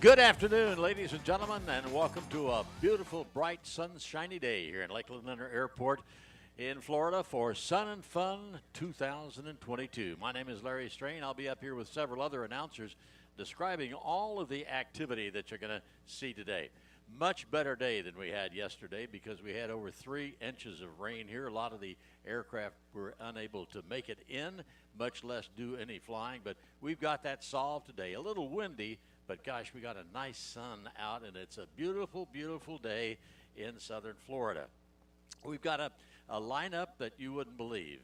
Good afternoon, ladies and gentlemen, and welcome to a beautiful, bright, sunshiny day here in Lakeland Leonard Airport in Florida for Sun and Fun 2022. My name is Larry Strain. I'll be up here with several other announcers describing all of the activity that you're going to see today. Much better day than we had yesterday because we had over 3 inches of rain here. A lot of the aircraft were unable to make it in, much less do any flying, but we've got that solved today. A little windy, but gosh, we got a nice sun out, and it's a beautiful, beautiful day in southern Florida. We've got a lineup that you wouldn't believe,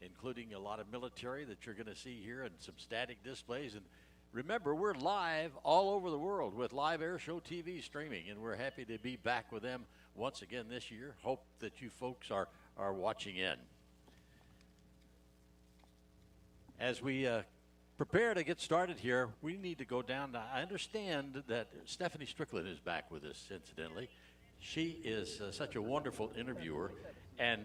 including a lot of military that you're going to see here and some static displays. And remember, we're live all over the world with Live Air Show TV streaming, and we're happy to be back with them once again this year. Hope that you folks are watching in. As we prepare to get started here, we need to go down. I understand that Stephanie Strickland is back with us, incidentally. She is such a wonderful interviewer, and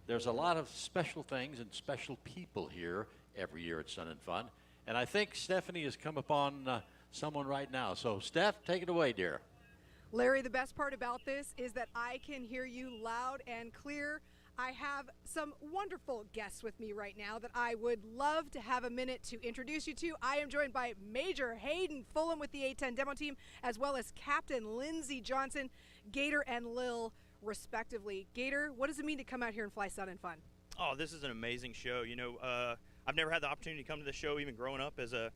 there's a lot of special things and special people here every year at Sun and Fun. And I think Stephanie has come upon someone right now. So, Steph, take it away, dear. Larry, the best part about this is that I can hear you loud and clear. I have some wonderful guests with me right now that I would love to have a minute to introduce you to. I am joined by Major Hayden Fulham with the A-10 demo team, as well as Captain Lindsey Johnson, Gator and Lil, respectively. Gator, what does it mean to come out here and fly Sun and Fun? Oh, this is an amazing show. You know, I've never had the opportunity to come to this show, even growing up as a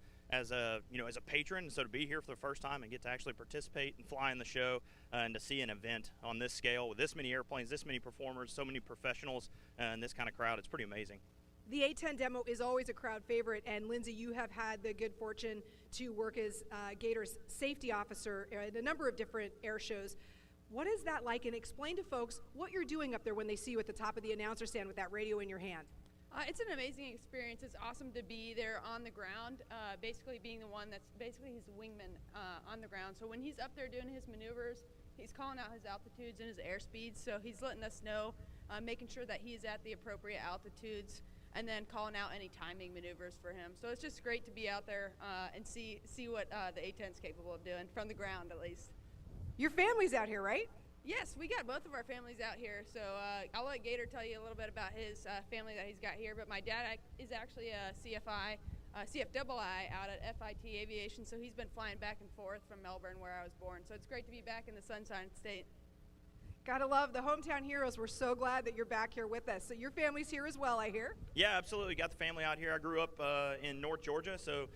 patron. So to be here for the first time and get to actually participate and fly in the show and to see an event on this scale with this many airplanes, this many performers, so many professionals, and this kind of crowd, it's pretty amazing. The A-10 demo is always a crowd favorite, and Lindsey, you have had the good fortune to work as Gator's safety officer at a number of different air shows. What is that like? And explain to folks what you're doing up there when they see you at the top of the announcer stand with that radio in your hand. It's an amazing experience. It's awesome to be there on the ground, basically being the one that's basically his wingman on the ground. So when he's up there doing his maneuvers, he's calling out his altitudes and his airspeeds. So he's letting us know, making sure that he's at the appropriate altitudes, and then calling out any timing maneuvers for him. So it's just great to be out there and see what the A-10's capable of doing, from the ground at least. Your family's out here, right? Yes, we got both of our families out here, so I'll let Gator tell you a little bit about his family that he's got here, but my dad is actually a CFI out at FIT Aviation, so he's been flying back and forth from Melbourne, where I was born, so it's great to be back in the Sunshine State. Gotta love the hometown heroes. We're so glad that you're back here with us. So your family's here as well, I hear? Yeah, absolutely. Got the family out here. I grew up in North Georgia, so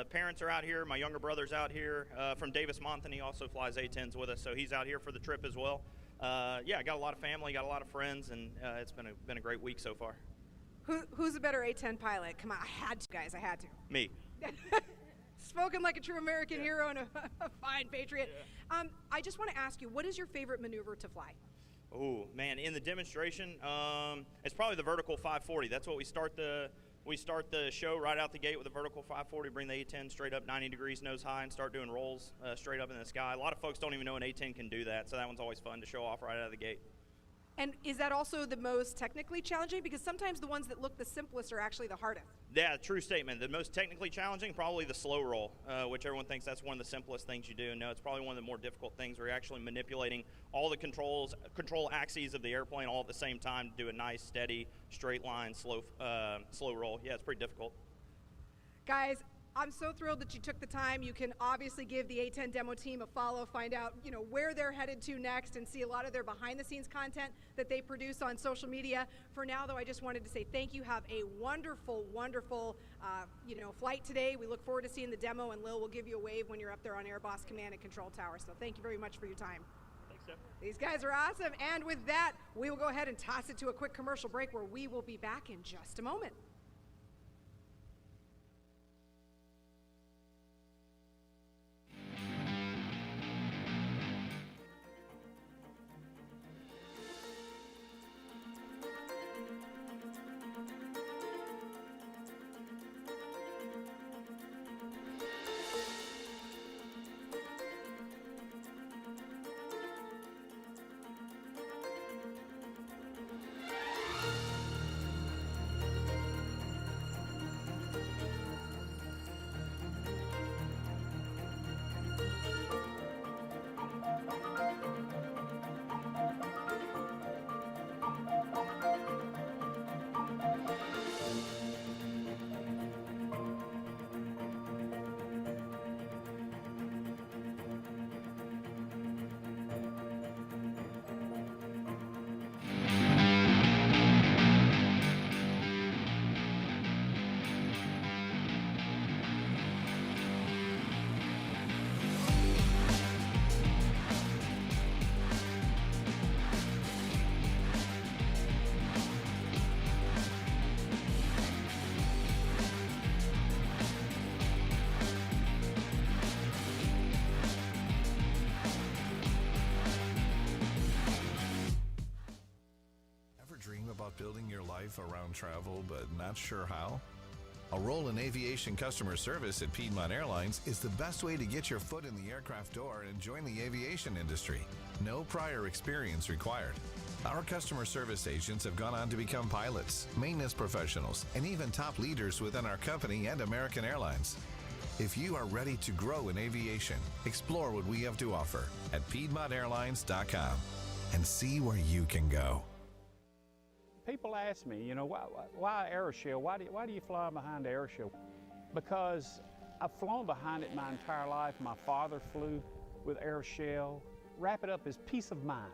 parents are out here. My younger brother's out here from Davis-Monthan. He also flies A-10s with us, so he's out here for the trip as well. Yeah, got a lot of family, got a lot of friends, and it's been a great week so far. Who's a better A-10 pilot? Come on, I had to, guys. I had to. Me. Spoken like a true American hero and a fine patriot. Yeah. I just want to ask you, what is your favorite maneuver to fly? Oh man, in the demonstration, it's probably the vertical 540. That's what we start the show right out the gate with a vertical 540. Bring the A-10 straight up 90 degrees nose high and start doing rolls straight up in the sky. A lot of folks don't even know an A-10 can do that, so that one's always fun to show off right out of the gate. And is that also the most technically challenging? Because sometimes the ones that look the simplest are actually the hardest. Yeah, true statement. The most technically challenging, probably the slow roll, which everyone thinks that's one of the simplest things you do. No, it's probably one of the more difficult things where you're actually manipulating all the control axes of the airplane all at the same time to do a nice, steady, straight line, slow roll. Yeah, it's pretty difficult. Guys, I'm so thrilled that you took the time. You can obviously give the A-10 demo team a follow, find out where they're headed to next, and see a lot of their behind-the-scenes content that they produce on social media. For now, though, I just wanted to say thank you. Have a wonderful, wonderful, flight today. We look forward to seeing the demo, and Lil will give you a wave when you're up there on Air Boss Command and Control Tower. So thank you very much for your time. Thanks, Jeff. These guys are awesome. And with that, we will go ahead and toss it to a quick commercial break, where we will be back in just a moment. life around travel but not sure how? A role in aviation customer service at Piedmont Airlines is the best way to get your foot in the aircraft door and join the aviation industry. No prior experience required. Our customer service agents have gone on to become pilots, maintenance professionals, and even top leaders within our company and American Airlines. If you are ready to grow in aviation, explore what we have to offer at PiedmontAirlines.com and see where you can go. People ask me, you know, why Aeroshell? Why do you fly behind Aeroshell? Because I've flown behind it my entire life. My father flew with Aeroshell. Wrap it up as peace of mind.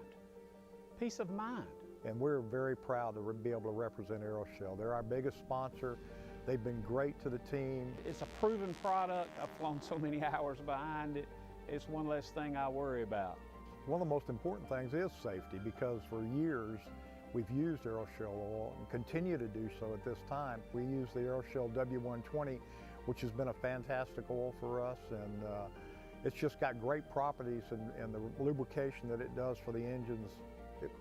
Peace of mind. And we're very proud to be able to represent Aeroshell. They're our biggest sponsor. They've been great to the team. It's a proven product. I've flown so many hours behind it. It's one less thing I worry about. One of the most important things is safety, because for years we've used Aeroshell oil and continue to do so at this time. We use the Aeroshell W120, which has been a fantastic oil for us, and it's just got great properties, and the lubrication that it does for the engines,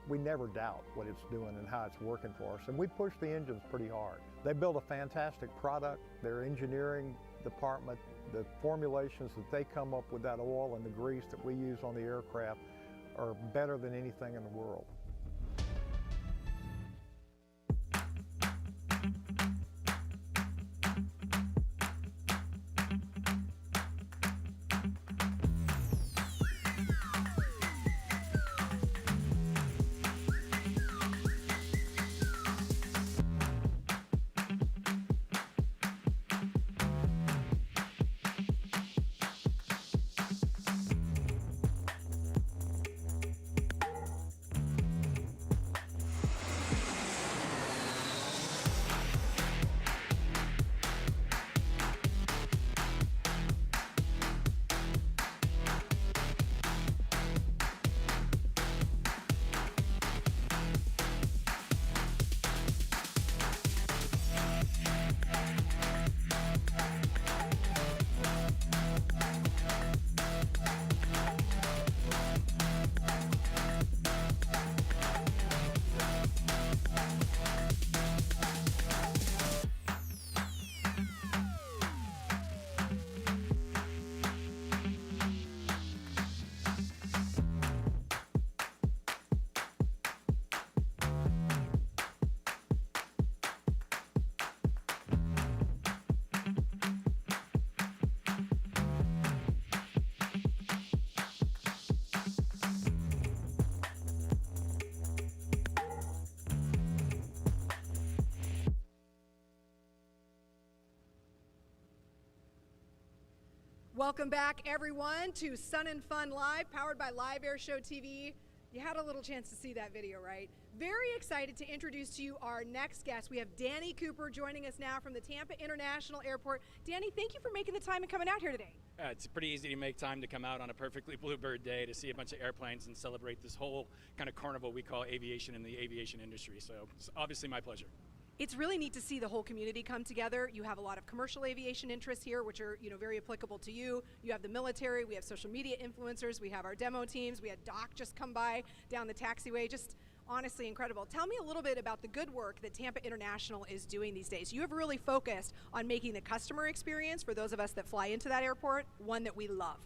we never doubt what it's doing and how it's working for us. And we push the engines pretty hard. They build a fantastic product. Their engineering department, the formulations that they come up with that oil and the grease that we use on the aircraft are better than anything in the world. Welcome back, everyone, to Sun and Fun Live, powered by Live Air Show TV. You had a little chance to see that video, right? Very excited to introduce to you our next guest. We have Danny Cooper joining us now from the Tampa International Airport. Danny, thank you for making the time and coming out here today. It's pretty easy to make time to come out on a perfectly bluebird day to see a bunch of airplanes and celebrate this whole kind of carnival we call aviation in the aviation industry. So it's obviously my pleasure. It's really neat to see the whole community come together. You have a lot of commercial aviation interests here, which are, you know, very applicable to you. You have the military, we have social media influencers, we have our demo teams, we had Doc just come by down the taxiway. Just honestly incredible. Tell me a little bit about the good work that Tampa International is doing these days. You have really focused on making the customer experience for those of us that fly into that airport one that we love.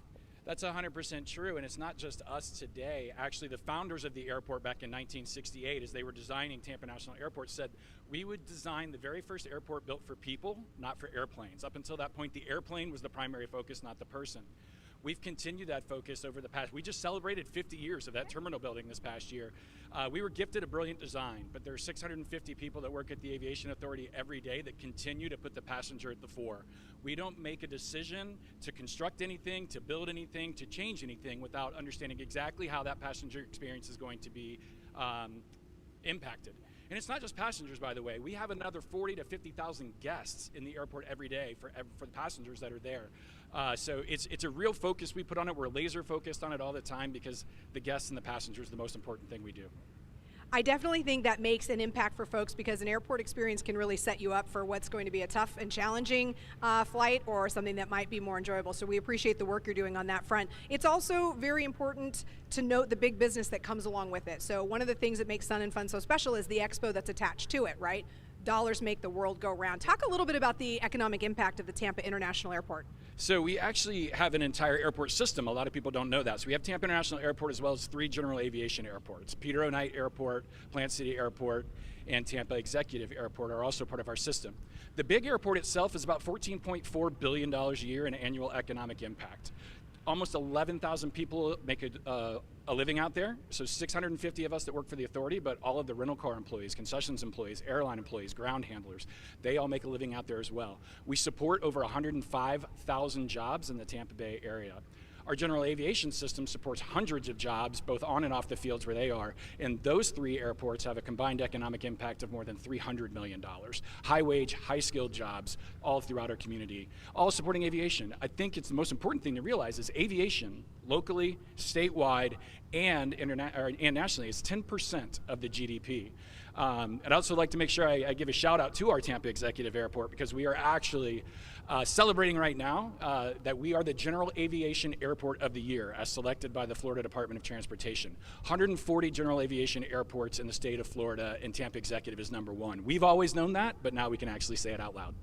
That's 100% true, and it's not just us today. Actually, the founders of the airport back in 1968, as they were designing Tampa International Airport, said we would design the very first airport built for people, not for airplanes. Up until that point, the airplane was the primary focus, not the person. We've continued that focus over the past. We just celebrated 50 years of that terminal building this past year. We were gifted a brilliant design, but there are 650 people that work at the Aviation Authority every day that continue to put the passenger at the fore. We don't make a decision to construct anything, to build anything, to change anything without understanding exactly how that passenger experience is going to be impacted. And it's not just passengers, by the way. We have another 40 to 50,000 guests in the airport every day for the passengers that are there. So it's a real focus we put on it. We're laser focused on it all the time because the guests and the passengers are the most important thing we do. I definitely think that makes an impact for folks because an airport experience can really set you up for what's going to be a tough and challenging flight or something that might be more enjoyable. So we appreciate the work you're doing on that front. It's also very important to note the big business that comes along with it. So one of the things that makes Sun and Fun so special is the expo that's attached to it, right? Dollars make the world go round. Talk a little bit about the economic impact of the Tampa International Airport. So we actually have an entire airport system. A lot of people don't know that. So we have Tampa International Airport as well as 3 general aviation airports. Peter O. Knight Airport, Plant City Airport, and Tampa Executive Airport are also part of our system. The big airport itself is about $14.4 billion a year in annual economic impact. Almost 11,000 people make a living out there. So 650 of us that work for the authority, but all of the rental car employees, concessions employees, airline employees, ground handlers, they all make a living out there as well. We support over 105,000 jobs in the Tampa Bay area. Our general aviation system supports hundreds of jobs, both on and off the fields where they are, and those 3 airports have a combined economic impact of more than $300 million. High-wage, high-skilled jobs all throughout our community, all supporting aviation. I think it's the most important thing to realize is aviation, locally, statewide, and nationally, is 10% of the GDP. I'd also like to make sure I give a shout out to our Tampa Executive Airport because we are actually celebrating right now that we are the General Aviation Airport of the Year as selected by the Florida Department of Transportation. 140 general aviation airports in the state of Florida, and Tampa Executive is #1. We've always known that, but now we can actually say it out loud.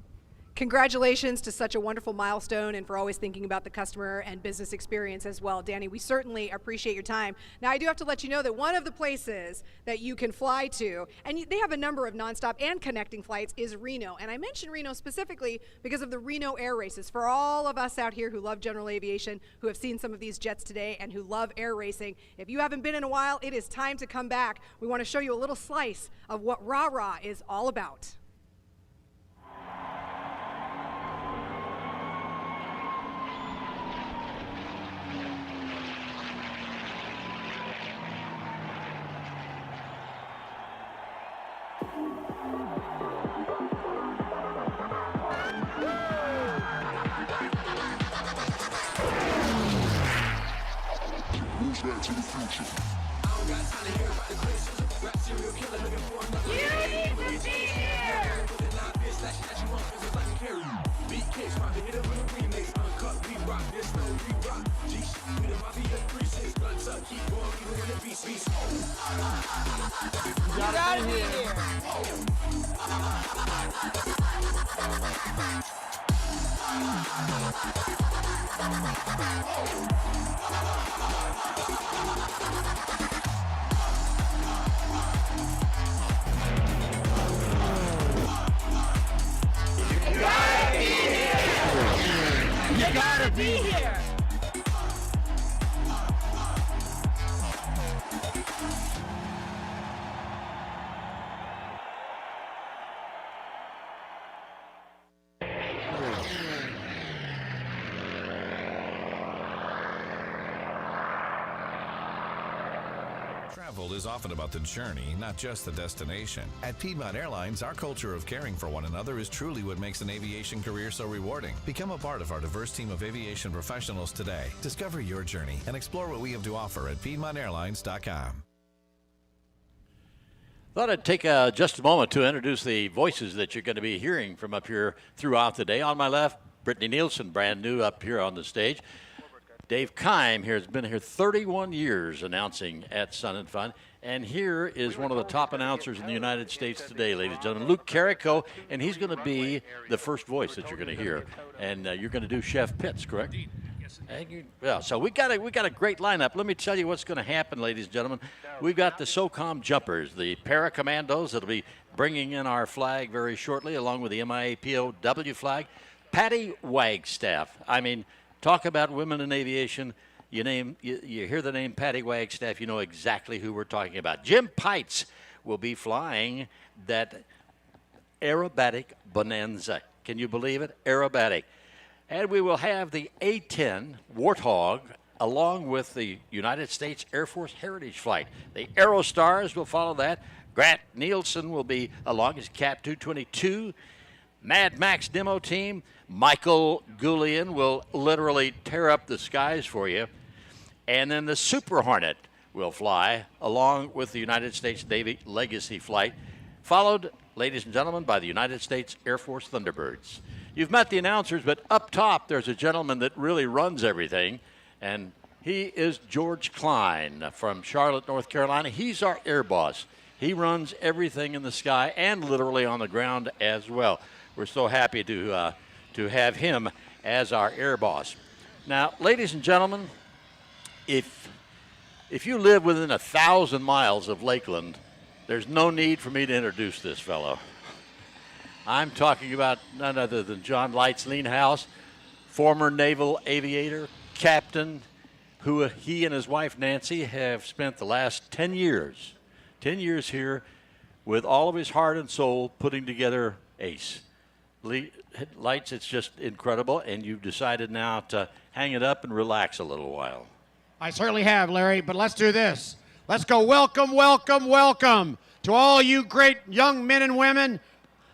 Congratulations to such a wonderful milestone and for always thinking about the customer and business experience as well. Danny, we certainly appreciate your time. Now, I do have to let you know that one of the places that you can fly to, and they have a number of nonstop and connecting flights, is Reno. And I mention Reno specifically because of the Reno air races. For all of us out here who love general aviation, who have seen some of these jets today, and who love air racing, if you haven't been in a while, it is time to come back. We want to show you a little slice of what Rah-Rah is all about. To the future. You need to be here! You gotta be here! You gotta be here! Travel is often about the journey, not just the destination. At Piedmont Airlines, our culture of caring for one another is truly what makes an aviation career so rewarding. Become a part of our diverse team of aviation professionals today. Discover your journey and explore what we have to offer at PiedmontAirlines.com. Thought I'd take just a moment to introduce the voices that you're going to be hearing from up here throughout the day. On my left, Brittany Nielsen, brand new up here on the stage. Dave Keim here has been here 31 years announcing at Sun and Fun. And here is one of the top announcers in the United States today, ladies and gentlemen, Luke Carrico, and he's going to be the first voice that you're going to hear. And you're going to do Chef Pitts, correct? Yeah, so we got a great lineup. Let me tell you what's going to happen, ladies and gentlemen. We've got the SOCOM jumpers, the para commandos that'll be bringing in our flag very shortly, along with the MIAPOW flag. Patty Wagstaff. I mean, talk about women in aviation. You hear the name Patty Wagstaff, you know exactly who we're talking about. Jim Pites will be flying that aerobatic Bonanza. Can you believe it? Aerobatic. And we will have the A-10 Warthog along with the United States Air Force Heritage Flight. The Aerostars will follow that. Grant Nielsen will be along as Cap 222. Mad Max demo team. Michael Goulian will literally tear up the skies for you. And then the Super Hornet will fly, along with the United States Navy Legacy Flight, followed, ladies and gentlemen, by the United States Air Force Thunderbirds. You've met the announcers, but up top there's a gentleman that really runs everything, and he is George Klein from Charlotte, North Carolina. He's our air boss. He runs everything in the sky and literally on the ground as well. We're so happy to have him as our air boss. Now, ladies and gentlemen, if you live within 1,000 miles of Lakeland, there's no need for me to introduce this fellow. I'm talking about none other than John Lights Leanhouse, former naval aviator, captain, who he and his wife Nancy have spent the last 10 years here with all of his heart and soul putting together ACE. Lights, it's just incredible, and you've decided now to hang it up and relax a little while. I certainly have, Larry, but let's do this. Let's go welcome, welcome, welcome to all you great young men and women,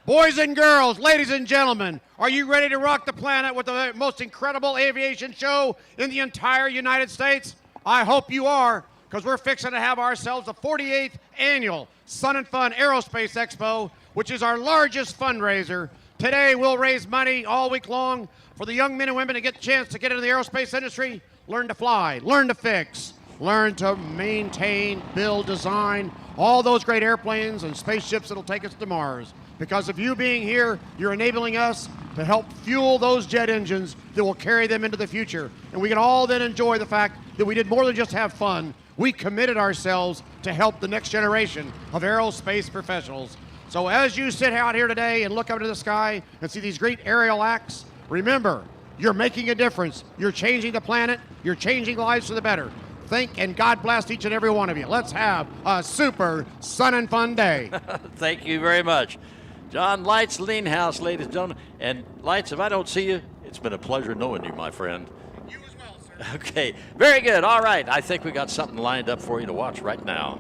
boys and girls, ladies and gentlemen. Are you ready to rock the planet with the most incredible aviation show in the entire United States? I hope you are, because we're fixing to have ourselves the 48th annual Sun and Fun Aerospace Expo, which is our largest fundraiser. Today, we'll raise money all week long for the young men and women to get a chance to get into the aerospace industry, learn to fly, learn to fix, learn to maintain, build, design all those great airplanes and spaceships that'll take us to Mars. Because of you being here, you're enabling us to help fuel those jet engines that will carry them into the future. And we can all then enjoy the fact that we did more than just have fun. We committed ourselves to help the next generation of aerospace professionals. So as you sit out here today and look up into the sky and see these great aerial acts, remember, you're making a difference. You're changing the planet. You're changing lives for the better. Think, and God bless each and every one of you. Let's have a super Sun and Fun day. Thank you very much. John Lights Leanhouse, ladies and gentlemen. And Lights, if I don't see you, it's been a pleasure knowing you, my friend. You as well, sir. Okay, very good. All right, I think we got something lined up for you to watch right now.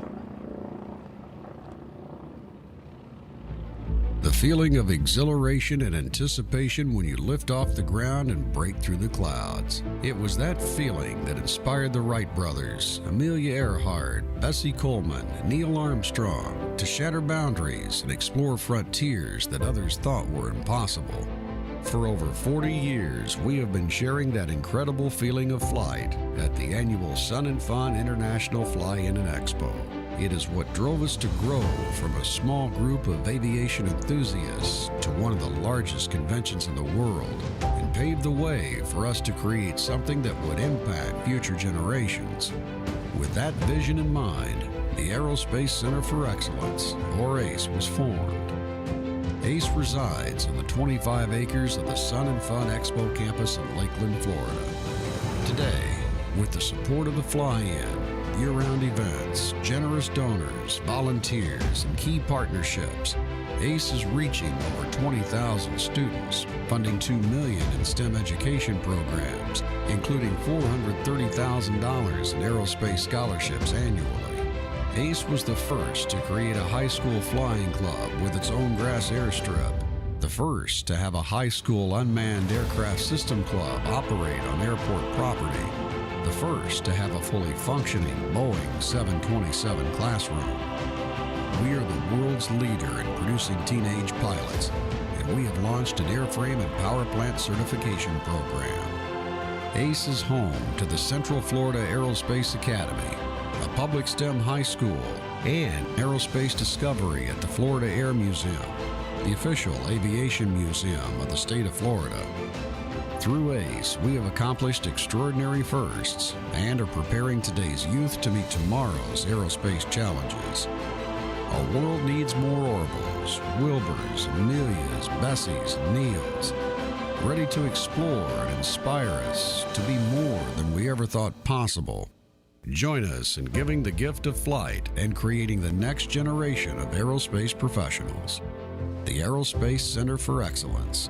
The feeling of exhilaration and anticipation when you lift off the ground and break through the clouds. It was that feeling that inspired the Wright brothers, Amelia Earhart, Bessie Coleman, Neil Armstrong, to shatter boundaries and explore frontiers that others thought were impossible. For over 40 years, we have been sharing that incredible feeling of flight at the annual Sun and Fun International Fly-In and Expo. It is what drove us to grow from a small group of aviation enthusiasts to one of the largest conventions in the world, and paved the way for us to create something that would impact future generations. With that vision in mind, the Aerospace Center for Excellence, or ACE, was formed. ACE resides on the 25 acres of the Sun and Fun Expo campus in Lakeland, Florida. Today, with the support of the Fly-In, year-round events, generous donors, volunteers, and key partnerships, ACE is reaching over 20,000 students, funding $2 million in STEM education programs, including $430,000 in aerospace scholarships annually. ACE was the first to create a high school flying club with its own grass airstrip, the first to have a high school unmanned aircraft system club operate on airport property, the first to have a fully functioning Boeing 727 classroom. We are the world's leader in producing teenage pilots, and we have launched an airframe and power plant certification program. ACE is home to the Central Florida Aerospace Academy, a public STEM high school, and aerospace discovery at the Florida Air Museum, the official aviation museum of the state of Florida. Through ACE, we have accomplished extraordinary firsts and are preparing today's youth to meet tomorrow's aerospace challenges. Our world needs more Orbals, Wilburs, Amelias, Bessies, and Neils, ready to explore and inspire us to be more than we ever thought possible. Join us in giving the gift of flight and creating the next generation of aerospace professionals. The Aerospace Center for Excellence,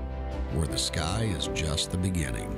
where the sky is just the beginning.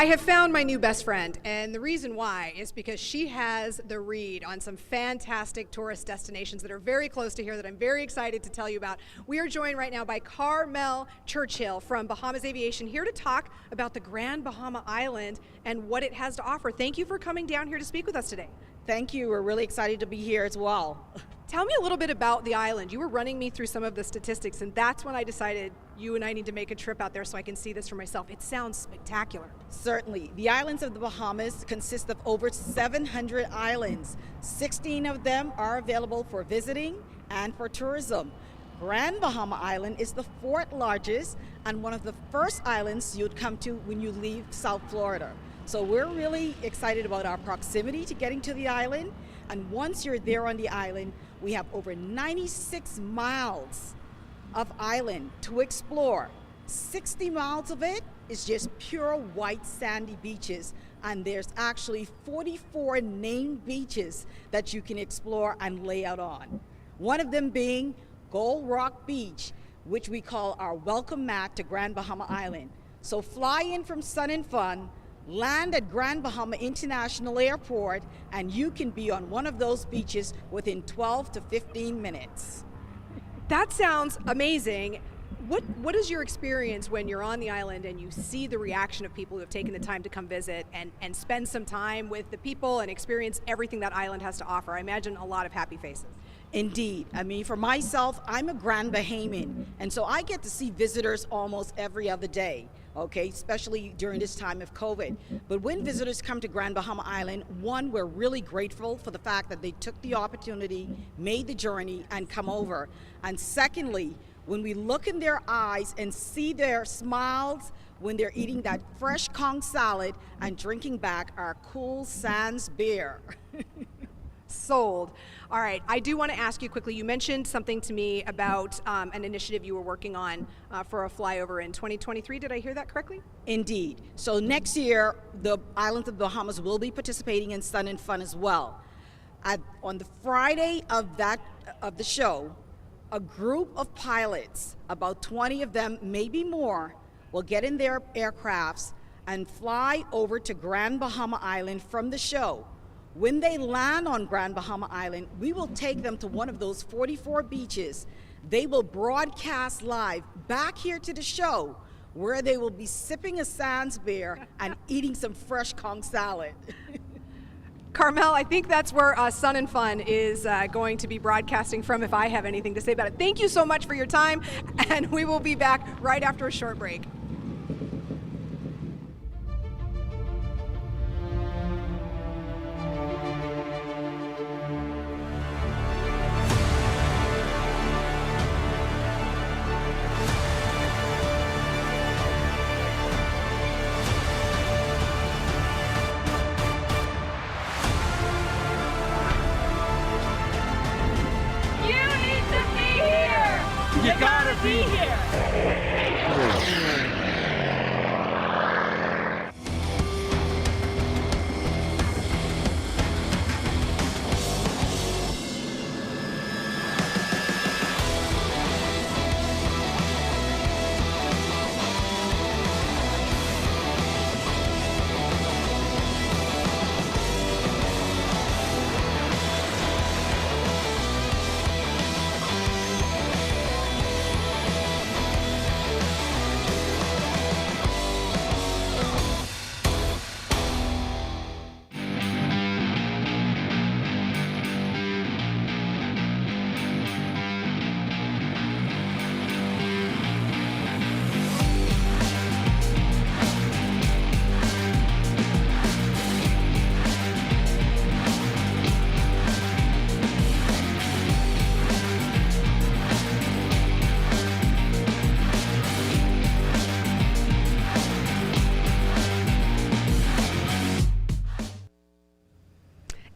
I have found my new best friend, and the reason why is because she has the read on some fantastic tourist destinations that are very close to here that I'm very excited to tell you about. We are joined right now by Carmel Churchill from Bahamas Aviation, here to talk about the Grand Bahama Island and what it has to offer. Thank you for coming down here to speak with us today. Thank you. We're really excited to be here as well. Tell me a little bit about the island. You were running me through some of the statistics, and that's when I decided you and I need to make a trip out there so I can see this for myself. It sounds spectacular. Certainly. The islands of the Bahamas consist of over 700 islands. 16 of them are available for visiting and for tourism. Grand Bahama Island is the fourth largest and one of the first islands you'd come to when you leave South Florida. So we're really excited about our proximity to getting to the island. And once you're there on the island, we have over 96 miles of island to explore. 60 miles of it is just pure white sandy beaches, and there's actually 44 named beaches that you can explore and lay out on. One of them being Gold Rock Beach, which we call our welcome mat to Grand Bahama Island. So fly in from Sun and Fun, land at Grand Bahama International Airport, and you can be on one of those beaches within 12 to 15 minutes. That sounds amazing. What is your experience when you're on the island and you see the reaction of people who have taken the time to come visit and spend some time with the people and experience everything that island has to offer? I imagine a lot of happy faces. Indeed. I mean, for myself, I'm a Grand Bahamian, and so I get to see visitors almost every other day, okay, especially during this time of COVID. But when visitors come to Grand Bahama Island, one, we're really grateful for the fact that they took the opportunity, made the journey, and come over. And secondly, when we look in their eyes and see their smiles when they're eating that fresh conch salad and drinking back our cool Sands beer. Sold. All right, I do want to ask you quickly, you mentioned something to me about an initiative you were working on for a flyover in 2023. Did I hear that correctly? Indeed. So next year, the islands of the Bahamas will be participating in Sun and Fun as well. On the Friday of the show, a group of pilots, about 20 of them, maybe more, will get in their aircrafts and fly over to Grand Bahama Island from the show. When they land on Grand Bahama Island, we will take them to one of those 44 beaches. They will broadcast live back here to the show, where they will be sipping a Sands beer and eating some fresh conch salad. Carmel, I think that's where Sun and Fun is going to be broadcasting from, if I have anything to say about it. Thank you so much for your time, and we will be back right after a short break. You gotta be here!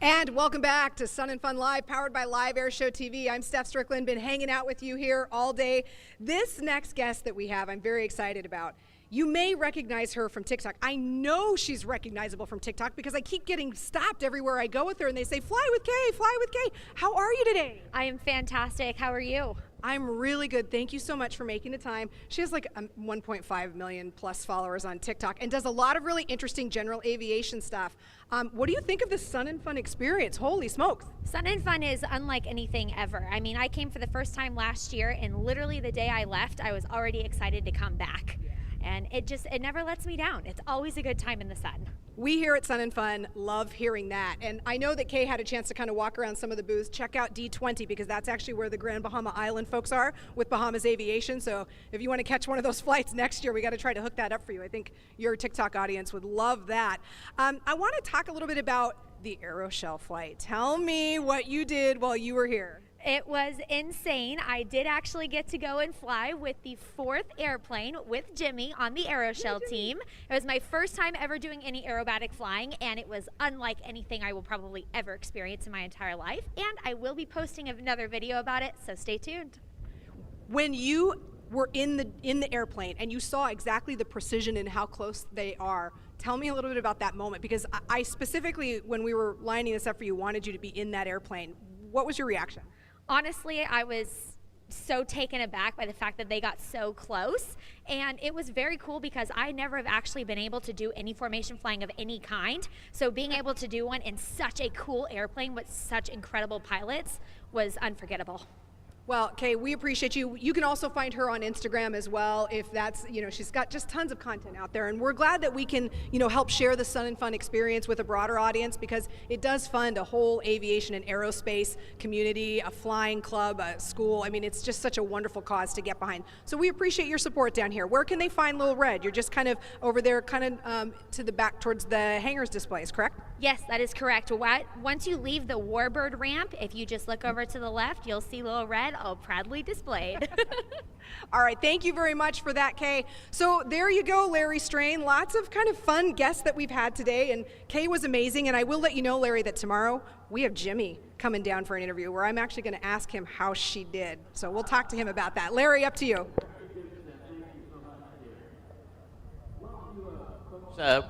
And welcome back to Sun and Fun Live, powered by Live Air Show TV. I'm Steph Strickland, been hanging out with you here all day. This next guest that we have, I'm very excited about. You may recognize her from TikTok. I know she's recognizable from TikTok because I keep getting stopped everywhere I go with her and they say, fly with Kay, fly with Kay. How are you today? I am fantastic. How are you? I'm really good. Thank you so much for making the time. She has like 1.5 million plus followers on TikTok and does a lot of really interesting general aviation stuff. What do you think of the Sun and Fun experience? Holy smokes. Sun and Fun is unlike anything ever. I mean, I came for the first time last year, and literally the day I left, I was already excited to come back. And it never lets me down. It's always a good time in the sun. We here at Sun and Fun love hearing that. And I know that Kay had a chance to kind of walk around some of the booths. Check out D20 because that's actually where the Grand Bahama Island folks are with Bahamas Aviation. So if you want to catch one of those flights next year, we got to try to hook that up for you. I think your TikTok audience would love that. I want to talk a little bit about the Aeroshell flight. Tell me what you did while you were here. It was insane. I did actually get to go and fly with the 4th airplane with Jimmy on the Aeroshell team. It was my first time ever doing any aerobatic flying, and it was unlike anything I will probably ever experience in my entire life. And I will be posting another video about it, so stay tuned. When you were in the airplane and you saw exactly the precision and how close they are, tell me a little bit about that moment, because I specifically, when we were lining this up for you, wanted you to be in that airplane. What was your reaction? Honestly, I was so taken aback by the fact that they got so close, and it was very cool because I never have actually been able to do any formation flying of any kind, so being able to do one in such a cool airplane with such incredible pilots was unforgettable. Well, Kay, we appreciate you. You can also find her on Instagram as well if that's, she's got just tons of content out there. And we're glad that we can, help share the Sun and Fun experience with a broader audience because it does fund a whole aviation and aerospace community, a flying club, a school. I mean, it's just such a wonderful cause to get behind. So we appreciate your support down here. Where can they find Lil Red? You're just kind of over there, to the back towards the hangars displays, correct? Yes, that is correct. Once you leave the Warbird ramp, if you just look over to the left, you'll see Lil Red all proudly displayed. All right, thank you very much for that, Kay. So there you go, Larry Strain. Lots of kind of fun guests that we've had today, and Kay was amazing. And I will let you know, Larry, that tomorrow we have Jimmy coming down for an interview where I'm actually going to ask him how she did. So we'll talk to him about that. Larry, up to you.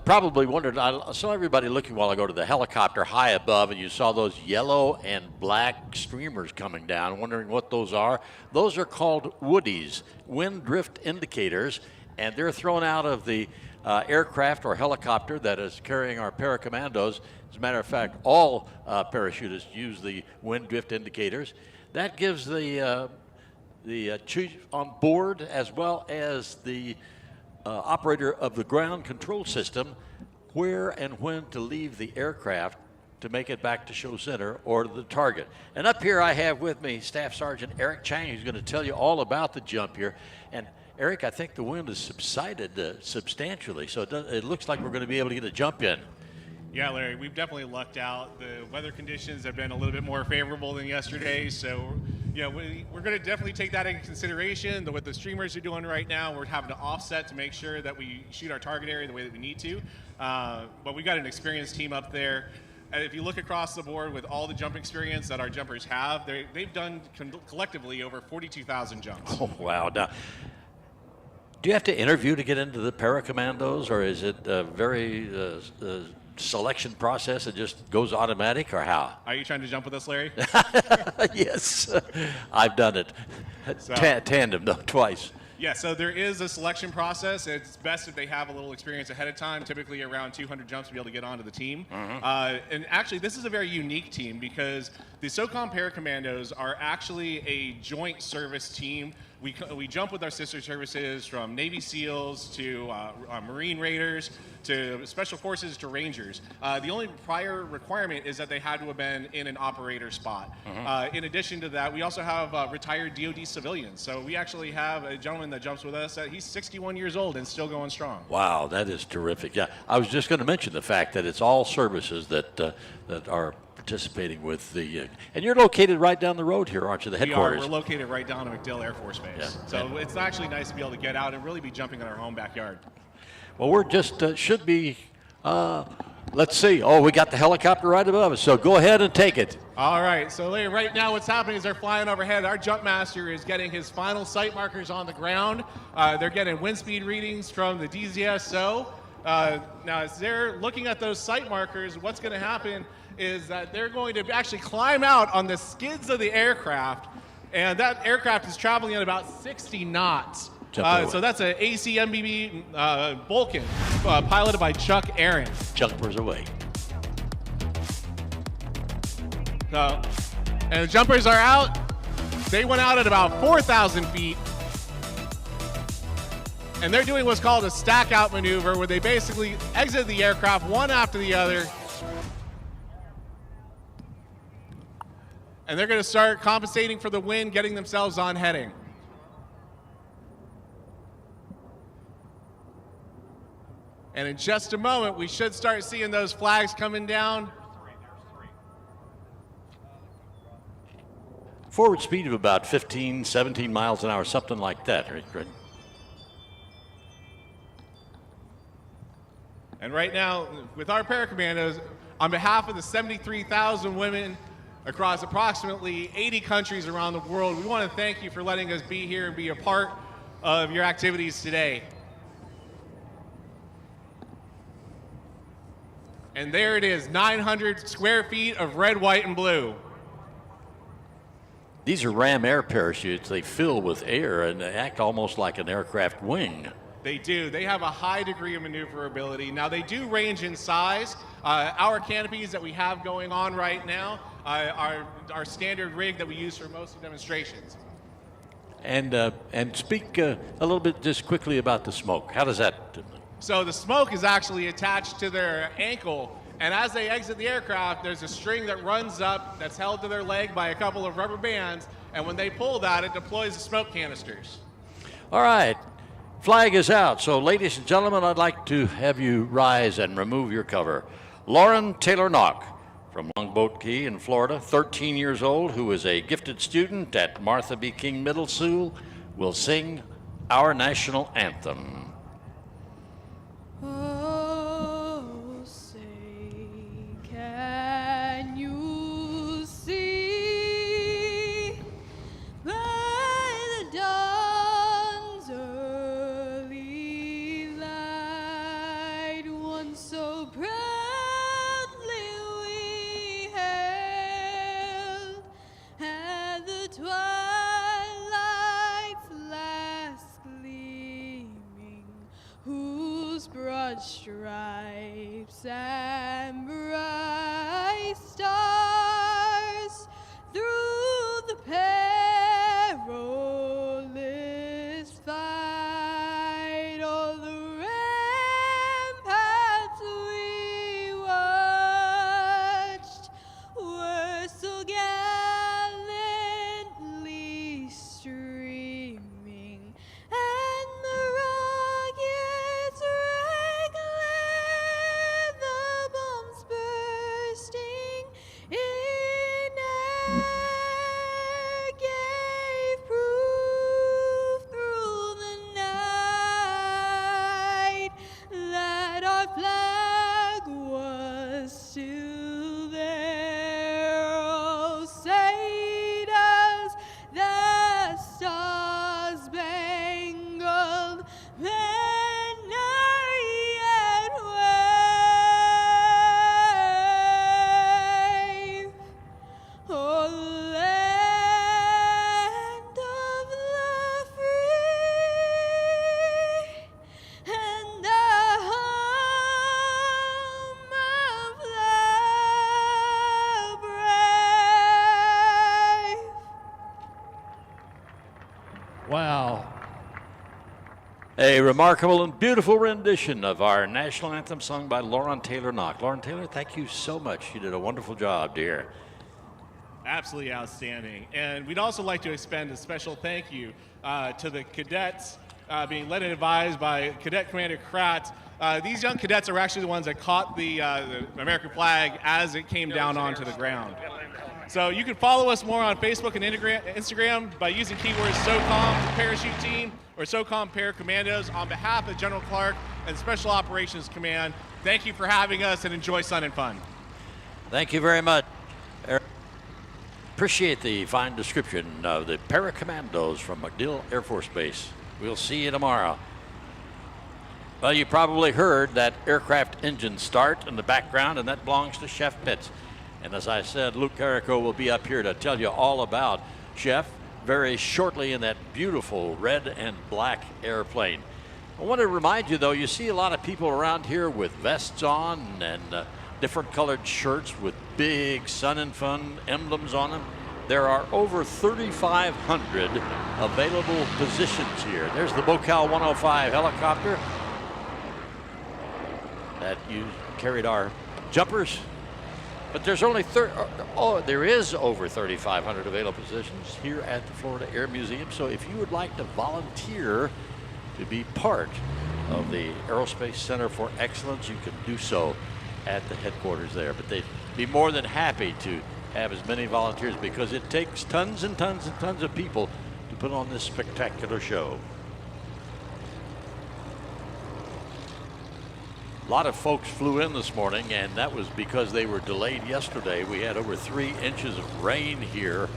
Probably wondered, I saw everybody looking while I go to the helicopter high above, and you saw those yellow and black streamers coming down, wondering what those are. Those are called Woodies, wind drift indicators, and they're thrown out of the aircraft or helicopter that is carrying our paracommandos. As a matter of fact, all parachutists use the wind drift indicators. That gives the chief on board as well as the operator of the ground control system where and when to leave the aircraft to make it back to show center or the target. And up here I have with me Staff Sergeant Eric Chang, who's going to tell you all about the jump here. And Eric, I think the wind has subsided substantially, so it looks like we're going to be able to get a jump in. Yeah, Larry, we've definitely lucked out. The weather conditions have been a little bit more favorable than yesterday, so we're going to definitely take that into consideration. What the streamers are doing right now, we're having to offset to make sure that we shoot our target area the way that we need to. But we've got an experienced team up there. If you look across the board with all the jump experience that our jumpers have, they've done collectively over 42,000 jumps. Oh, wow. Now, do you have to interview to get into the paracommandos, or is it very selection process that just goes automatic, or how? Are you trying to jump with us, Larry? Yes, I've done it. Tandem, though, twice. Yeah, so there is a selection process. It's best if they have a little experience ahead of time, typically around 200 jumps to be able to get onto the team. And actually, this is a very unique team because the SOCOM Paracommandos are actually a joint service team. We jump with our sister services from Navy SEALs to Marine Raiders to Special Forces to Rangers. The only prior requirement is that they had to have been in an operator spot. In addition to that, we also have retired DoD civilians. So we actually have a gentleman that jumps with us. He's 61 years old and still going strong. Wow, that is terrific. Yeah, I was just going to mention the fact that it's all services that are participating with the, and you're located right down the road here, aren't you, the headquarters? We're located right down at MacDill Air Force Base. Yeah. So it's actually nice to be able to get out and really be jumping in our home backyard. Well, we're just, should be Let's see. Oh, we got the helicopter right above us, so go ahead and take it. All right, so Larry, right now what's happening is they're flying overhead. Our jump master is getting his final sight markers on the ground. They're getting wind speed readings from the DZSO. Now, as they're looking at those sight markers, what's going to happen is that they're going to actually climb out on the skids of the aircraft, and that aircraft is traveling at about 60 knots. So that's an ACMBB Vulcan, piloted by Chuck Aaron. Jumpers away. And the jumpers are out. They went out at about 4,000 feet. And they're doing what's called a stack out maneuver, where they basically exit the aircraft one after the other. And they're going to start compensating for the wind, getting themselves on heading. And in just a moment, we should start seeing those flags coming down. Forward speed of about 15, 17 miles an hour, something like that, right? And right now, with our paracommandos, on behalf of the 73,000 women across approximately 80 countries around the world, we want to thank you for letting us be here and be a part of your activities today. And there it is, 900 square feet of red, white, and blue. These are Ram air parachutes. They fill with air and they act almost like an aircraft wing. They do. They have a high degree of maneuverability. Now, they do range in size. Our canopies that we have going on right now are our standard rig that we use for most of the demonstrations. And speak a little bit just quickly about the smoke. How does that? So the smoke is actually attached to their ankle, and as they exit the aircraft, there's a string that runs up that's held to their leg by a couple of rubber bands, and when they pull that, it deploys the smoke canisters. All right. Flag is out. So, ladies and gentlemen, I'd like to have you rise and remove your cover. Lauren Taylor Knock from Longboat Key in Florida, 13 years old, who is a gifted student at Martha B. King Middle School, will sing our national anthem. Oh, say, can you see by the dawn's early light one so proudly we hailed at the twilight's last gleaming, whose broad stripes and bright stars through the perilous fight all the ramparts we watched were so gallantly streaming, and the rockets reckless, the bombs bursting in air gave proof through the night that our flag was still there. Oh, say does the star-spangled banner yet wave? Oh, land of the free and the home of the brave. Wow. A remarkable and beautiful rendition of our national anthem sung by Lauren Taylor Knock. Lauren Taylor, thank you so much. You did a wonderful job, dear. Absolutely outstanding. And we'd also like to extend a special thank you to the cadets being led and advised by Cadet Commander Kratz. These young cadets are actually the ones that caught the American flag as it came down onto the ground. So you can follow us more on Facebook and Instagram by using keywords SOCOM Parachute Team or SOCOM Paracommandos on behalf of General Clark and Special Operations Command. Thank you for having us, and enjoy Sun and Fun. Thank you very much. Appreciate the fine description of the Paracommandos from MacDill Air Force Base. We'll see you tomorrow. Well, you probably heard that aircraft engine start in the background, and that belongs to Chef Pitts. And as I said, Luke Carrico will be up here to tell you all about Chef very shortly in that beautiful red and black airplane. I want to remind you, though, you see a lot of people around here with vests on and different colored shirts with big Sun and Fun emblems on them. There are over 3,500 available positions here. There's the Bocal 105 helicopter that you carried our jumpers. But there's only there is over 3,500 available positions here at the Florida Air Museum. So if you would like to volunteer to be part of the Aerospace Center for Excellence, you can do so at the headquarters there. But they'd be more than happy to have as many volunteers, because it takes tons and tons and tons of people to put on this spectacular show. A lot of folks flew in this morning, and that was because they were delayed yesterday. We had over 3 inches of rain here.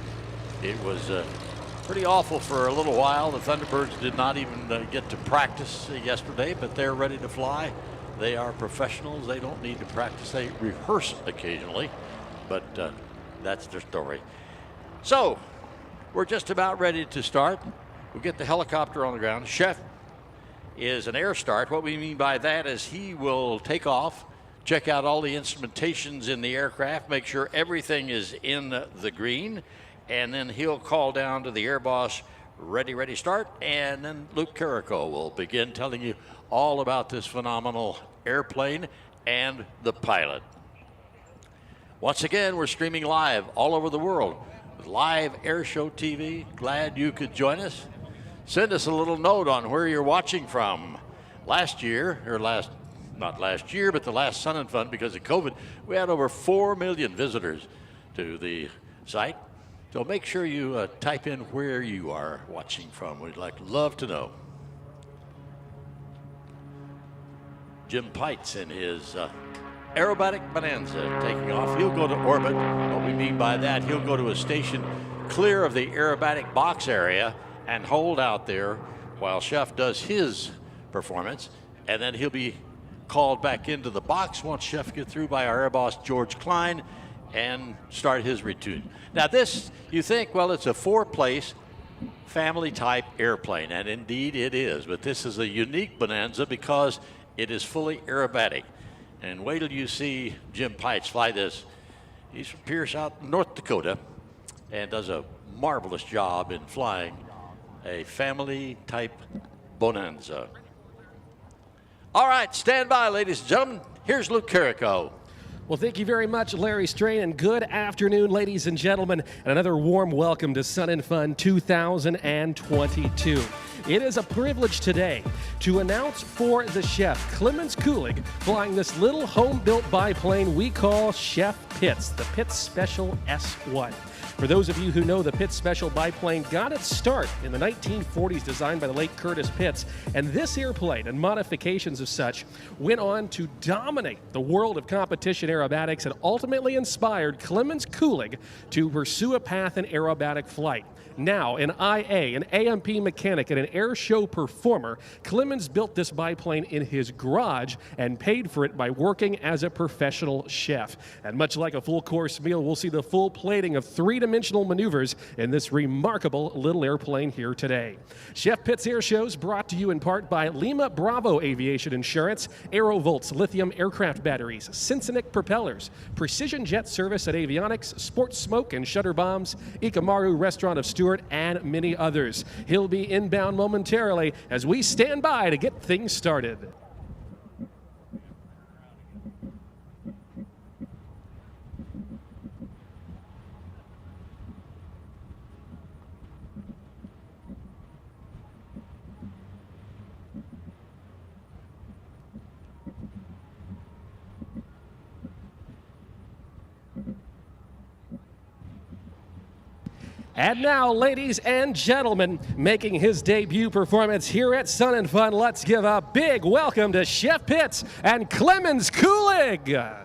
It was pretty awful for a little while. The Thunderbirds did not even get to practice yesterday, but they're ready to fly. They are professionals. They don't need to practice. They rehearse occasionally, but that's their story. So we're just about ready to start. We'll get the helicopter on the ground. Chef is an air start. What we mean by that is he will take off, check out all the instrumentations in the aircraft, make sure everything is in the green, and then he'll call down to the air boss, ready, start, and then Luke Carrico will begin telling you all about this phenomenal airplane and the pilot. Once again, we're streaming live all over the world with Live Air Show TV. Glad you could join us. Send us a little note on where you're watching from. Last year, or not last year, but the last Sun and Fun, because of COVID, we had over 4 million visitors to the site. So make sure you type in where you are watching from. We'd love to know. Jim Pites in his aerobatic Bonanza taking off. He'll go to orbit. What we mean by that, he'll go to a station clear of the aerobatic box area and hold out there while Chef does his performance, and then he'll be called back into the box once Chef gets through by our air boss, George Klein, and start his retune. Now this, you think, well, it's a 4-place family type airplane, and indeed it is, but this is a unique Bonanza because it is fully aerobatic. And wait till you see Jim Pites fly this. He's from Pierce out in North Dakota and does a marvelous job in flying a family type Bonanza. All right, stand by, ladies and gentlemen. Here's Luke Carrico. Well, thank you very much, Larry Strain, and good afternoon, ladies and gentlemen, and another warm welcome to Sun and Fun 2022. It is a privilege today to announce for the chef, Clemens Kulig, flying this little home-built biplane we call Chef Pitts, the Pitts Special S1. For those of you who know, the Pitts Special biplane got its start in the 1940s, designed by the late Curtis Pitts, and this airplane and modifications of such went on to dominate the world of competition aerobatics and ultimately inspired Clemens Kulig to pursue a path in aerobatic flight. Now, an IA, an AMP mechanic, and an air show performer, Clemens built this biplane in his garage and paid for it by working as a professional chef. And much like a full-course meal, we'll see the full plating of three-dimensional maneuvers in this remarkable little airplane here today. Chef Pitts Air Shows brought to you in part by Lima Bravo Aviation Insurance, Aerovolts lithium aircraft batteries, Cincinnati propellers, Precision Jet Service at Avionics, Sports Smoke and Shutter Bombs, Ikamaru Restaurant of Stewart, and many others. He'll be inbound momentarily as we stand by to get things started. And now, ladies and gentlemen, making his debut performance here at Sun and Fun, let's give a big welcome to Chef Pitts and Clemens Kulig.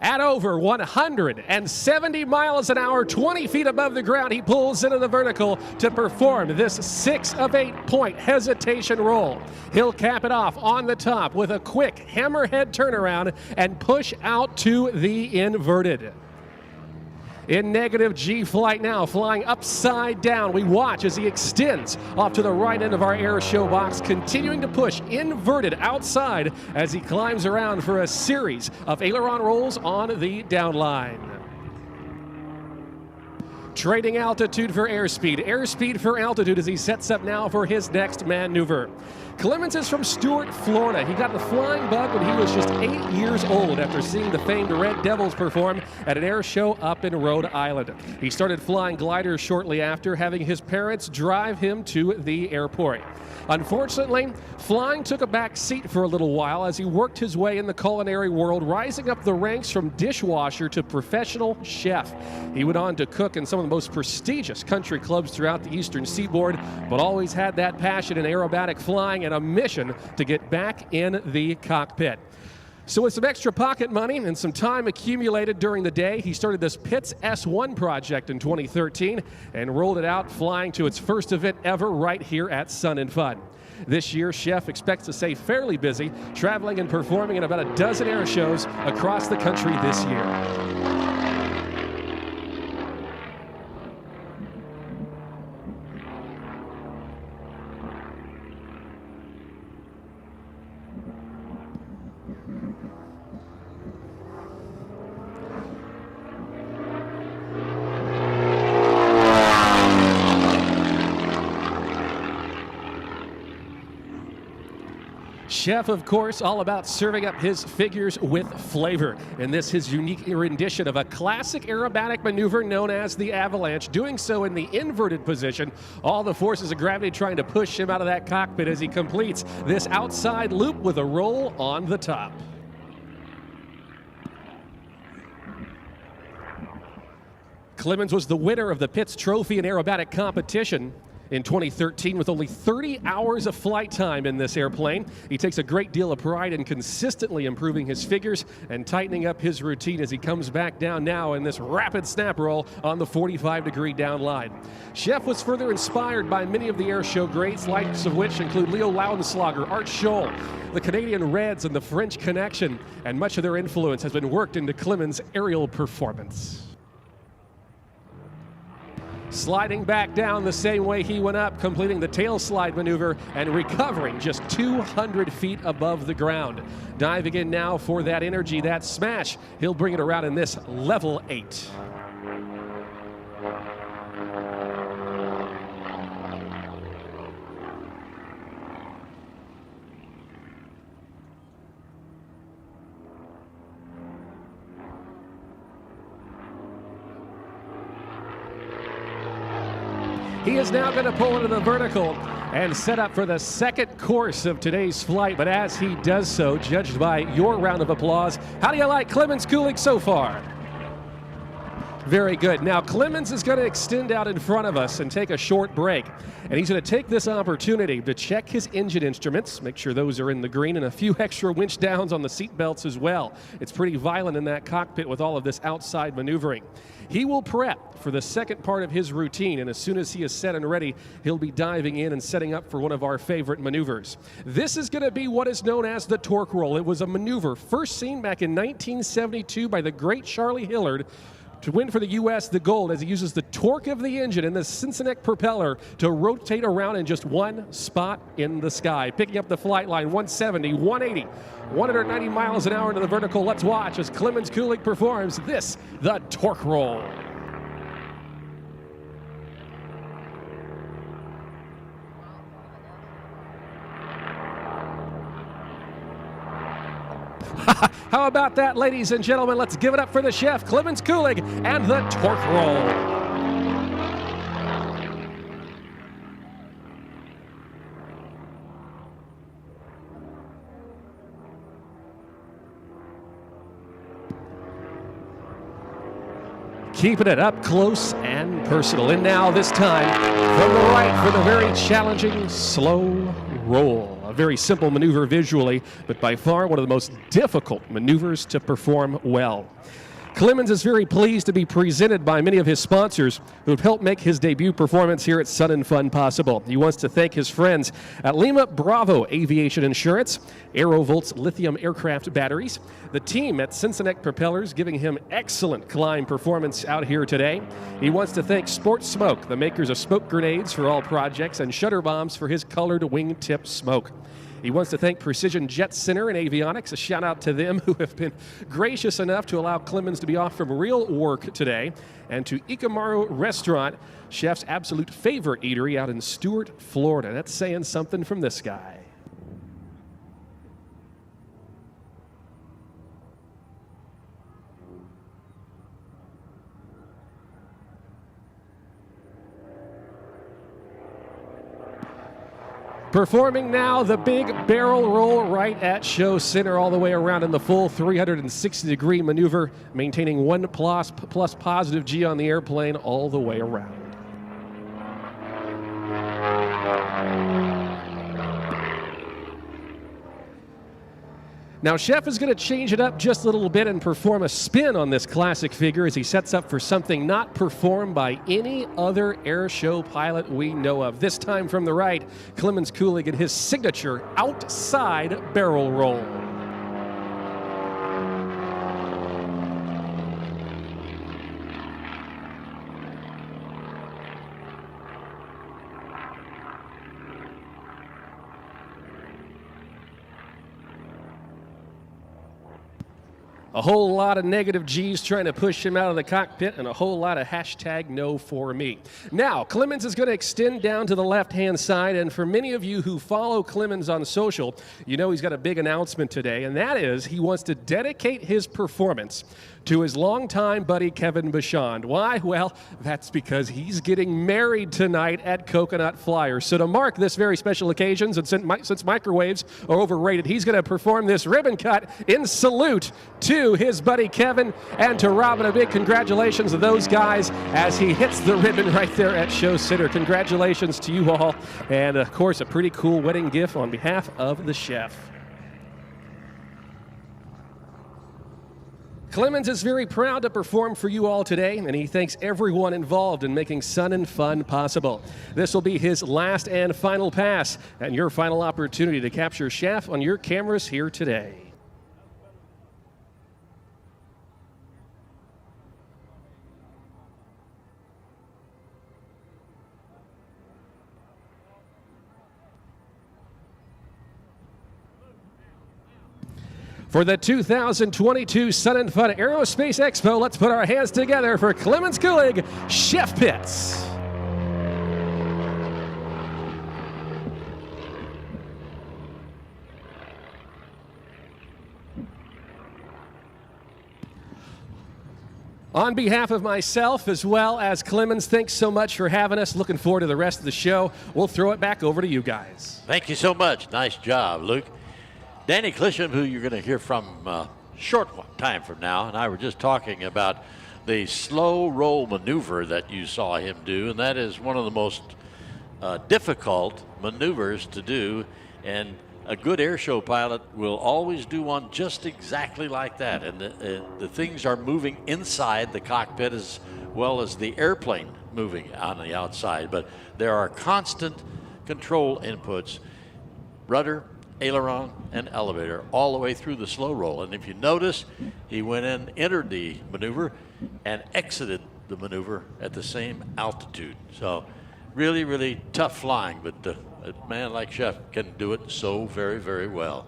At over 170 miles an hour, 20 feet above the ground, he pulls into the vertical to perform this 6 of 8 point hesitation roll. He'll cap it off on the top with a quick hammerhead turnaround and push out to the inverted. In negative G flight now, flying upside down. We watch as he extends off to the right end of our air show box, continuing to push inverted outside as he climbs around for a series of aileron rolls on the downline. Trading altitude for airspeed for altitude as he sets up now for his next maneuver. Clemens is from Stuart, Florida. He got the flying bug when he was just 8 years old after seeing the famed Red Devils perform at an air show up in Rhode Island. He started flying gliders shortly after, having his parents drive him to the airport. Unfortunately, flying took a back seat for a little while as he worked his way in the culinary world, rising up the ranks from dishwasher to professional chef. He went on to cook in some of the most prestigious country clubs throughout the eastern seaboard, but always had that passion in aerobatic flying and a mission to get back in the cockpit. So with some extra pocket money and some time accumulated during the day, he started this Pitts S1 project in 2013 and rolled it out, flying to its first event ever right here at Sun and Fun. This year, Chef expects to stay fairly busy, traveling and performing in about a dozen air shows across the country this year. Chef, of course, all about serving up his figures with flavor. And this his unique rendition of a classic aerobatic maneuver known as the avalanche, doing so in the inverted position. All the forces of gravity trying to push him out of that cockpit as he completes this outside loop with a roll on the top. Clemens was the winner of the Pitts Trophy in aerobatic competition in 2013 with only 30 hours of flight time in this airplane. He takes a great deal of pride in consistently improving his figures and tightening up his routine as he comes back down now in this rapid snap roll on the 45-degree down line. Chef was further inspired by many of the air show greats, likes of which include Leo Laudenslager, Art Scholl, the Canadian Reds, and the French Connection, and much of their influence has been worked into Clemens' aerial performance. Sliding back down the same way he went up, completing the tail slide maneuver and recovering just 200 feet above the ground. Diving in now for that energy, that smash. He'll bring it around in this level 8. He is now going to pull into the vertical and set up for the second course of today's flight. But as he does so, judged by your round of applause, how do you like Clemens Kulig so far? Very good. Now Clemens is going to extend out in front of us and take a short break. And he's going to take this opportunity to check his engine instruments, make sure those are in the green, and a few extra winch downs on the seat belts as well. It's pretty violent in that cockpit with all of this outside maneuvering. He will prep for the second part of his routine, and as soon as he is set and ready, he'll be diving in and setting up for one of our favorite maneuvers. This is going to be what is known as the torque roll. It was a maneuver first seen back in 1972 by the great Charlie Hillard to win for the U.S. the gold, as he uses the torque of the engine and the Cincinnati propeller to rotate around in just one spot in the sky. Picking up the flight line, 170, 180, 190 miles an hour into the vertical. Let's watch as Clemens Kulig performs this, the torque roll. How about that, ladies and gentlemen? Let's give it up for the chef, Clemens Kulig, and the torque roll. keeping it up close and personal. And now, this time, from the right for the very challenging slow roll. A very simple maneuver visually, but by far one of the most difficult maneuvers to perform well. Clemens is very pleased to be presented by many of his sponsors who have helped make his debut performance here at Sun and Fun possible. He wants to thank his friends at Lima Bravo Aviation Insurance, Aerovolt's lithium aircraft batteries, the team at Cincinnati Propellers giving him excellent climb performance out here today. He wants to thank Sports Smoke, the makers of smoke grenades for all projects, and Shutter Bombs for his colored wingtip smoke. He wants to thank Precision Jet Center and Avionics. A shout out to them who have been gracious enough to allow Clemens to be off from real work today. And to Ikamaru Restaurant, Chef's absolute favorite eatery out in Stuart, Florida. That's saying something from this guy. Performing now the big barrel roll right at show center all the way around in the full 360-degree maneuver, maintaining 1 plus positive G on the airplane all the way around. Now, Chef is going to change it up just a little bit and perform a spin on this classic figure as he sets up for something not performed by any other air show pilot we know of. This time from the right, Clemens Kulig in his signature outside barrel roll. A whole lot of negative G's trying to push him out of the cockpit, and a whole lot of hashtag no for me. Now, Clemens is going to extend down to the left-hand side, and for many of you who follow Clemens on social, you know he's got a big announcement today, and that is he wants to dedicate his performance to his longtime buddy Kevin Bachand. Why? Well, that's because he's getting married tonight at Coconut Flyer. So to mark this very special occasion, and since microwaves are overrated, he's going to perform this ribbon cut in salute to his buddy Kevin and to Robin. A big congratulations to those guys as he hits the ribbon right there at Show Center. Congratulations to you all, and of course a pretty cool wedding gift on behalf of the chef. Clemens is very proud to perform for you all today, and he thanks everyone involved in making Sun and Fun possible. This will be his last and final pass, and your final opportunity to capture Chef on your cameras here today. For the 2022 Sun and Fun Aerospace Expo, let's put our hands together for Clemens Kulig, Chef Pitts. On behalf of myself as well as Clemens, thanks so much for having us. Looking forward to the rest of the show. We'll throw it back over to you guys. Thank you so much. Nice job, Luke. Danny Clisham, who you're going to hear from short time from now, and I were just talking about the slow roll maneuver that you saw him do, and that is one of the most difficult maneuvers to do, and a good airshow pilot will always do one just exactly like that, and the things are moving inside the cockpit as well as the airplane moving on the outside, but there are constant control inputs, rudder, aileron, and elevator all the way through the slow roll. And if you notice, he went in, entered the maneuver, and exited the maneuver at the same altitude. So really, really tough flying, but a man like Chef can do it so very, very well.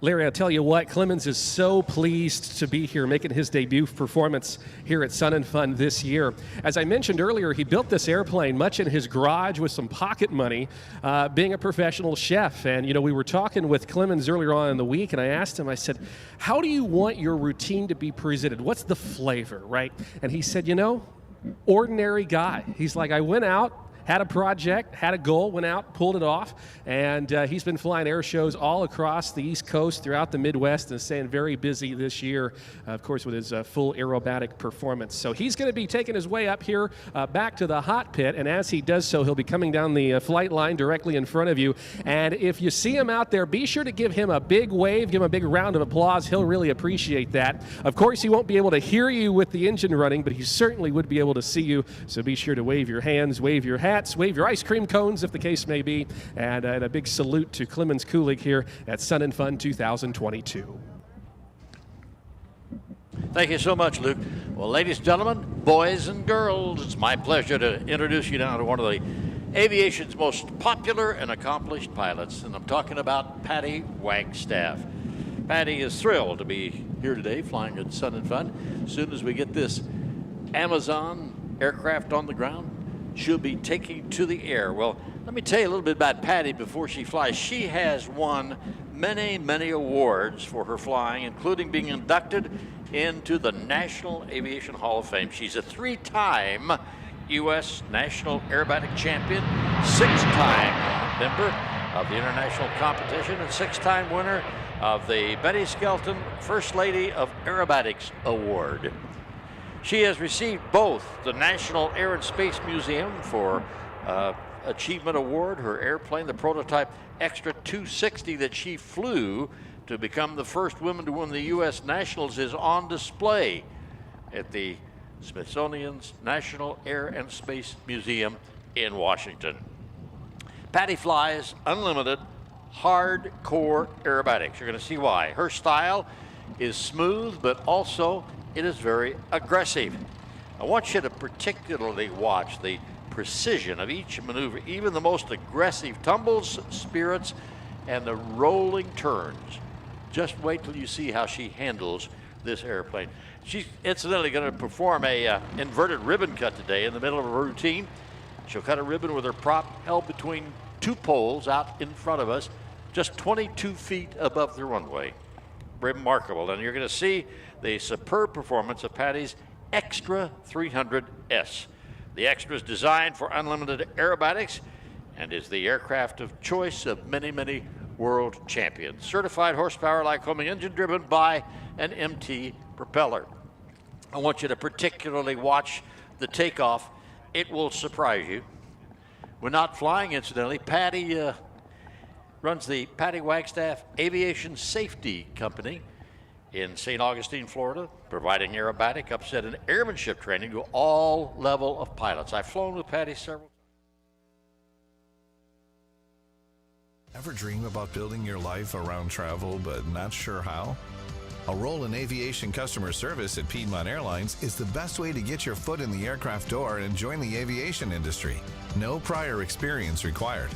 Larry, I'll tell you what, Clemens is so pleased to be here making his debut performance here at Sun and Fun this year. As I mentioned earlier, he built this airplane much in his garage with some pocket money, being a professional chef. And, you know, we were talking with Clemens earlier on in the week, and I asked him, I said, how do you want your routine to be presented? What's the flavor, right? And he said, you know, ordinary guy. He's like, I went out had a project, had a goal, went out, pulled it off, and he's been flying air shows all across the East Coast, throughout the Midwest, and staying very busy this year, of course, with his full aerobatic performance. So he's going to be taking his way up here back to the hot pit, and as he does so, he'll be coming down the flight line directly in front of you. And if you see him out there, be sure to give him a big wave, give him a big round of applause. He'll really appreciate that. Of course, he won't be able to hear you with the engine running, but he certainly would be able to see you. So be sure to wave your hands, wave your hats, wave your ice cream cones, if the case may be. And a big salute to Clemens Kulig here at Sun and Fun 2022. Thank you so much, Luke. Well, ladies and gentlemen, boys and girls, it's my pleasure to introduce you now to one of the aviation's most popular and accomplished pilots, and I'm talking about Patty Wagstaff. Patty is thrilled to be here today flying at Sun and Fun. As soon as we get this Amazon aircraft on the ground, she'll be taking to the air. Well, let me tell you a little bit about Patty before she flies. She has won many, many awards for her flying, including being inducted into the National Aviation Hall of Fame. She's a 3-time U.S. National Aerobatic Champion, 6-time member of the international competition, and 6-time winner of the Betty Skelton First Lady of Aerobatics Award. She has received both the National Air and Space Museum for Achievement Award. Her airplane, the prototype Extra 260 that she flew to become the first woman to win the U.S. Nationals, is on display at the Smithsonian's National Air and Space Museum in Washington. Patty flies unlimited hardcore aerobatics. You're going to see why. Her style is smooth, but also it is very aggressive. I want you to particularly watch the precision of each maneuver, even the most aggressive tumbles, spirits, and the rolling turns. Just wait till you see how she handles this airplane. She's incidentally going to perform a inverted ribbon cut today in the middle of a routine. She'll cut a ribbon with her prop held between 2 poles out in front of us, just 22 feet above the runway. Remarkable. And you're going to see the superb performance of Patty's Extra 300S. The Extra is designed for unlimited aerobatics and is the aircraft of choice of many, many world champions. Certified horsepower Lycoming engine driven by an MT propeller. I want you to particularly watch the takeoff. It will surprise you. We're not flying, incidentally. Patty runs the Patty Wagstaff Aviation Safety Company in St. Augustine, Florida, providing aerobatic, upset, and airmanship training to all level of pilots. I've flown with Patty several times. Ever dream about building your life around travel but not sure how? A role in aviation customer service at Piedmont Airlines is the best way to get your foot in the aircraft door and join the aviation industry. No prior experience required.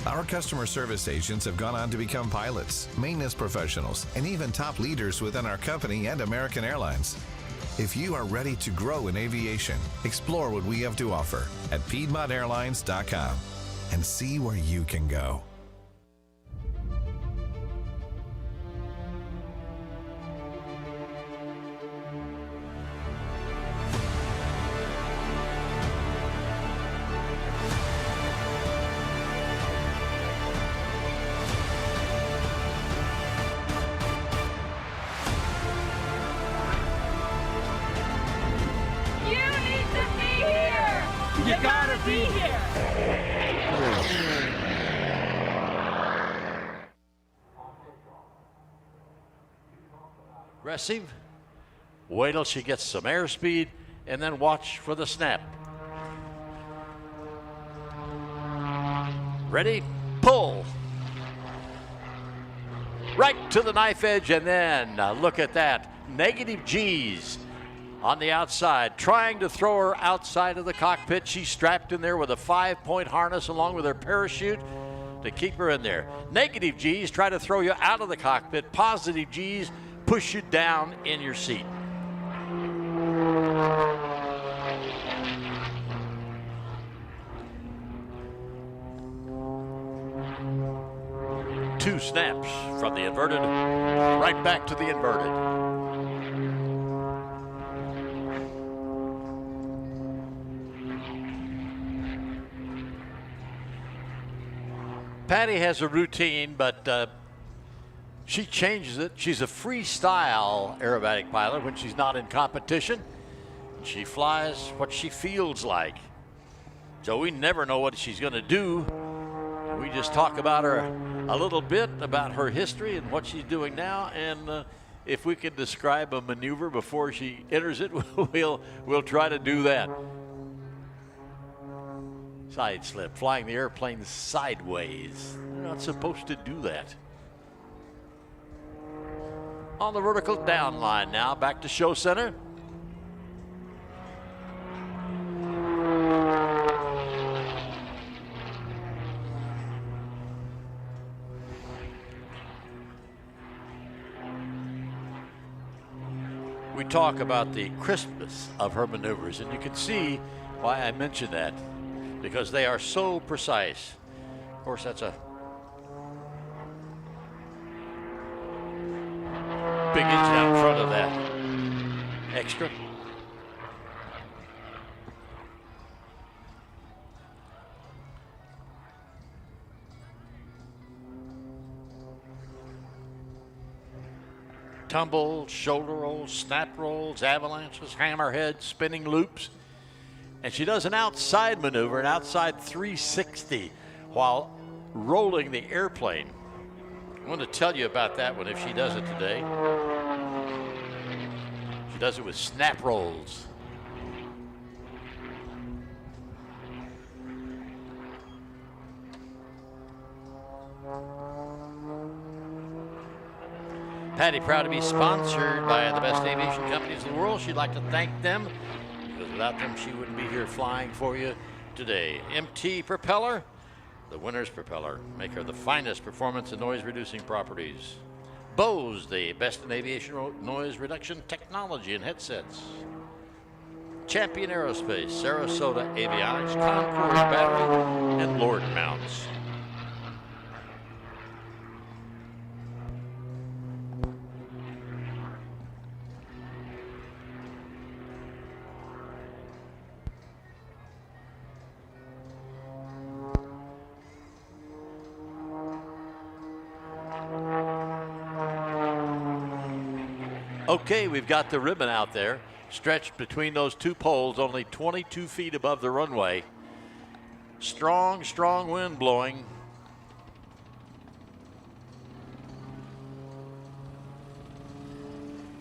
Our customer service agents have gone on to become pilots, maintenance professionals, and even top leaders within our company and American Airlines. If you are ready to grow in aviation, explore what we have to offer at PiedmontAirlines.com and see where you can go. You gotta be here! Aggressive. Wait till she gets some airspeed, and then watch for the snap. Ready? Pull. Right to the knife edge, and then look at that. Negative G's on the outside, trying to throw her outside of the cockpit. She's strapped in there with a 5-point harness along with her parachute to keep her in there. Negative G's try to throw you out of the cockpit. Positive G's push you down in your seat. Two snaps from the inverted, right back to the inverted. Patty has a routine, but she changes it. She's a freestyle aerobatic pilot when she's not in competition. She flies what she feels like. So we never know what she's going to do. We just talk about her a little bit, about her history and what she's doing now. And if we could describe a maneuver before she enters it, we'll try to do that. Side slip, flying the airplane sideways. You're not supposed to do that. On the vertical down line now, back to show center. We talk about the crispness of her maneuvers, and you can see why I mentioned that, because they are so precise. Of course, that's a big engine out front of that extra. Tumbles, shoulder rolls, snap rolls, avalanches, hammerheads, spinning loops. And she does an outside maneuver, an outside 360, while rolling the airplane. I want to tell you about that one if she does it today. She does it with snap rolls. Patty, proud to be sponsored by the best aviation companies in the world. She'd like to thank them, because without them, she wouldn't be here flying for you today. MT Propeller, the winner's propeller. Make her the finest performance and noise-reducing properties. Bose, the best in aviation noise reduction technology and headsets. Champion Aerospace, Sarasota Avionics, Concord Battery, and Lord Mounts. Okay, we've got the ribbon out there, stretched between those two poles, only 22 feet above the runway. Strong, strong wind blowing.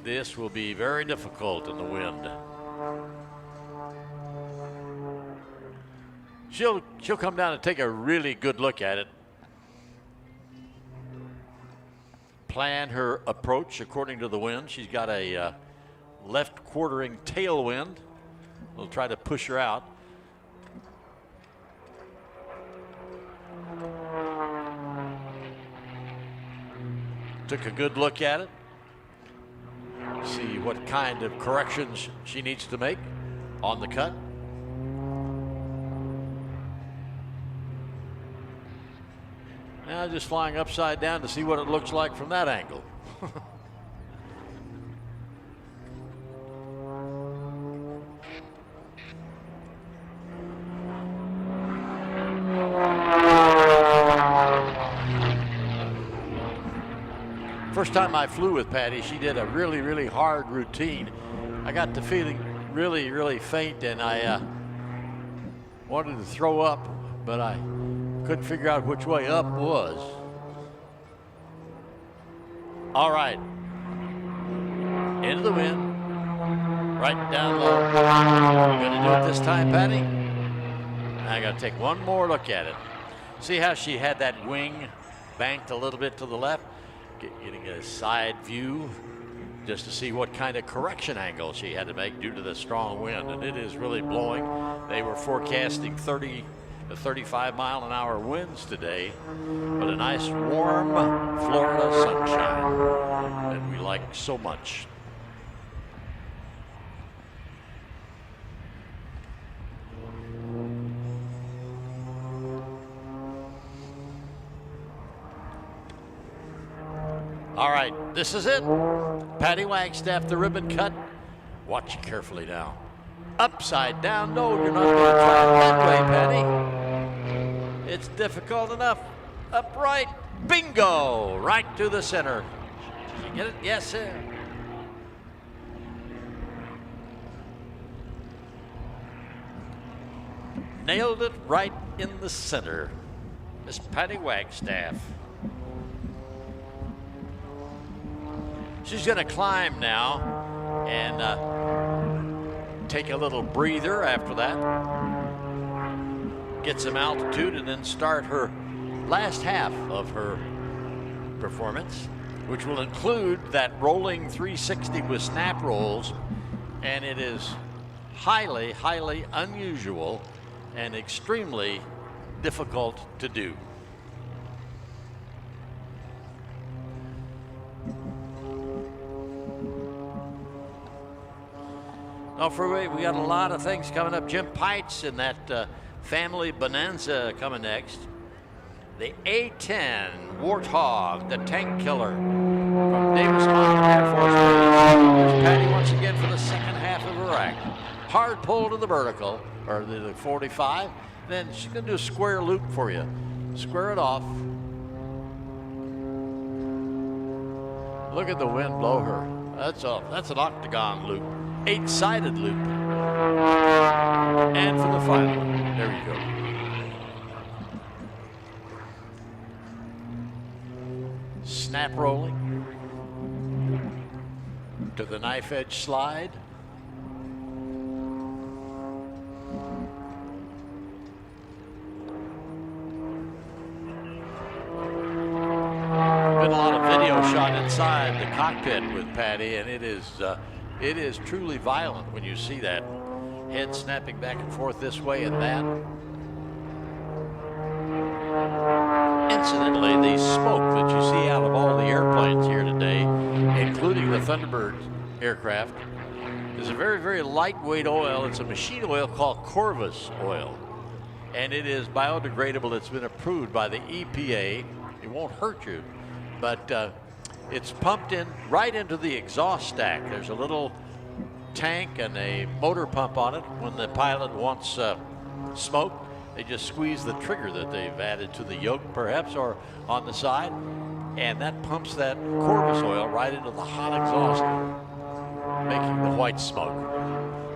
This will be very difficult in the wind. She'll come down and take a really good look at it. Plan her approach according to the wind. She's got a left quartering tailwind. We'll try to push her out. Took a good look at it. See what kind of corrections she needs to make on the cut. Now just flying upside down to see what it looks like from that angle. First time I flew with Patty, she did a really, really hard routine. I got the feeling really, really faint, and I wanted to throw up, but I couldn't figure out which way up was. All right. Into the wind. Right down low. We're going to do it this time, Patty. I got to take one more look at it. See how she had that wing banked a little bit to the left? Getting a side view just to see what kind of correction angle she had to make due to the strong wind. And it is really blowing. They were forecasting 30 to 35 mile an hour winds today, but a nice warm Florida sunshine that we like so much. All right, this is it. Patty Wagstaff, the ribbon cut. Watch it carefully now. Upside down. No, you're not going to try it that way, Patty. It's difficult enough. upright, bingo, right to the center. Did you get it? Yes, sir. Nailed it right in the center. Miss Patty Wagstaff. She's gonna climb now and take a little breather after that. Get some altitude and then start her last half of her performance, which will include that rolling 360 with snap rolls, and it is highly, highly unusual and extremely difficult to do. Don't forget, we got a lot of things coming up. Jim Pites in that family bonanza coming next. The A-10 Warthog, the tank killer from Davis Mountain Air Force Base. There's Patty once again for the second half of her act. Hard pull to the vertical, or the 45. Then she's going to do a square loop for you. Square it off. Look at the wind blow her. That's an octagon loop. 8-sided loop. And for the final, there you go. Snap rolling to the knife edge slide. Been a lot of video shot inside the cockpit with Patty, and it is truly violent when you see that head snapping back and forth this way and that. Incidentally, the smoke that you see out of all the airplanes here today, including the Thunderbird aircraft, is a very, very lightweight oil. It's a machine oil called Corvus oil, and it is biodegradable. It's been approved by the EPA. It won't hurt you, but it's pumped in right into the exhaust stack. There's a little tank and a motor pump on it. When the pilot wants smoke, they just squeeze the trigger that they've added to the yoke, perhaps, or on the side, and that pumps that Corvus oil right into the hot exhaust, making the white smoke.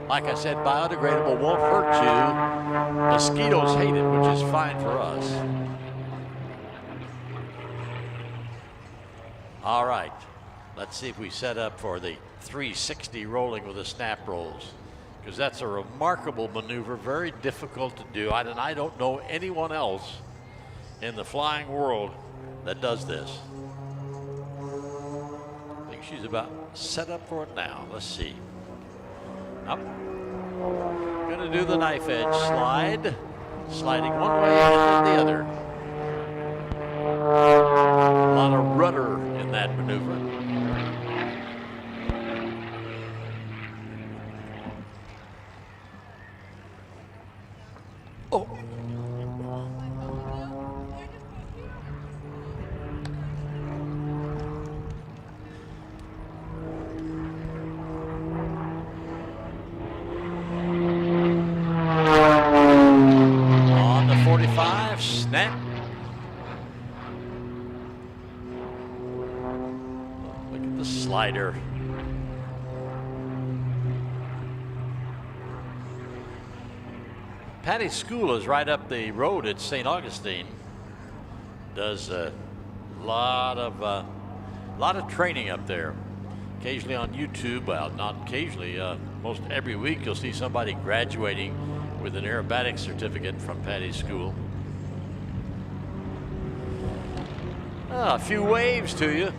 Like I said, biodegradable, won't hurt you. Mosquitoes hate it, which is fine for us. All right, let's see if we set up for the 360 rolling with the snap rolls, because that's a remarkable maneuver, very difficult to do. And I don't know anyone else in the flying world that does this. I think she's about set up for it now. Let's see. Up. Gonna do the knife edge slide, sliding one way and then the other. A lot of rudder in that maneuver. Oh. On the 45, snap. Look at the slider. Patty's school is right up the road at St. Augustine. Does a lot of training up there. Occasionally on YouTube, well, not occasionally, most every week you'll see somebody graduating with an aerobatic certificate from Patty's school. A few waves to you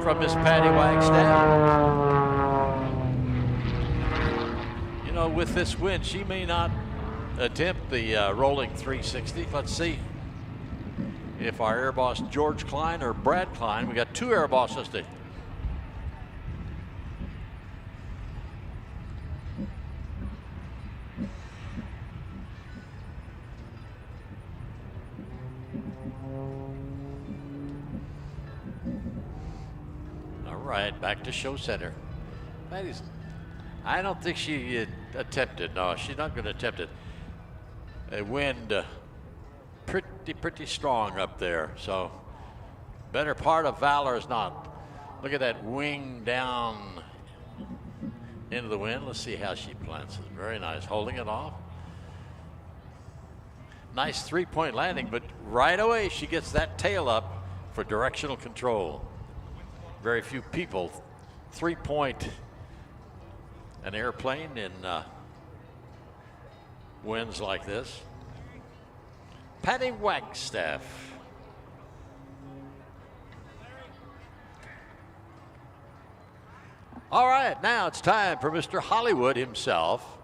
from Miss Patty Wagstaff. You know, with this wind, she may not attempt the rolling 360. Let's see if our air boss George Klein or Brad Klein, we got two air bosses today. All right, back to show center. Patty's, I don't think she attempted. No, she's not going to attempt it. A wind pretty strong up there. So better part of valor is not. Look at that wing down into the wind. Let's see how she plants it. Very nice, holding it off. Nice 3-point landing, but right away she gets that tail up for directional control. Very few people 3-point an airplane in winds like this. Patty Wagstaff. All right, now it's time for Mr. Hollywood himself,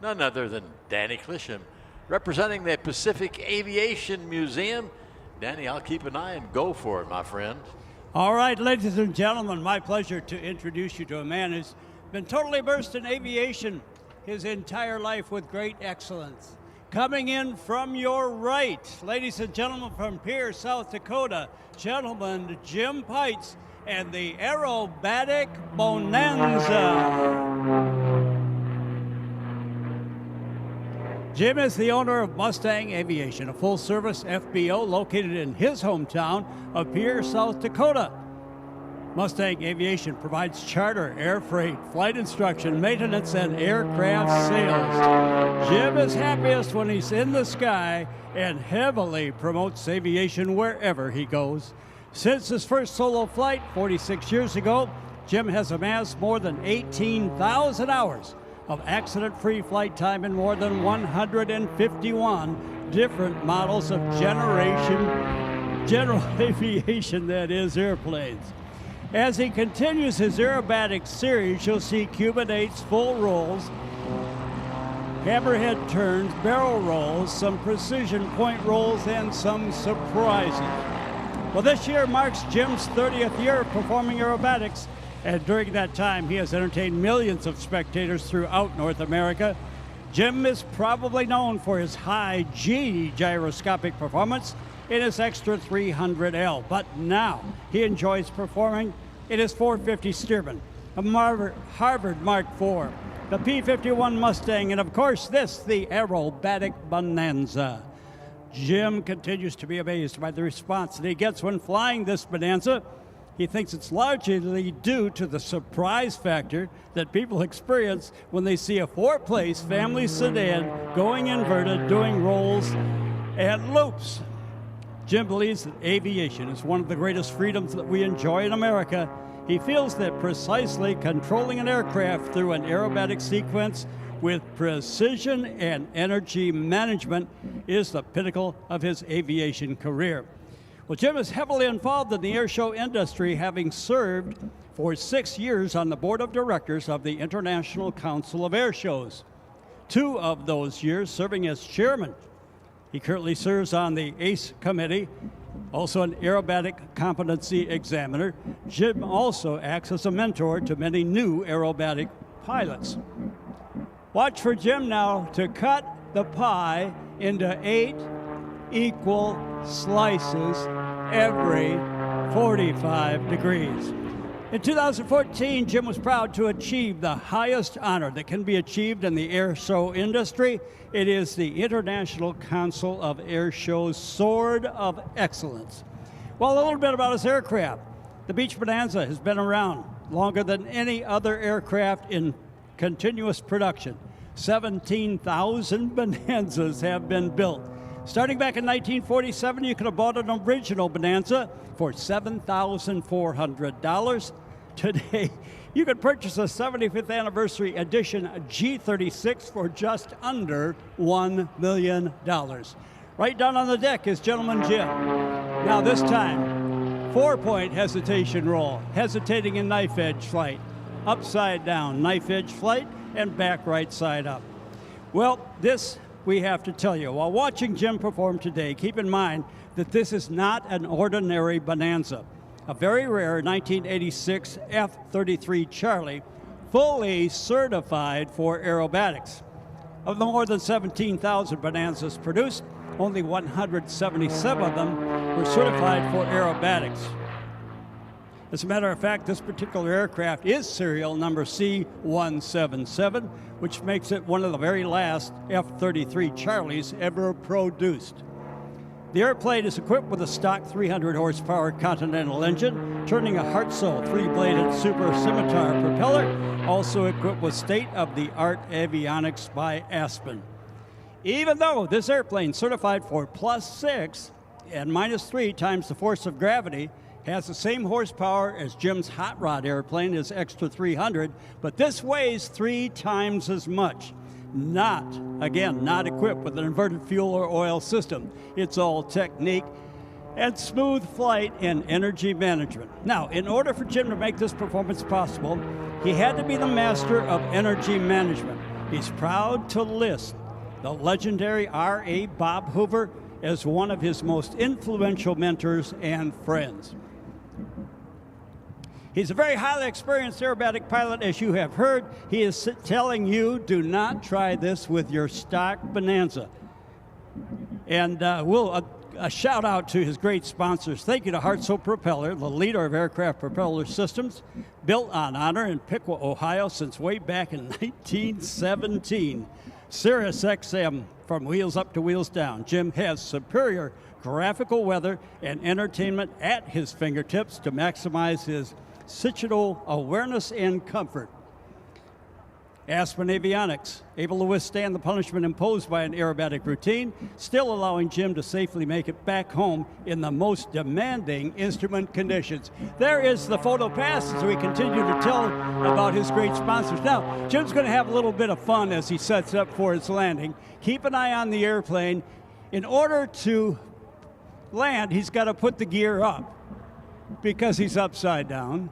none other than Danny Clisham, representing the Pacific Aviation Museum. Danny, I'll keep an eye and go for it, my friend. All right, ladies and gentlemen, my pleasure to introduce you to a man who's been totally immersed in aviation his entire life with great excellence. Coming in from your right, ladies and gentlemen, from Pierre, South Dakota, gentleman Jim Pites and the Aerobatic Bonanza. Jim is the owner of Mustang Aviation, a full-service FBO located in his hometown of Pierre, South Dakota. Mustang Aviation provides charter, air freight, flight instruction, maintenance, and aircraft sales. Jim is happiest when he's in the sky and heavily promotes aviation wherever he goes. Since his first solo flight 46 years ago, Jim has amassed more than 18,000 hours of accident-free flight time in more than 151 different models of general aviation, that is, airplanes. As he continues his aerobatic series, you'll see Cuban 8s, full rolls, hammerhead turns, barrel rolls, some precision point rolls, and some surprises. Well, this year marks Jim's 30th year of performing aerobatics, and during that time, he has entertained millions of spectators throughout North America. Jim is probably known for his high G gyroscopic performance in his Extra 300L, but now he enjoys performing in his 450 Stearman, a Harvard Mark IV, the P-51 Mustang, and of course this, the Aerobatic Bonanza. Jim continues to be amazed by the response that he gets when flying this Bonanza. He thinks it's largely due to the surprise factor that people experience when they see a 4-place family sedan going inverted, doing rolls and loops. Jim believes that aviation is one of the greatest freedoms that we enjoy in America. He feels that precisely controlling an aircraft through an aerobatic sequence with precision and energy management is the pinnacle of his aviation career. Well, Jim is heavily involved in the air show industry, having served for 6 years on the board of directors of the International Council of Air Shows. 2 of those years serving as chairman. He currently serves on the ACE committee, also an aerobatic competency examiner. Jim also acts as a mentor to many new aerobatic pilots. Watch for Jim now to cut the pie into 8 equal slices every 45 degrees. In 2014, Jim was proud to achieve the highest honor that can be achieved in the air show industry. It is the International Council of Air Shows Sword of Excellence. Well, a little bit about his aircraft. The Beech Bonanza has been around longer than any other aircraft in continuous production. 17,000 Bonanzas have been built. Starting back in 1947, you could have bought an original Bonanza for $7,400. Today, you could purchase a 75th anniversary edition G36 for just under $1 million. Right down on the deck is gentleman Jim. Now this time, 4-point hesitation roll, hesitating in knife edge flight, upside down knife edge flight, and back right side up. Well, this we have to tell you. While watching Jim perform today, keep in mind that this is not an ordinary Bonanza. A very rare 1986 F-33 Charlie, fully certified for aerobatics. Of the more than 17,000 Bonanzas produced, only 177 of them were certified for aerobatics. As a matter of fact, this particular aircraft is serial number C177, which makes it one of the very last F-33 Charlies ever produced. The airplane is equipped with a stock 300 horsepower Continental engine, turning a Hartzell 3-bladed Super Scimitar propeller, also equipped with state-of-the-art avionics by Aspen. Even though this airplane, certified for +6 and -3 times the force of gravity, has the same horsepower as Jim's hot rod airplane, his Extra 300, but this weighs 3 times as much. Not equipped with an inverted fuel or oil system. It's all technique and smooth flight and energy management. Now, in order for Jim to make this performance possible, he had to be the master of energy management. He's proud to list the legendary R.A. Bob Hoover as one of his most influential mentors and friends. He's a very highly experienced aerobatic pilot, as you have heard. He is telling you, do not try this with your stock Bonanza. And a shout out to his great sponsors. Thank you to Hartzell Propeller, the leader of aircraft propeller systems, built on honor in Piqua, Ohio since way back in 1917. Sirius XM, from wheels up to wheels down. Jim has superior graphical weather and entertainment at his fingertips to maximize his situational awareness and comfort. Aspen Avionics, able to withstand the punishment imposed by an aerobatic routine, still allowing Jim to safely make it back home in the most demanding instrument conditions. There is the photo pass as we continue to tell about his great sponsors. Now, Jim's going to have a little bit of fun as he sets up for his landing. Keep an eye on the airplane. In order to land, he's got to put the gear up because he's upside down.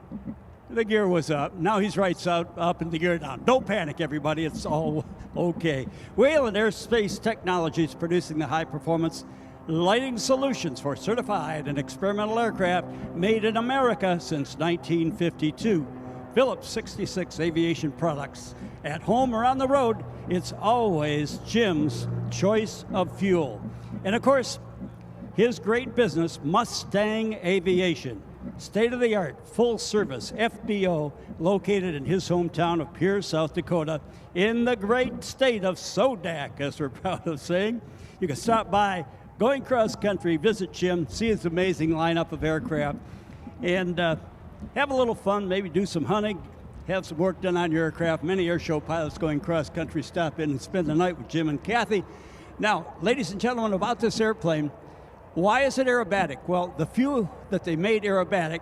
The gear was up. Now he's right side up and the gear down. Don't panic, everybody. It's all okay. Whalen Aerospace Technologies, producing the high-performance lighting solutions for certified and experimental aircraft made in America since 1952. Phillips 66 Aviation Products. At home or on the road, it's always Jim's choice of fuel. And, of course, his great business, Mustang Aviation. State-of-the-art, full-service FBO located in his hometown of Pierre, South Dakota, in the great state of Sodak, as we're proud of saying. You can stop by, going cross-country, visit Jim, see his amazing lineup of aircraft, and have a little fun, maybe do some hunting, have some work done on your aircraft. Many airshow pilots going cross-country stop in and spend the night with Jim and Kathy. Now, ladies and gentlemen, about this airplane, why is it aerobatic? Well, the few that they made aerobatic,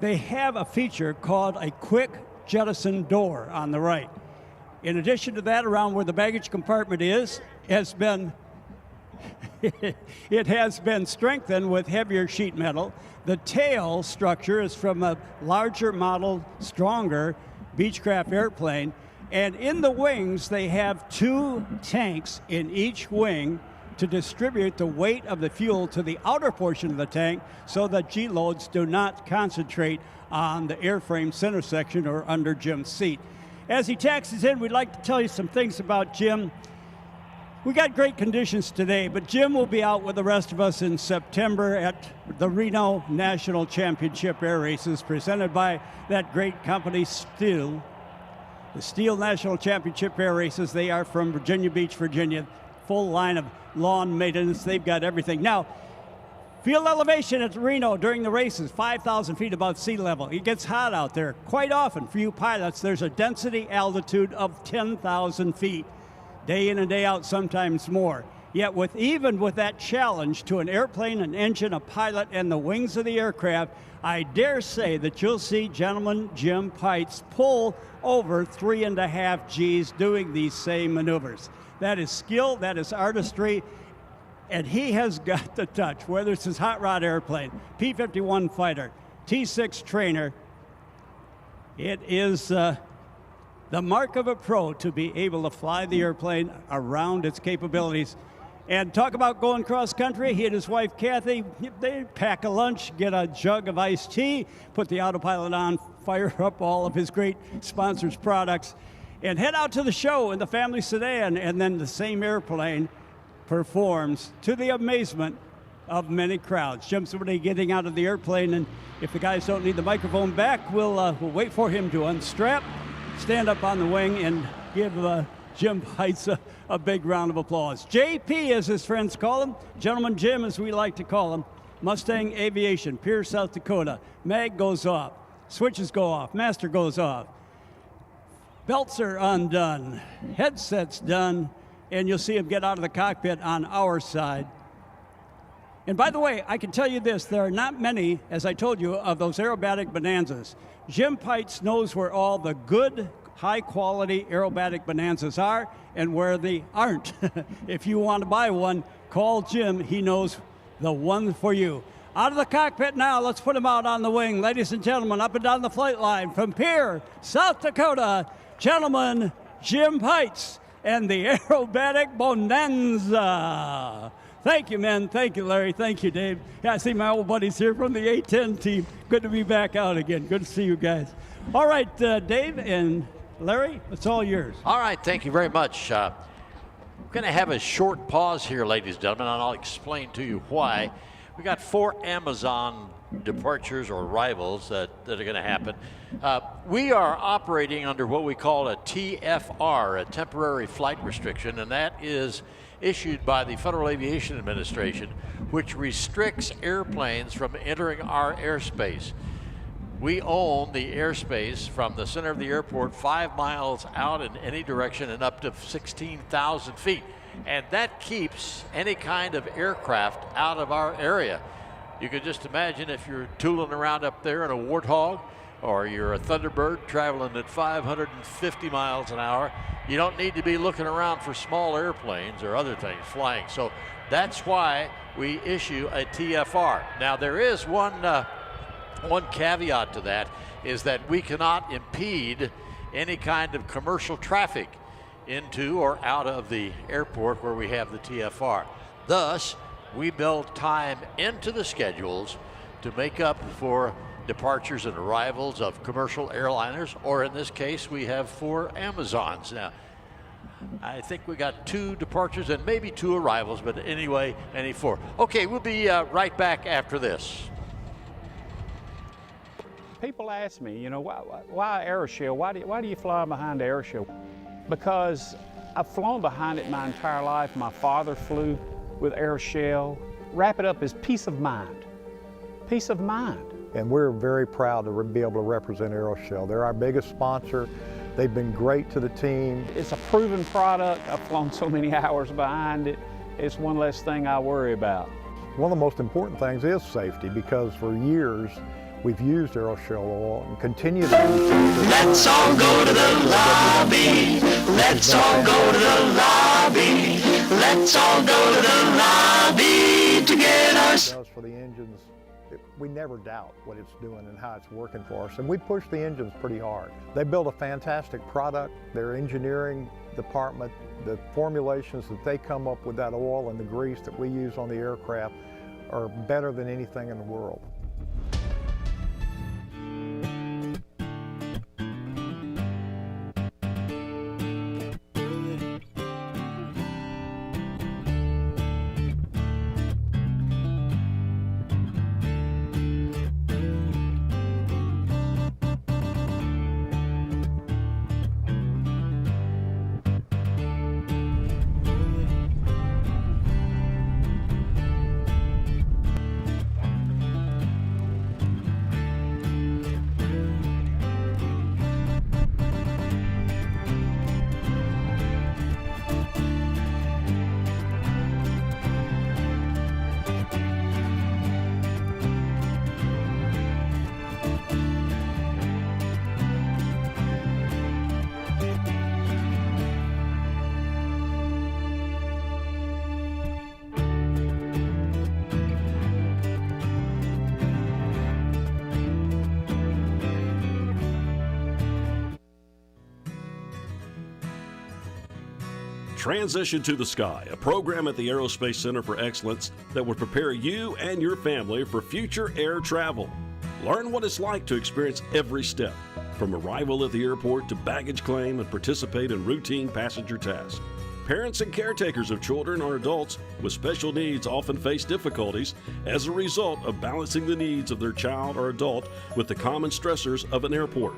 they have a feature called a quick jettison door on the right. In addition to that, around where the baggage compartment is, has been it has been strengthened with heavier sheet metal. The tail structure is from a larger model, stronger Beechcraft airplane. And in the wings, they have 2 tanks in each wing to distribute the weight of the fuel to the outer portion of the tank so that G-loads do not concentrate on the airframe center section or under Jim's seat. As he taxis in, we'd like to tell you some things about Jim. We got great conditions today, but Jim will be out with the rest of us in September at the Reno National Championship Air Races presented by that great company, Steel. The Steel National Championship Air Races, they are from Virginia Beach, Virginia. Full line of lawn maintenance. They've got everything. Now, field elevation at Reno during the races, 5,000 feet above sea level. It gets hot out there. Quite often, for you pilots, there's a density altitude of 10,000 feet. Day in and day out, sometimes more. Yet even with that challenge to an airplane, an engine, a pilot, and the wings of the aircraft, I dare say that you'll see gentleman Jim Pites pull over 3.5 Gs doing these same maneuvers. That is skill, that is artistry, and he has got the touch, whether it's his hot rod airplane, P-51 fighter, T-6 trainer. It is the mark of a pro to be able to fly the airplane around its capabilities. And talk about going cross-country, he and his wife, Kathy, they pack a lunch, get a jug of iced tea, put the autopilot on, fire up all of his great sponsors' products, and head out to the show in the family sedan, and then the same airplane performs to the amazement of many crowds. Jim's already getting out of the airplane, and if the guys don't need the microphone back, we'll wait for him to unstrap, stand up on the wing, and give Jim Pites a big round of applause. JP, as his friends call him, Gentleman Jim, as we like to call him, Mustang Aviation, Pierre, South Dakota. Mag goes off, switches go off, master goes off. Belts are undone, headsets done, and you'll see him get out of the cockpit on our side. And by the way, I can tell you this, there are not many, as I told you, of those aerobatic bonanzas. Jim Pites knows where all the good, high-quality aerobatic bonanzas are and where they aren't. If you want to buy one, call Jim. He knows the one for you. Out of the cockpit now, let's put him out on the wing. Ladies and gentlemen, up and down the flight line from Pierre, South Dakota, gentleman Jim Pites and the Aerobatic Bonanza. Thank you, man. Thank you, Larry. Thank you, Dave. Yeah, I see my old buddies here from the A-10 team. Good to be back out again. Good to see you guys. All right, Dave and Larry, it's all yours. All right, thank you very much. We're going to have a short pause here, ladies and gentlemen, and I'll explain to you why. We got 4 Amazon departures or arrivals that are going to happen. We are operating under what we call a TFR, a temporary flight restriction, and that is issued by the Federal Aviation Administration, which restricts airplanes from entering our airspace. We own the airspace from the center of the airport 5 miles out in any direction and up to 16,000 feet. And that keeps any kind of aircraft out of our area. You can just imagine if you're tooling around up there in a Warthog or you're a Thunderbird traveling at 550 miles an hour, you don't need to be looking around for small airplanes or other things flying. So that's why we issue a TFR. Now there is one caveat to that, is that we cannot impede any kind of commercial traffic into or out of the airport where we have the TFR. Thus, we build time into the schedules to make up for departures and arrivals of commercial airliners, or in this case, we have 4 Amazons. Now, I think we got 2 departures and maybe 2 arrivals, but anyway, any 4. Okay, we'll be right back after this. People ask me, you know, why Aeroshell? Why do you fly behind Aeroshell? Because I've flown behind it my entire life. My father flew with Aeroshell. Wrap it up as peace of mind. Peace of mind. And we're very proud to be able to represent Aeroshell. They're our biggest sponsor. They've been great to the team. It's a proven product. I've flown so many hours behind it. It's one less thing I worry about. One of the most important things is safety, because for years we've used Aeroshell oil and continue to use it. Let's all go to the lobby. Let's all go to the lobby. Let's all go to the lobby to get us. For the engines, we never doubt what it's doing and how it's working for us. And we push the engines pretty hard. They build a fantastic product. Their engineering department, the formulations that they come up with, that oil and the grease that we use on the aircraft, are better than anything in the world. Transition to the Sky, a program at the Aerospace Center for Excellence that will prepare you and your family for future air travel. Learn what it's like to experience every step, from arrival at the airport to baggage claim, and participate in routine passenger tasks. Parents and caretakers of children or adults with special needs often face difficulties as a result of balancing the needs of their child or adult with the common stressors of an airport.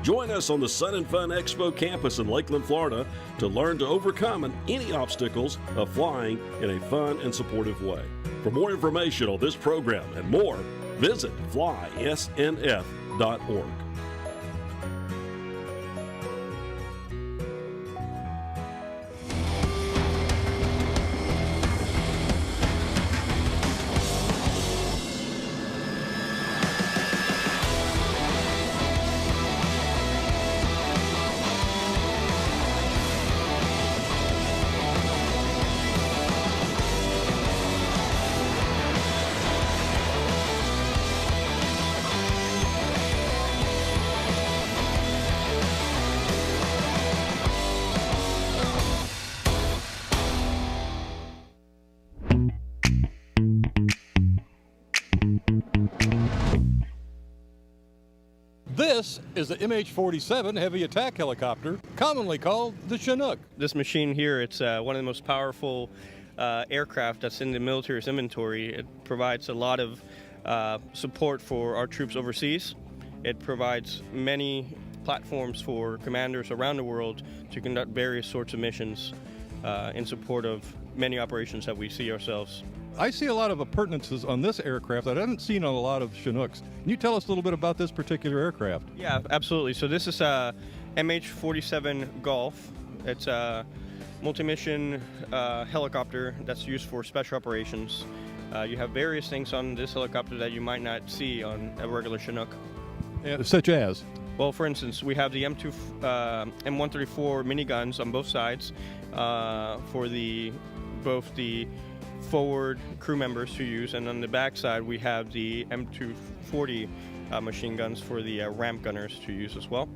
Join us on the Sun and Fun Expo campus in Lakeland, Florida to learn to overcome any obstacles of flying in a fun and supportive way. For more information on this program and more, visit flysnf.org. This is the MH-47 heavy attack helicopter, commonly called the Chinook. This machine here, it's one of the most powerful aircraft that's in the military's inventory. It provides a lot of support for our troops overseas. It provides many platforms for commanders around the world to conduct various sorts of missions in support of many operations that we see ourselves. I see a lot of appurtenances on this aircraft that I haven't seen on a lot of Chinooks. Can you tell us a little bit about this particular aircraft? Yeah, absolutely. So this is a MH-47 Golf. It's a multi-mission helicopter that's used for special operations. You have various things on this helicopter that you might not see on a regular Chinook. Such as? Well, for instance, we have the M134 miniguns on both sides for both the forward crew members to use, and on the back side we have the M240 machine guns for the ramp gunners to use as well.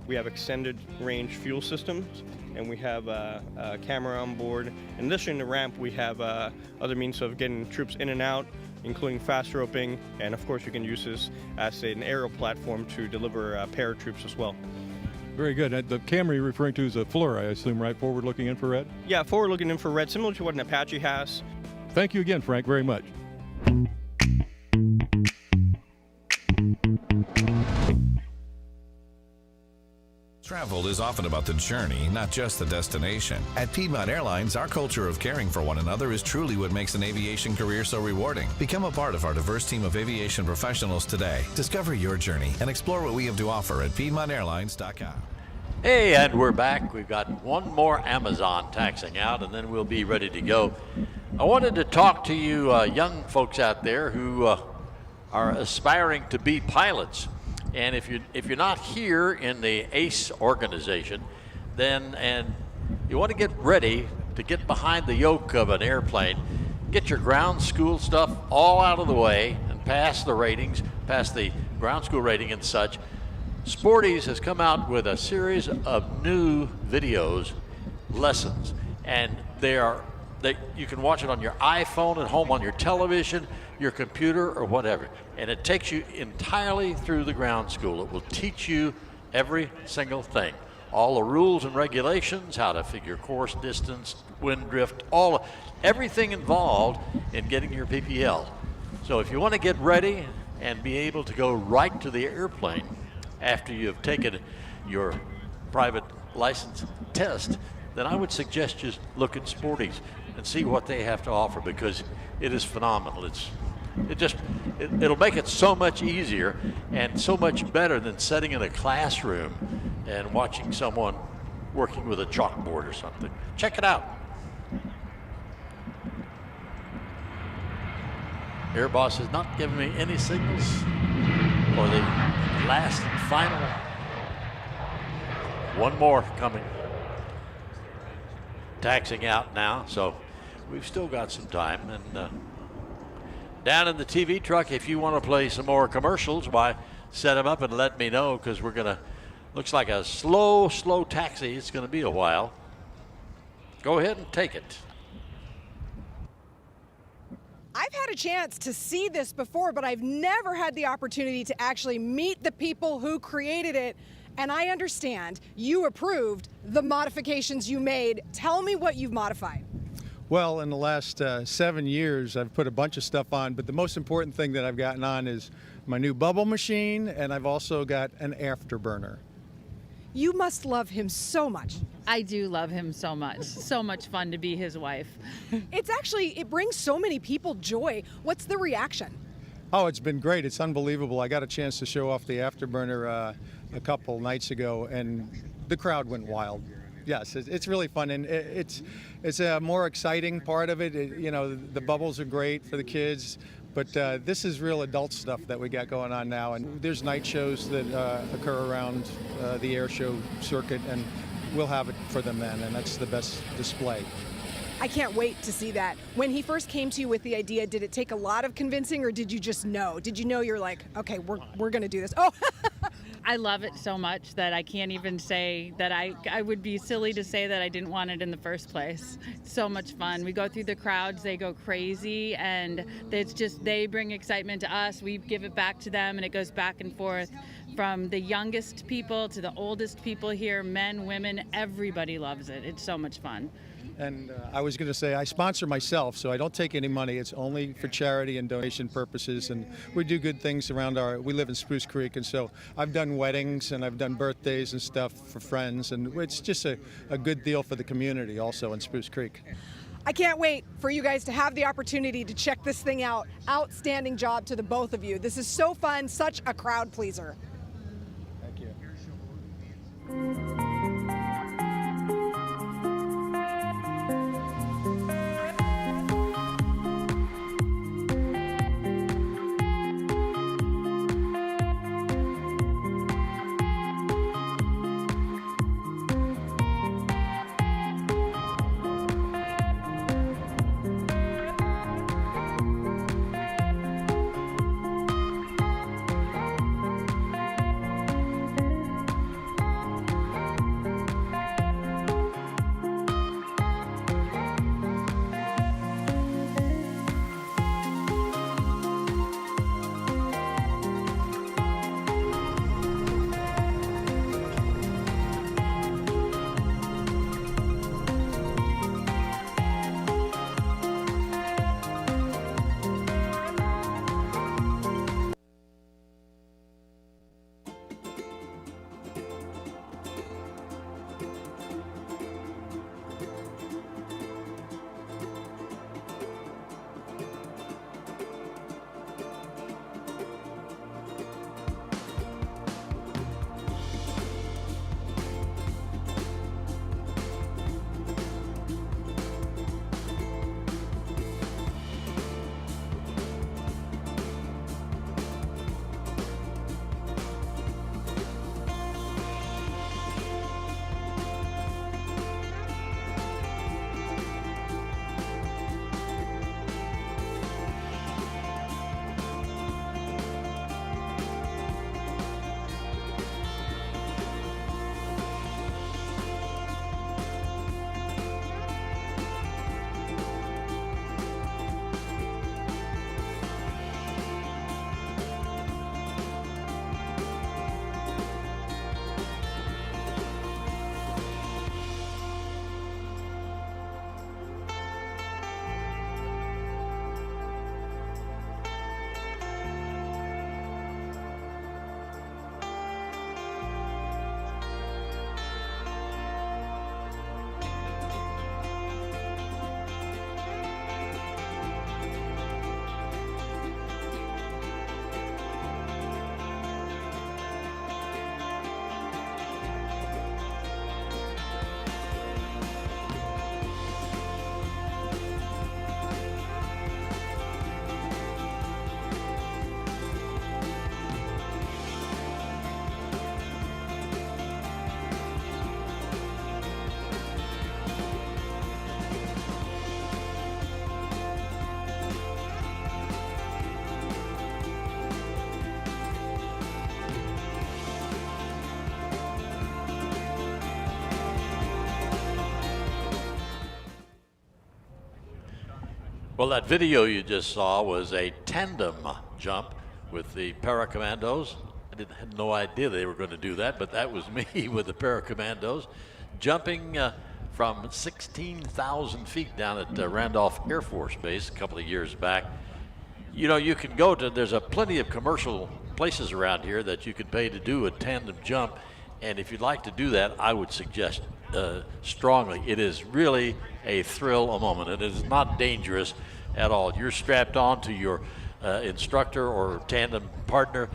We have extended range fuel systems, and we have a camera on board. In addition to ramp, we have other means of getting troops in and out, including fast roping, and of course you can use this as an aerial platform to deliver paratroops as well. Very good. The camera you're referring to is a FLIR, I assume, right? Forward-looking infrared? Yeah, forward-looking infrared, similar to what an Apache has. Thank you again, Frank, very much. Travel is often about the journey, not just the destination. At Piedmont Airlines, our culture of caring for one another is truly what makes an aviation career so rewarding. Become a part of our diverse team of aviation professionals today. Discover your journey and explore what we have to offer at PiedmontAirlines.com. Hey, and we're back. We've got one more Amazon taxing out, and then we'll be ready to go. I wanted to talk to you young folks out there who are aspiring to be pilots. And if you're not here in the ACE organization, and you want to get ready to get behind the yoke of an airplane, get your ground school stuff all out of the way and pass the ratings, pass the ground school rating and such. Sporties has come out with a series of new videos, lessons, and you can watch it on your iPhone at home, on your television, your computer, or whatever. And it takes you entirely through the ground school. It will teach you every single thing. All the rules and regulations, how to figure course, distance, wind drift, everything involved in getting your PPL. So if you want to get ready and be able to go right to the airplane after you've taken your private license test, then I would suggest you look at Sporties and see what they have to offer, because it is phenomenal. It'll make it so much easier and so much better than sitting in a classroom and watching someone working with a chalkboard or something. Check it out. Airboss has not given me any signals for the last and final. One more coming. Taxing out now, so we've still got some time. And down in the TV truck, if you want to play some more commercials, why, set them up and let me know, because we're gonna, looks like a slow taxi. It's gonna be a while. Go ahead and take it. I've had a chance to see this before, but I've never had the opportunity to actually meet the people who created it. and I understand you approved the modifications you made. Tell me what you've modified. Well, in the last 7 years, I've put a bunch of stuff on, but the most important thing that I've gotten on is my new bubble machine, and I've also got an afterburner. You must love him so much. I do love him so much. So much fun to be his wife. It brings so many people joy. What's the reaction? Oh, it's been great. It's unbelievable. I got a chance to show off the afterburner a couple nights ago, and the crowd went wild. Yes, it's really fun, and it's a more exciting part of it. You know, the bubbles are great for the kids, but this is real adult stuff that we got going on now. And there's night shows that occur around the air show circuit, and we'll have it for them then, and that's the best display. I can't wait to see that. When he first came to you with the idea, did it take a lot of convincing, or did you just know? Did you know you're like, okay, we're going to do this? Oh, I love it so much that I can't even say that I would be silly to say that I didn't want it in the first place. It's so much fun. We go through the crowds, they go crazy, and it's just, they bring excitement to us. We give it back to them, and it goes back and forth from the youngest people to the oldest people here, men, women, everybody loves it. It's so much fun. And I was going to say, I sponsor myself, so I don't take any money. It's only for charity and donation purposes, and we do good things around we live in Spruce Creek, and so I've done weddings and I've done birthdays and stuff for friends, and it's just a good deal for the community also in Spruce Creek. I can't wait for you guys to have the opportunity to check this thing out. Outstanding job to the both of you. This is so fun, such a crowd pleaser. Thank you. Well, that video you just saw was a tandem jump with the Paracommandos. had no idea they were going to do that, but that was me with the Paracommandos, jumping from 16,000 feet down at Randolph Air Force Base a couple of years back. You know, you can go to, there's plenty of commercial places around here that you can pay to do a tandem jump, and if you'd like to do that, I would suggest strongly. It is really a thrill, a moment. It is not dangerous at all. You're strapped on to your instructor or tandem partner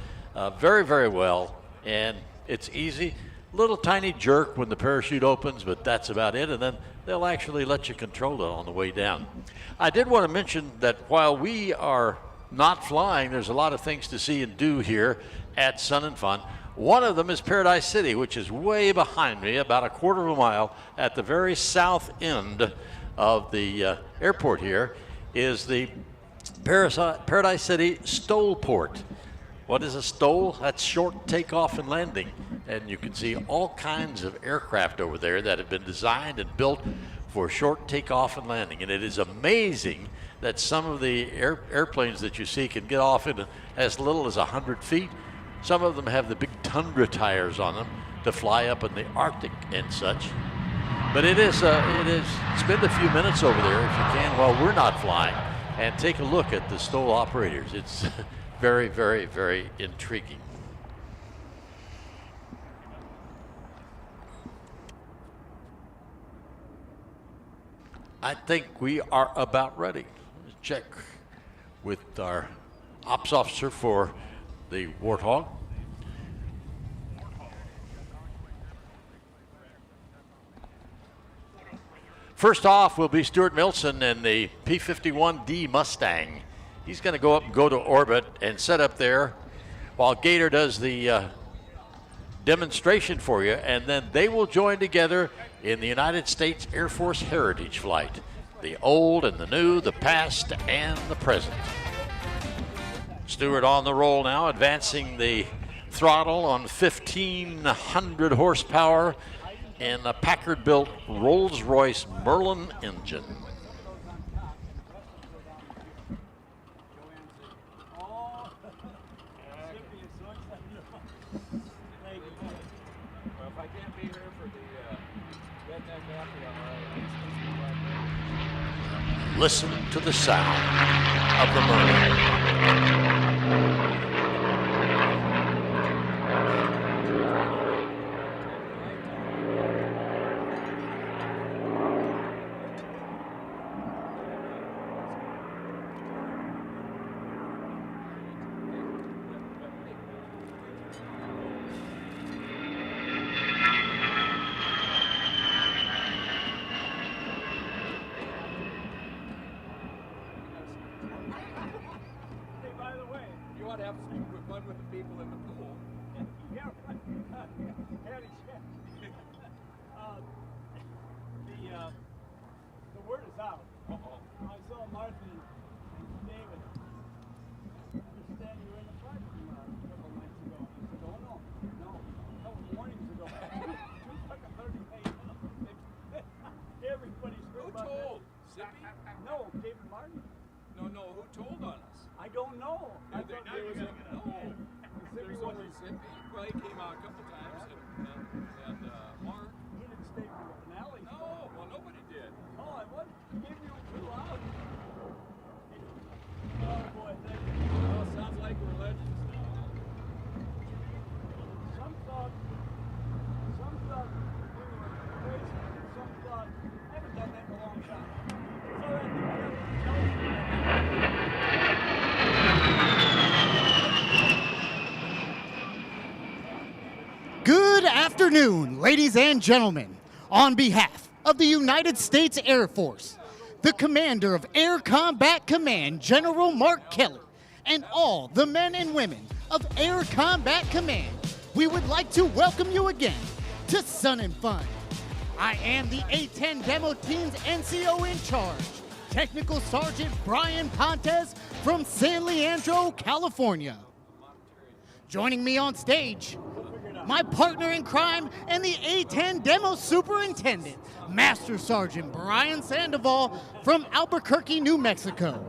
very, very well, and it's easy. Little tiny jerk when the parachute opens, but that's about it, and then they'll actually let you control it on the way down. I did want to mention that while we are not flying, there's a lot of things to see and do here at Sun and Fun. One of them is Paradise City, which is way behind me, about a quarter of a mile at the very south end of the airport here, is the Paradise City Stoll Port. What is a STOL? That's short takeoff and landing. And you can see all kinds of aircraft over there that have been designed and built for short takeoff and landing. And it is amazing that some of the airplanes that you see can get off in as little as 100 feet. Some of them have the big Tundra tires on them to fly up in the Arctic and such. But it's spend a few minutes over there if you can while we're not flying and take a look at the STOL operators. It's very, very, very intriguing. I think we are about ready. Let's check with our ops officer for the Warthog. First off will be Stuart Milson in the P-51D Mustang. He's going to go up and go to orbit and set up there while Gator does the demonstration for you, and then they will join together in the United States Air Force Heritage Flight. The old and the new, the past and the present. Stuart on the roll now, advancing the throttle on 1,500 horsepower and a Packard-built Rolls-Royce Merlin engine. Listen to the sound of the Merlin. The word is out. I saw Martha and David stand here in the parking lot a couple nights ago. I said, oh no, a couple mornings ago. Like a 30 Everybody's heard about that. Who told? Zippy? No, David Martin. No, who told on us? I don't know. I thought Now there you're was gonna know. Zippy There's only Zippy. Well, he came out a couple times, and Mark. He didn't stay for the finale. No, well, nobody did. Oh, I was. He gave you too loud. Oh boy, thank you. Well, it sounds like we're legends now. Some thought we were crazy. Some thought I haven't done that in a long time. So I think Good afternoon, ladies and gentlemen. On behalf of the United States Air Force, the commander of Air Combat Command, General Mark Kelly, and all the men and women of Air Combat Command, we would like to welcome you again to Sun and Fun. I am the A-10 Demo Team's NCO in charge, Technical Sergeant Brian Pontes from San Leandro, California. Joining me on stage, my partner in crime and the A-10 Demo Superintendent, Master Sergeant Brian Sandoval from Albuquerque, New Mexico.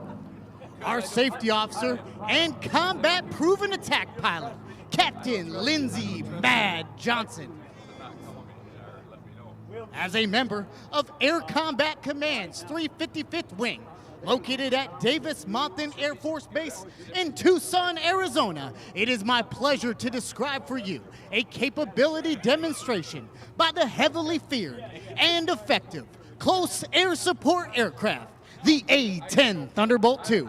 Our safety officer and combat-proven attack pilot, Captain Lindsey Mad Johnson. As a member of Air Combat Command's 355th Wing, located at Davis-Monthan Air Force Base in Tucson, Arizona, it is my pleasure to describe for you a capability demonstration by the heavily feared and effective close air support aircraft, the A-10 Thunderbolt II.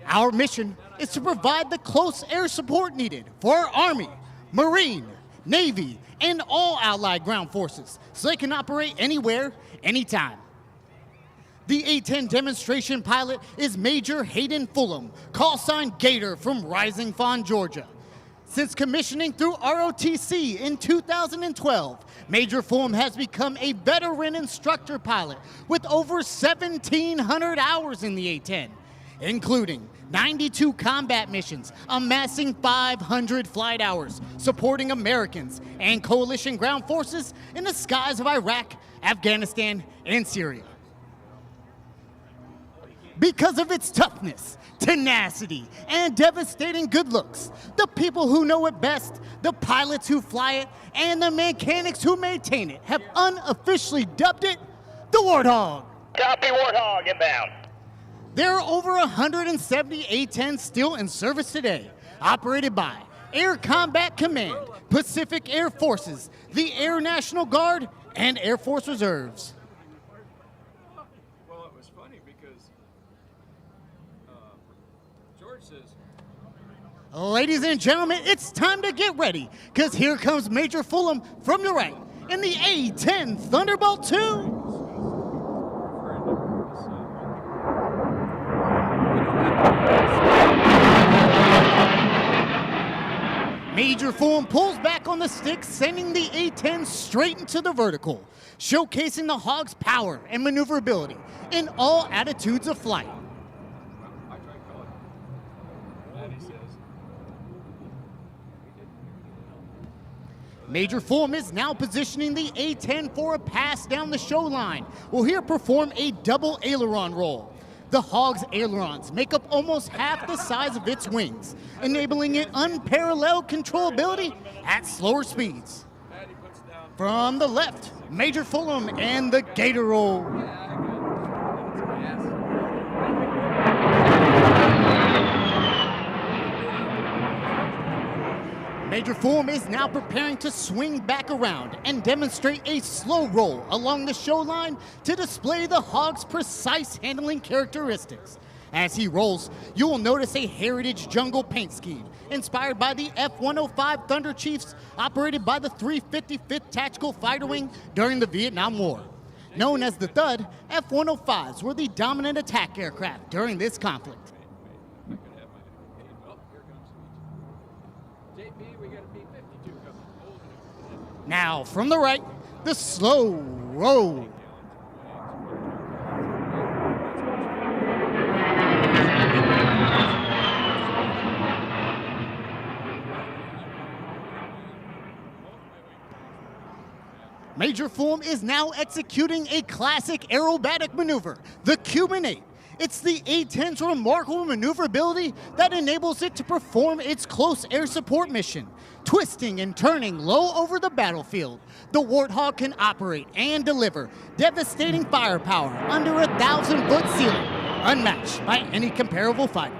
Our mission is to provide the close air support needed for our Army, Marine, Navy, and all allied ground forces so they can operate anywhere, anytime. The A-10 demonstration pilot is Major Hayden Fulham, call sign Gator from Rising Fawn, Georgia. Since commissioning through ROTC in 2012, Major Fulham has become a veteran instructor pilot with over 1,700 hours in the A-10, including 92 combat missions, amassing 500 flight hours, supporting Americans and coalition ground forces in the skies of Iraq, Afghanistan, and Syria. Because of its toughness, tenacity, and devastating good looks, the people who know it best, the pilots who fly it, and the mechanics who maintain it have unofficially dubbed it the Warthog. Copy, Warthog, inbound. There are over 170 A-10s still in service today, operated by Air Combat Command, Pacific Air Forces, the Air National Guard, and Air Force Reserves. Well, it was funny because George says, Ladies and gentlemen, it's time to get ready, because here comes Major Fulham from your right in the A-10 Thunderbolt II. Major Fulham pulls back on the stick, sending the A-10 straight into the vertical, showcasing the Hog's power and maneuverability in all attitudes of flight. Major Fulham is now positioning the A-10 for a pass down the show line. We'll here perform a double aileron roll. The Hog's ailerons make up almost half the size of its wings, enabling it unparalleled controllability at slower speeds. From the left, Major Fulham and the Gator roll. Major Fulham is now preparing to swing back around and demonstrate a slow roll along the show line to display the Hog's precise handling characteristics. As he rolls, you will notice a heritage jungle paint scheme inspired by the F-105 Thunder Chiefs operated by the 355th Tactical Fighter Wing during the Vietnam War. Known as the Thud, F-105s were the dominant attack aircraft during this conflict. Now, from the right, the slow roll. Major Fulham is now executing a classic aerobatic maneuver, the Cuban 8. It's the A-10's remarkable maneuverability that enables it to perform its close air support mission. Twisting and turning low over the battlefield, the Warthog can operate and deliver devastating firepower under a 1,000-foot ceiling, unmatched by any comparable fighter.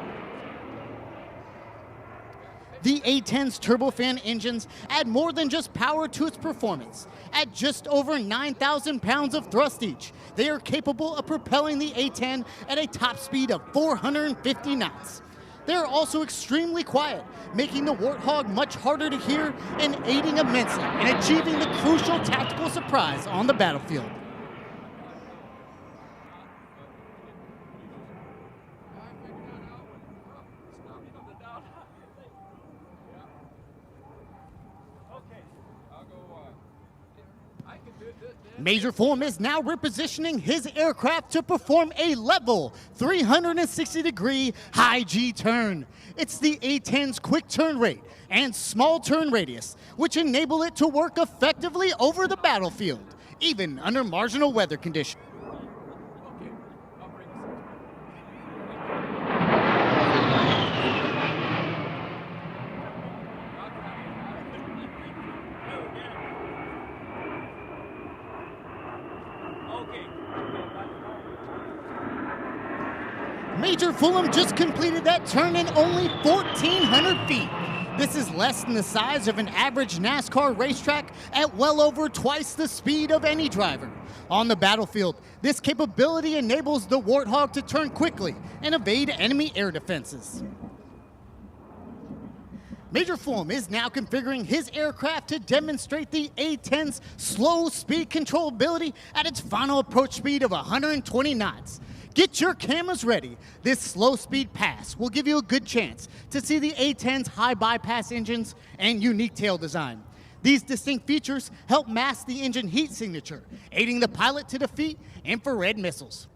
The A-10's turbofan engines add more than just power to its performance. At just over 9,000 pounds of thrust each, they are capable of propelling the A-10 at a top speed of 450 knots. They are also extremely quiet, making the Warthog much harder to hear and aiding immensely in achieving the crucial tactical surprise on the battlefield. Major Fulham is now repositioning his aircraft to perform a level 360-degree high G turn. It's the A-10's quick turn rate and small turn radius, which enable it to work effectively over the battlefield, even under marginal weather conditions. Major Fulham just completed that turn in only 1,400 feet. This is less than the size of an average NASCAR racetrack at well over twice the speed of any driver. On the battlefield, this capability enables the Warthog to turn quickly and evade enemy air defenses. Major Fulham is now configuring his aircraft to demonstrate the A-10's slow speed control ability at its final approach speed of 120 knots. Get your cameras ready. This slow speed pass will give you a good chance to see the A-10's high bypass engines and unique tail design. These distinct features help mask the engine heat signature, aiding the pilot to defeat infrared missiles.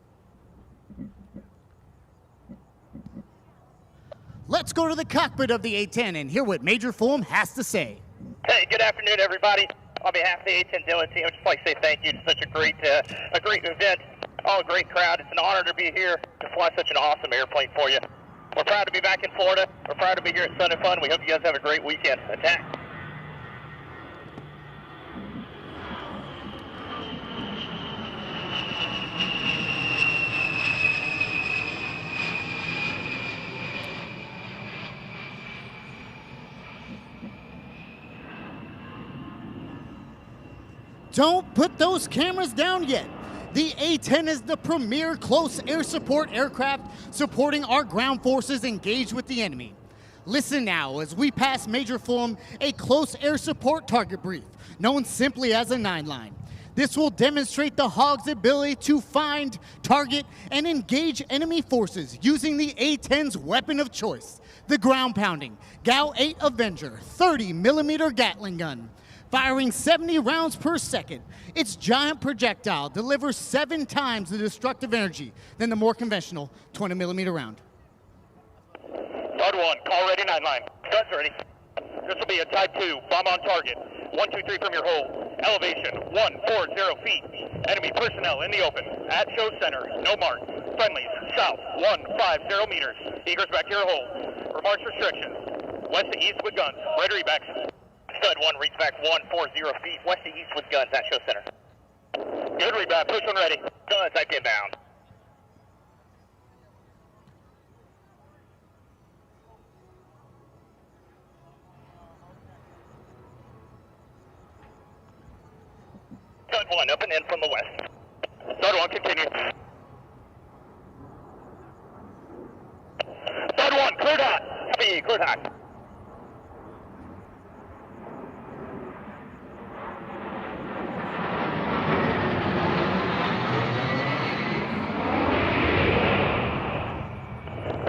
Let's go to the cockpit of the A-10 and hear what Major Fulham has to say. Hey, good afternoon, everybody. On behalf of the A-10 demo team, I'd just like to say thank you to such a great event. Oh, a great crowd. It's an honor to be here to fly such an awesome airplane for you. We're proud to be back in Florida. We're proud to be here at Sun and Fun. We hope you guys have a great weekend. Attack. Don't put those cameras down yet. The A-10 is the premier close air support aircraft supporting our ground forces engaged with the enemy. Listen now as we pass Major Fulham a close air support target brief, known simply as a 9-line. This will demonstrate the Hog's ability to find, target, and engage enemy forces using the A-10's weapon of choice, the ground-pounding GAU-8 Avenger 30mm Gatling gun. Firing 70 rounds per second, its giant projectile delivers 7 times the destructive energy than the more conventional 20mm round. Guard 1, call ready 9-line. Guns ready. This will be a Type 2, bomb on target. 1, 2, 3 from your hold. Elevation 140 feet. Enemy personnel in the open. At show center, no mark. Friendlies south 150 meters. Eagers back to your hold. Remarks restrictions. West to east with guns. Right rebacks. Stud 1 reads back 140 feet. West to east with guns at show center. Good reback. Push one ready. Guns type inbound. Stud 1 up and in from the west. Stud 1 continue. Stud 1 cleared hot. Copy, cleared hot.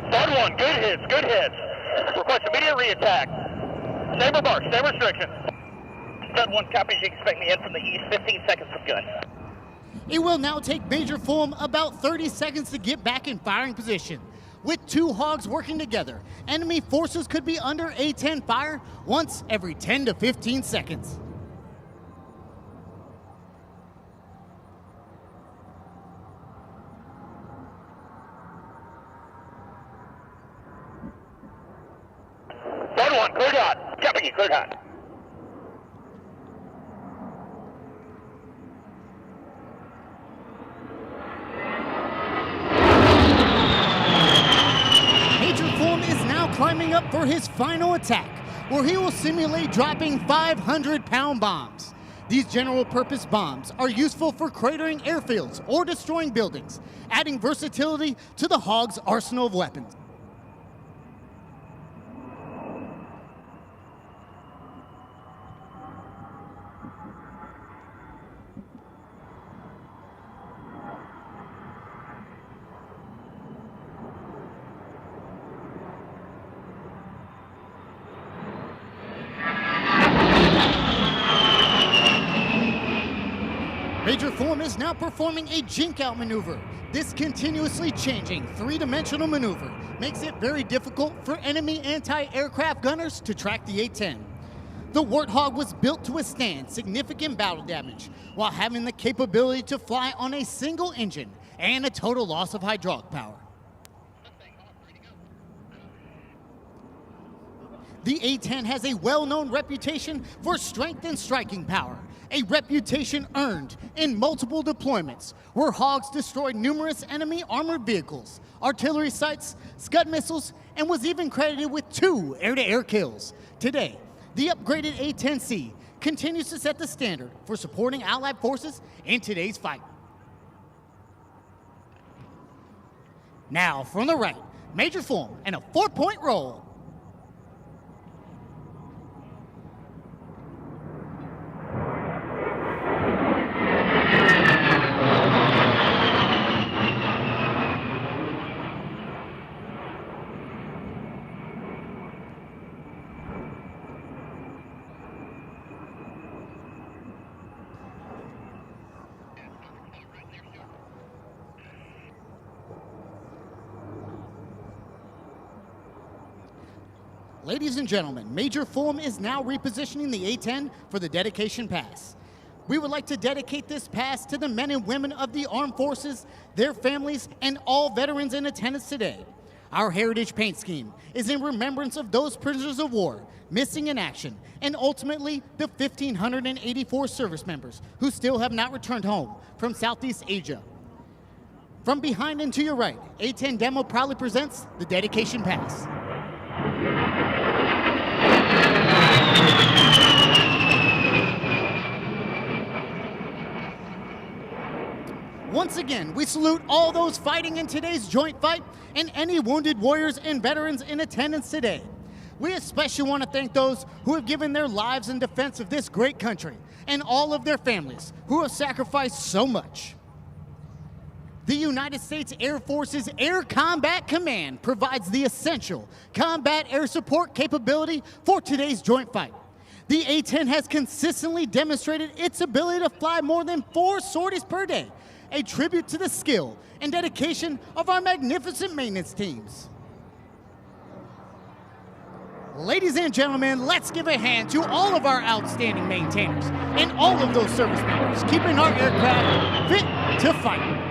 Stud 1, good hits, good hits. Request immediate re-attack. Same remarks, same restrictions. Stud 1 copies, you expect me in from the east, 15 seconds with gun. It will now take Major Fulham about 30 seconds to get back in firing position. With 2 Hogs working together, enemy forces could be under A-10 fire once every 10 to 15 seconds. Stud 1, cleared hot. Copy you, cleared hot. Climbing up for his final attack, where he will simulate dropping 500-pound bombs. These general-purpose bombs are useful for cratering airfields or destroying buildings, adding versatility to the Hog's arsenal of weapons. Major Fulham is now performing a jink-out maneuver. This continuously changing 3-dimensional maneuver makes it very difficult for enemy anti-aircraft gunners to track the A-10. The Warthog was built to withstand significant battle damage while having the capability to fly on a single engine and a total loss of hydraulic power. The A-10 has a well-known reputation for strength and striking power, a reputation earned in multiple deployments where Hogs destroyed numerous enemy armored vehicles, artillery sites, Scud missiles, and was even credited with 2 air-to-air kills. Today, the upgraded A-10C continues to set the standard for supporting Allied forces in today's fight. Now, from the right, major form and a 4-point roll. Ladies and gentlemen, Major Fulham is now repositioning the A-10 for the dedication pass. We would like to dedicate this pass to the men and women of the armed forces, their families, and all veterans in attendance today. Our heritage paint scheme is in remembrance of those prisoners of war missing in action, and ultimately the 1,584 service members who still have not returned home from Southeast Asia. From behind and to your right, A-10 Demo proudly presents the dedication pass. Once again, we salute all those fighting in today's joint fight and any wounded warriors and veterans in attendance today. We especially want to thank those who have given their lives in defense of this great country and all of their families who have sacrificed so much. The United States Air Force's Air Combat Command provides the essential combat air support capability for today's joint fight. The A-10 has consistently demonstrated its ability to fly more than 4 sorties per day, a tribute to the skill and dedication of our magnificent maintenance teams. Ladies and gentlemen, let's give a hand to all of our outstanding maintainers and all of those service members keeping our aircraft fit to fight.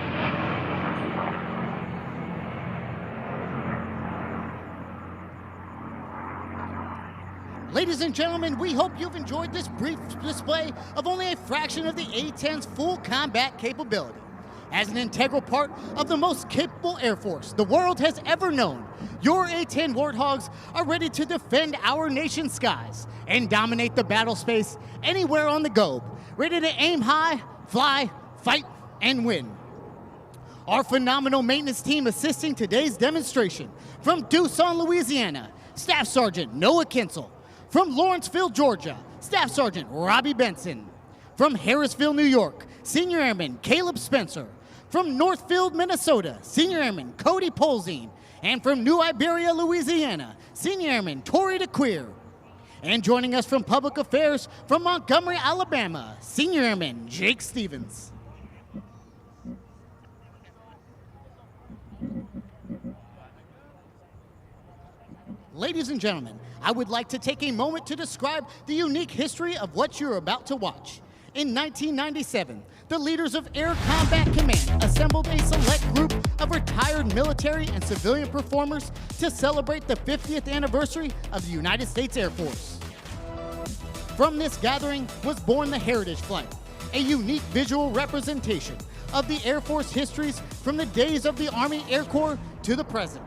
Ladies and gentlemen, we hope you've enjoyed this brief display of only a fraction of the A-10's full combat capability. As an integral part of the most capable Air Force the world has ever known, your A-10 Warthogs are ready to defend our nation's skies and dominate the battle space anywhere on the globe, ready to aim high, fly, fight, and win. Our phenomenal maintenance team assisting today's demonstration from Tucson, Louisiana, Staff Sergeant Noah Kinsel. From Lawrenceville, Georgia, Staff Sergeant Robbie Benson. From Harrisville, New York, Senior Airman Caleb Spencer. From Northfield, Minnesota, Senior Airman Cody Polzine. And from New Iberia, Louisiana, Senior Airman Tori DeQueer. And joining us from Public Affairs from Montgomery, Alabama, Senior Airman Jake Stevens. Ladies and gentlemen, I would like to take a moment to describe the unique history of what you're about to watch. In 1997, the leaders of Air Combat Command assembled a select group of retired military and civilian performers to celebrate the 50th anniversary of the United States Air Force. From this gathering was born the Heritage Flight, a unique visual representation of the Air Force histories from the days of the Army Air Corps to the present.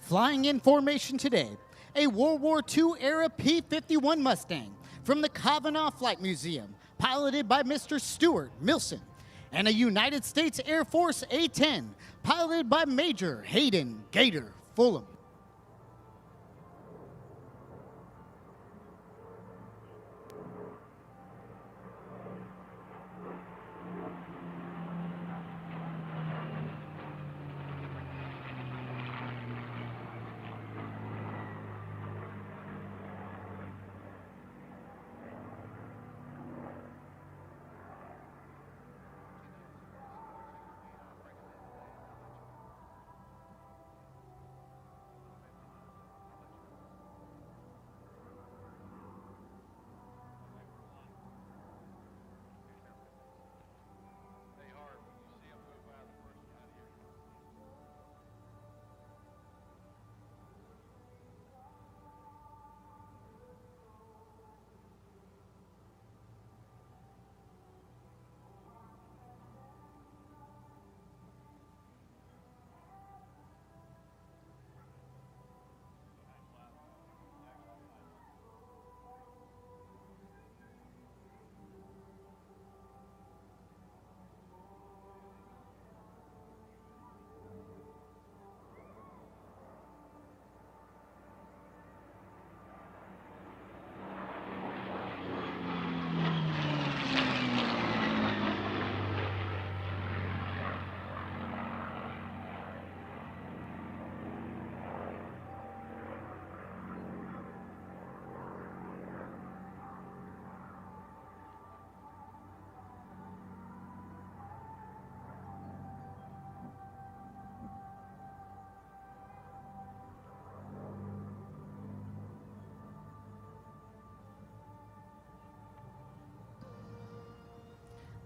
Flying in formation today, a World War II era P-51 Mustang from the Kavanaugh Flight Museum, piloted by Mr. Stuart Milson, and a United States Air Force A-10, piloted by Major Hayden Gator Fulham.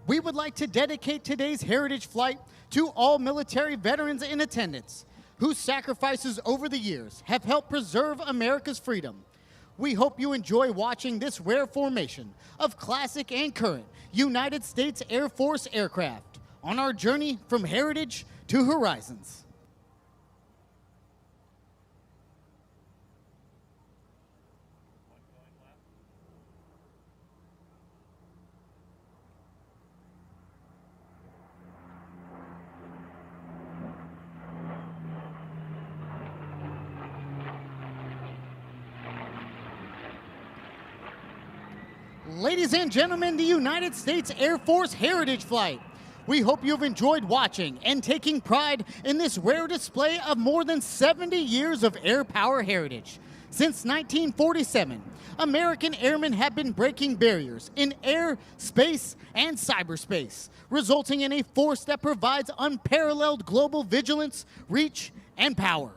We would like to dedicate today's Heritage Flight to all military veterans in attendance whose sacrifices over the years have helped preserve America's freedom. We hope you enjoy watching this rare formation of classic and current United States Air Force aircraft on our journey from heritage to horizons. Ladies and gentlemen, the United States Air Force Heritage Flight. We hope you've enjoyed watching and taking pride in this rare display of more than 70 years of air power heritage. Since 1947, American airmen have been breaking barriers in air, space, and cyberspace, resulting in a force that provides unparalleled global vigilance, reach, and power.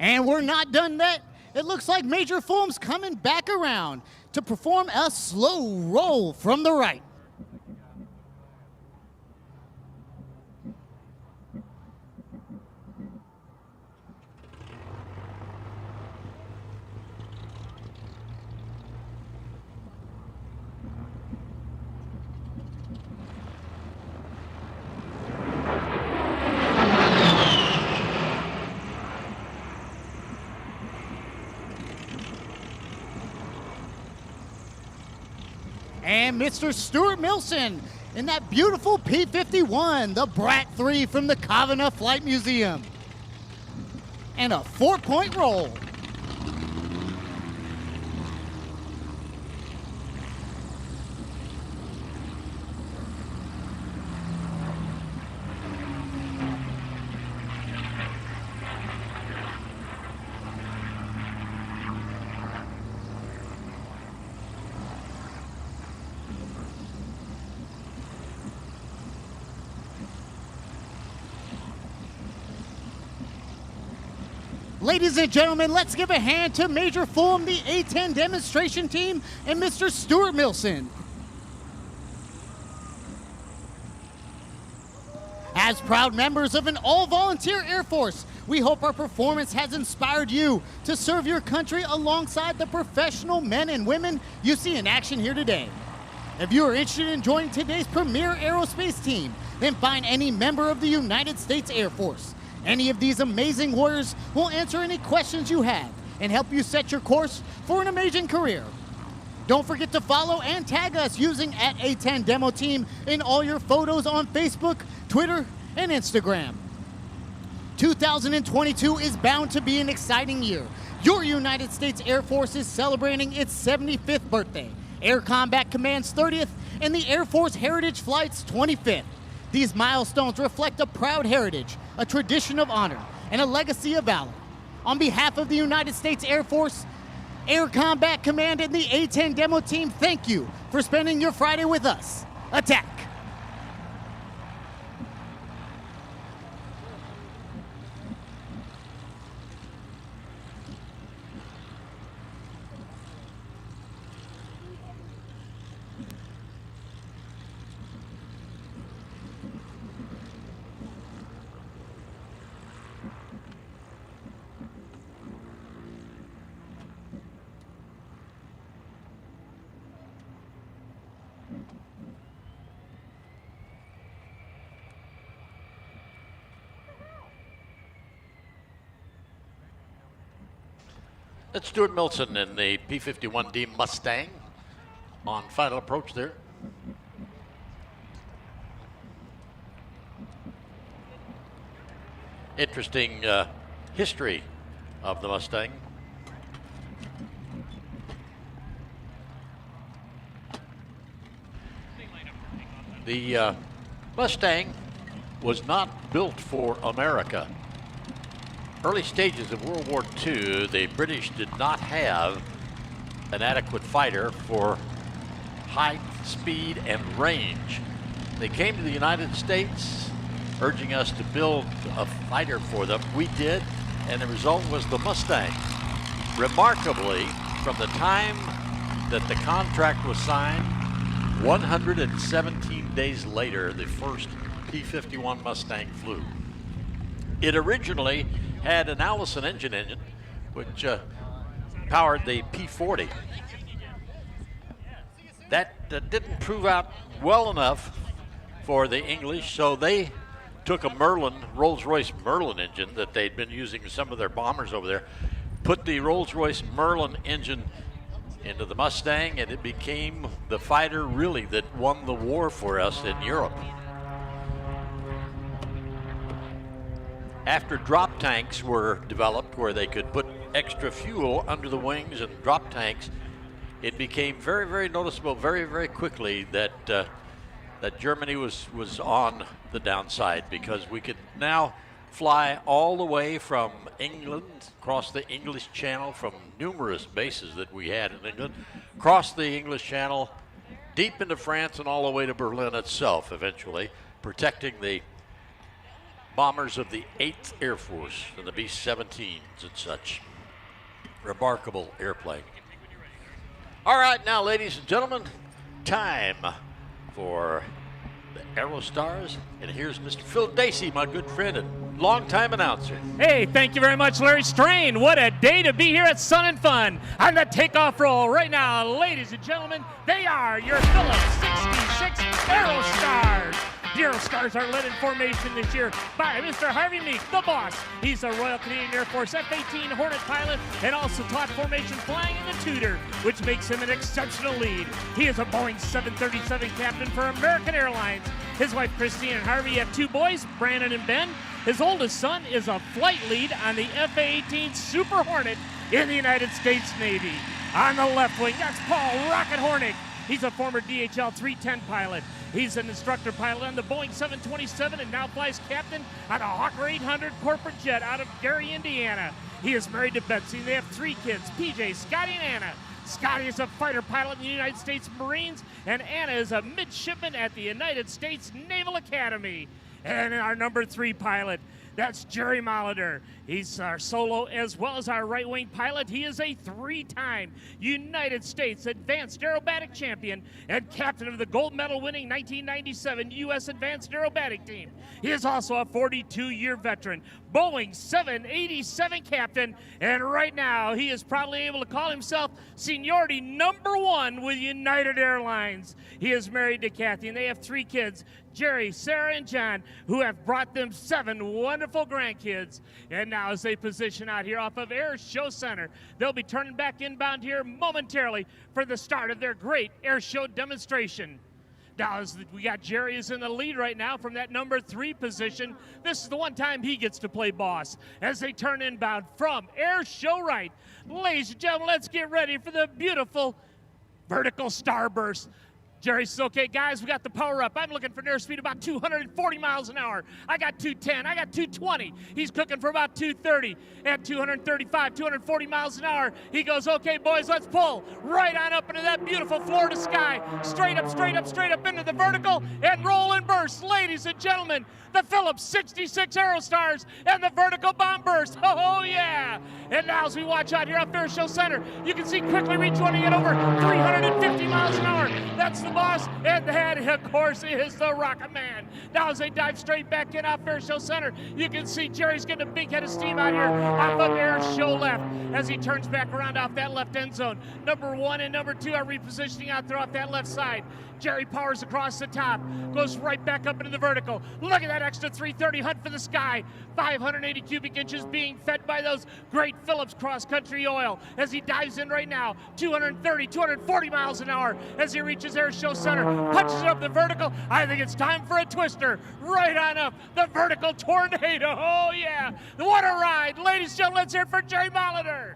And we're not done yet. It looks like Major Fulham's coming back around to perform a slow roll from the right. And Mr. Stuart Milson in that beautiful P-51, the Brat 3 from the Kavanaugh Flight Museum. And a 4-point roll. Ladies and gentlemen, let's give a hand to Major Fulham, the A-10 demonstration team, and Mr. Stuart Milson. As proud members of an all-volunteer Air Force, we hope our performance has inspired you to serve your country alongside the professional men and women you see in action here today. If you are interested in joining today's premier aerospace team, then find any member of the United States Air Force. Any of these amazing warriors will answer any questions you have and help you set your course for an amazing career. Don't forget to follow and tag us using @A10 Demo Team in all your photos on Facebook, Twitter, and Instagram. 2022 is bound to be an exciting year. Your United States Air Force is celebrating its 75th birthday, Air Combat Command's 30th, and the Air Force Heritage Flight's 25th. These milestones reflect a proud heritage, a tradition of honor, and a legacy of valor. On behalf of the United States Air Force, Air Combat Command, and the A10 Demo Team, thank you for spending your Friday with us. Attack! That's Stuart Milson in the P-51D Mustang on final approach there. Interesting history of the Mustang. The Mustang was not built for America. Early stages of World War II, the British did not have an adequate fighter for height, speed, and range. They came to the United States urging us to build a fighter for them. We did, and the result was the Mustang. Remarkably, from the time that the contract was signed, 117 days later, the first P-51 Mustang flew. It originally had an Allison engine, which powered the P-40. That didn't prove out well enough for the English, so they took a Merlin, Rolls-Royce Merlin engine that they'd been using in some of their bombers over there, put the Rolls-Royce Merlin engine into the Mustang, and it became the fighter really that won the war for us in Europe. After drop tanks were developed where they could put extra fuel under the wings and drop tanks, it became very, very noticeable very, very quickly that that Germany was on the downside, because we could now fly all the way from England, across the English Channel, from numerous bases that we had in England, across the English Channel, deep into France, and all the way to Berlin itself eventually, protecting the bombers of the 8th Air Force and the B-17s and such. Remarkable airplane. All right, now, ladies and gentlemen, time for the Aerostars. And here's Mr. Phil Dacey, my good friend and longtime announcer. Hey, thank you very much, Larry Strain. What a day to be here at Sun and Fun. On the takeoff roll right now, ladies and gentlemen, they are your Phillips 66 Aerostars. The Aerostars are led in formation this year by Mr. Harvey Meek, the boss. He's a Royal Canadian Air Force F-18 Hornet pilot and also taught formation flying in the Tudor, which makes him an exceptional lead. He is a Boeing 737 captain for American Airlines. His wife Christine and Harvey have 2 boys, Brandon and Ben. His oldest son is a flight lead on the F-18 Super Hornet in the United States Navy. On the left wing, that's Paul Rocket Hornick. He's a former DHL 310 pilot. He's an instructor pilot on the Boeing 727 and now flies captain on a Hawker 800 corporate jet out of Gary, Indiana. He is married to Betsy. They have 3 kids, PJ, Scotty, and Anna. Scotty is a fighter pilot in the United States Marines, and Anna is a midshipman at the United States Naval Academy. And our number 3 pilot, that's Jerry Molitor. He's our solo as well as our right-wing pilot. He is a 3-time United States Advanced Aerobatic Champion and captain of the gold medal-winning 1997 U.S. Advanced Aerobatic Team. He is also a 42-year veteran, Boeing 787 captain, and right now he is proudly able to call himself seniority #1 with United Airlines. He is married to Kathy, and they have 3 kids, Jerry, Sarah, and John, who have brought them 7 wonderful grandkids. And now as they position out here off of Air Show Center, they'll be turning back inbound here momentarily for the start of their great air show demonstration. Now, as we got Jerry is in the lead right now from that #3 position. This is the one time he gets to play boss as they turn inbound from Air Show Right. Ladies and gentlemen, let's get ready for the beautiful vertical starburst. Jerry says, okay, guys, we got the power up. I'm looking for an airspeed about 240 miles an hour. I got 210. I got 220. He's cooking for about 230. At 235, 240 miles an hour, he goes, okay, boys, let's pull right on up into that beautiful Florida sky. Straight up, straight up, straight up into the vertical and roll and burst. Ladies and gentlemen, the Phillips 66 Aerostars and the vertical bomb burst. Oh, yeah. And now as we watch out here at Air Show Center, you can see quickly rejoining at over 350 miles an hour. That's the boss, and that, of course, is the Rocket Man. Now as they dive straight back in off Air Show Center, you can see Jerry's getting a big head of steam out here off of Air Show Left as he turns back around off that left end zone. #1 and #2 are repositioning out there off that left side. Jerry powers across the top, goes right back up into the vertical. Look at that extra 330 hunt for the sky. 580 cubic inches being fed by those great Phillips cross-country oil as he dives in right now. 230, 240 miles an hour as he reaches Air Show Center, punches it up the vertical. I think it's time for a twister. Right on up, the vertical tornado. Oh, yeah. What a ride. Ladies and gentlemen, let's hear it for Jerry Molitor.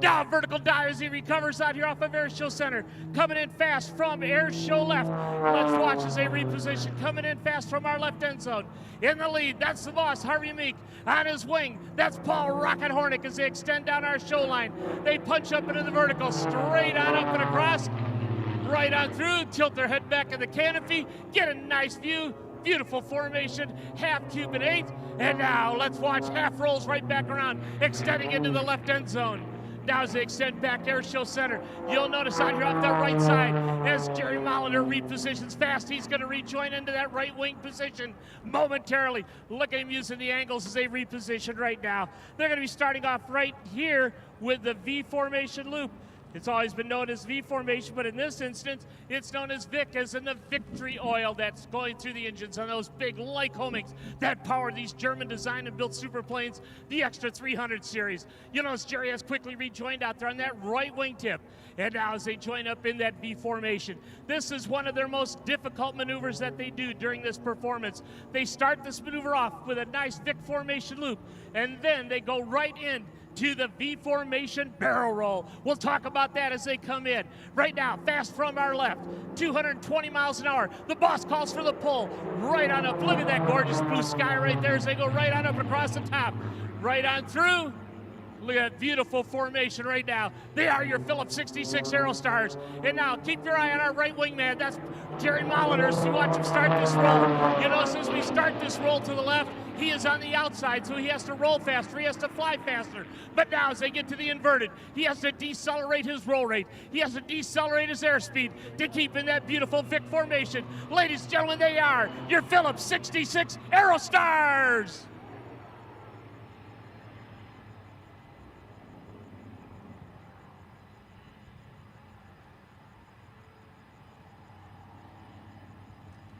Now vertical dive as he recovers out here off of Air Show Center. Coming in fast from Air Show Left. Let's watch as they reposition. Coming in fast from our left end zone. In the lead, that's the boss, Harvey Meek. On his wing, that's Paul Rocket Hornick as they extend down our show line. They punch up into the vertical, straight on up and across. Right on through, tilt their head back in the canopy. Get a nice view. Beautiful formation, half cube and 8. And now let's watch half rolls right back around, extending into the left end zone. Now as they extend back Air Show Center, you'll notice out here off the right side as Jerry Molitor repositions fast. He's going to rejoin into that right wing position momentarily. Look at him using the angles as they reposition right now. They're going to be starting off right here with the V formation loop. It's always been known as V formation, but in this instance, it's known as Vic, as in the Victory oil that's going through the engines on those big Lycomings that power these German designed and built superplanes, the Extra 300 series. You notice Jerry has quickly rejoined out there on that right wing tip. And now as they join up in that V formation, this is one of their most difficult maneuvers that they do during this performance. They start this maneuver off with a nice Vic formation loop, and then they go right in to the V formation barrel roll. We'll talk about that as they come in. Right now, fast from our left, 220 miles an hour. The boss calls for the pull. Right on up. Look at that gorgeous blue sky right there as they go right on up across the top. Right on through. Look at that beautiful formation right now. They are your Phillips 66 Aerostars. And now keep your eye on our right wing man. That's Jerry Molitor as you watch him start this roll. You know, as we start this roll to the left, he is on the outside, so he has to roll faster. He has to fly faster. But now as they get to the inverted, he has to decelerate his roll rate. He has to decelerate his airspeed to keep in that beautiful Vic formation. Ladies and gentlemen, they are your Phillips 66 Aerostars.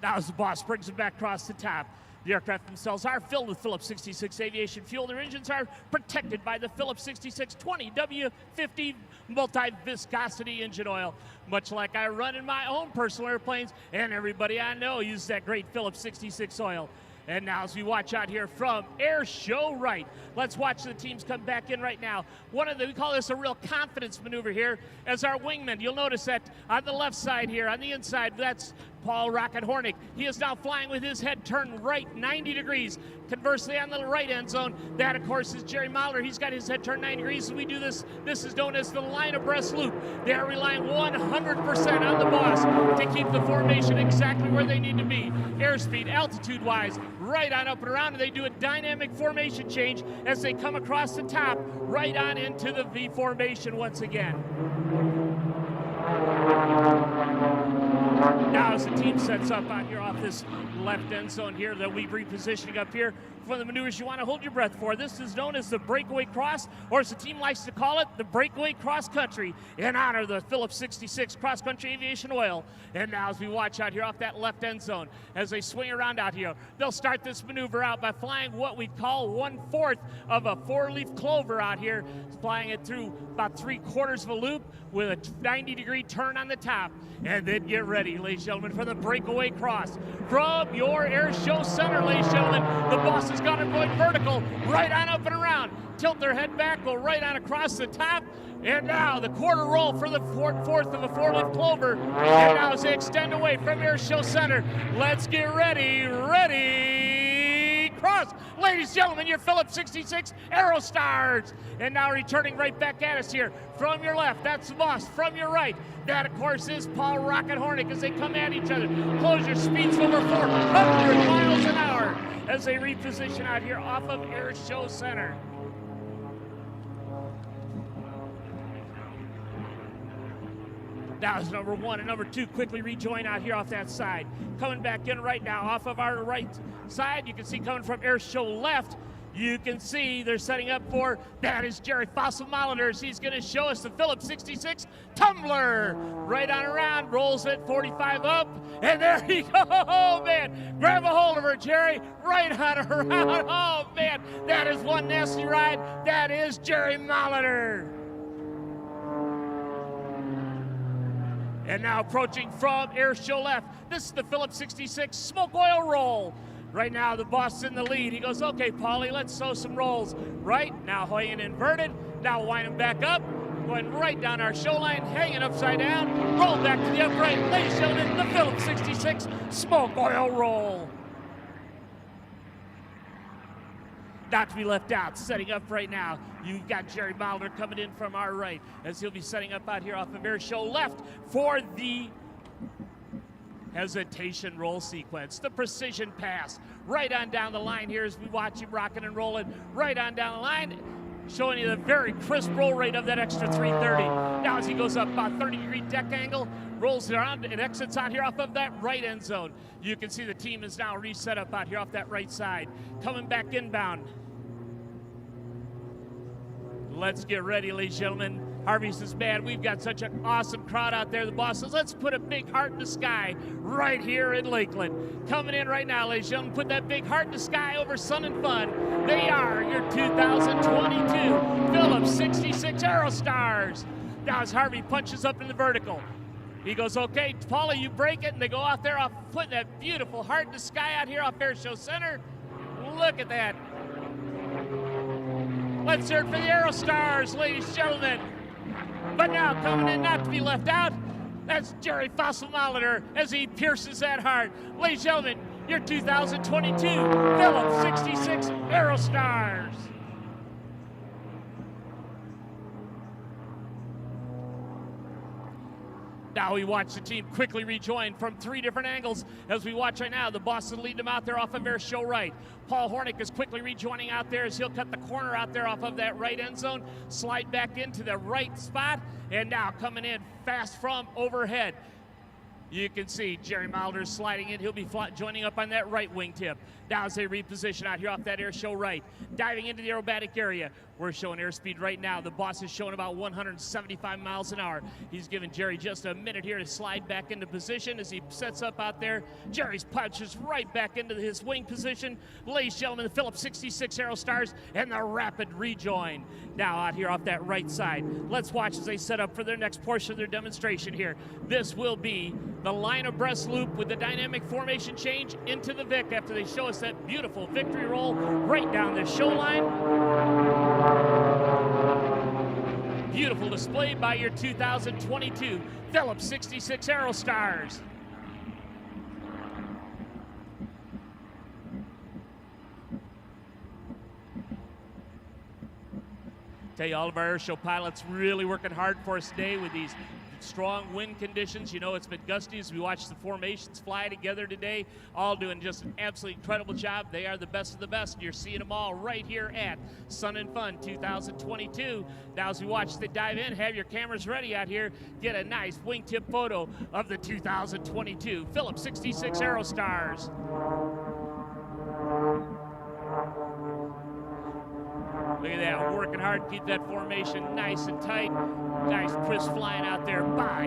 Now as the boss brings him back across the top, the aircraft themselves are filled with Phillips 66 aviation fuel. Their engines are protected by the Phillips 66 20W50 multi-viscosity engine oil. Much like I run in my own personal airplanes, and everybody I know uses that great Phillips 66 oil. And now as we watch out here from Air Show Right, let's watch the teams come back in right now. We call this a real confidence maneuver here as our wingman. You'll notice that on the left side here, on the inside, that's Paul Rocket Hornick. He is now flying with his head turned right 90 degrees. Conversely, on the right end zone, that of course is Jerry Molitor. He's got his head turned 90 degrees as we do this. This is known as the line abreast loop. They are relying 100% on the boss to keep the formation exactly where they need to be. Airspeed, altitude-wise, right on up and around, and they do a dynamic formation change as they come across the top, right on into the V formation once again. Now as the team sets up out here off this left end zone here, they'll be repositioning up here for the maneuvers you want to hold your breath for. This is known as the breakaway cross, or as the team likes to call it, the breakaway cross country, in honor of the Phillips 66 cross country aviation oil. And now as we watch out here off that left end zone, as they swing around out here, they'll start this maneuver out by flying what we call 1/4 of a 4-leaf clover out here, flying it through about 3/4 of a loop with a 90-degree turn on the top. And then get ready, ladies and gentlemen, for the breakaway cross. From your air show center, ladies and gentlemen, the boss has got it going vertical, right on up and around. Tilt their head back, go right on across the top. And now the quarter roll for the 4/4 of a 4-leaf clover. And now as they extend away from air show center, let's get ready, cross. Ladies and gentlemen, your Phillips 66 Aerostars. And now returning right back at us here. From your left, that's Moss. From your right, that of course is Paul Rocket Hornick as they come at each other. Closure speeds over 400 miles an hour as they reposition out here off of Air Show Center. Now it's number 1 and number 2 quickly rejoin out here off that side. Coming back in right now off of our right side. You can see coming from Air Show left. You can see they're setting up for, that is Jerry Fossil-Mollenders. He's going to show us the Phillips 66 Tumbler. Right on around, rolls it 45 up, and there he goes. Oh, man. Grab a hold of her, Jerry. Right on around. Oh, man. That is one nasty ride. That is Jerry Mollender. And now approaching from Air Show left, this is the Phillips 66 Smoke Oil Roll. Right now, the boss is in the lead. He goes, okay, Paulie, let's sew some rolls. Right, now hoying inverted. Now wind them back up. Going right down our show line, hanging upside down. Roll back to the upright. Ladies and gentlemen, the Phillips 66 Smoke Oil Roll. Not to be left out, setting up right now. You've got Jerry Mollender coming in from our right as he'll be setting up out here off of Air Show left for the hesitation roll sequence, the precision pass. Right on down the line here as we watch him rocking and rolling. Right on down the line, showing you the very crisp roll rate of that extra 330. Now as he goes up about 30-degree deck angle, rolls around and exits out here off of that right end zone. You can see the team is now reset up out here off that right side. Coming back inbound. Let's get ready, ladies and gentlemen. Harvey says, man, we've got such an awesome crowd out there. The boss says, let's put a big heart in the sky right here in Lakeland. Coming in right now, ladies and gentlemen, put that big heart in the sky over Sun and Fun. They are your 2022 Phillips 66 Aerostars. Now as Harvey punches up in the vertical, he goes, okay, Paulie, you break it, and they go out there off putting that beautiful heart in the sky out here off Air Show Center. Look at that. Let's hear it for the Aerostars, ladies and gentlemen. But now coming in, not to be left out, that's Jerry Fossil-Mollender as he pierces that heart. Ladies and gentlemen, your 2022 Phillips 66 Aerostars. Now we watch the team quickly rejoin from 3 different angles as we watch right now. The boss is leading them out there off of Air Show right. Paul Hornick is quickly rejoining out there as he'll cut the corner out there off of that right end zone, slide back into the right spot, and now coming in fast from overhead. You can see Jerry Mollender sliding in. He'll be joining up on that right wingtip. Now as they reposition out here off that Air Show right, diving into the aerobatic area. We're showing airspeed right now. The boss is showing about 175 miles an hour. He's giving Jerry just a minute here to slide back into position as he sets up out there. Jerry's punches right back into his wing position. Ladies and gentlemen, the Phillips 66 Aerostars and the rapid rejoin. Now out here off that right side. Let's watch as they set up for their next portion of their demonstration here. This will be the line abreast loop with the dynamic formation change into the Vic after they show us that beautiful victory roll right down the show line. Beautiful display by your 2022 Phillips 66 Aerostars. Tell you, all of our air show pilots really working hard for us today with these strong wind conditions. You know, it's been gusty as we watch the formations fly together today, all doing just an absolutely incredible job. They are the best of the best. You're seeing them all right here at Sun and Fun 2022. Now as we watch the dive in, have your cameras ready out here. Get a nice wingtip photo of the 2022 Phillips 66 Aerostars. Look at that, working hard to keep that formation nice and tight. Nice crisp flying out there by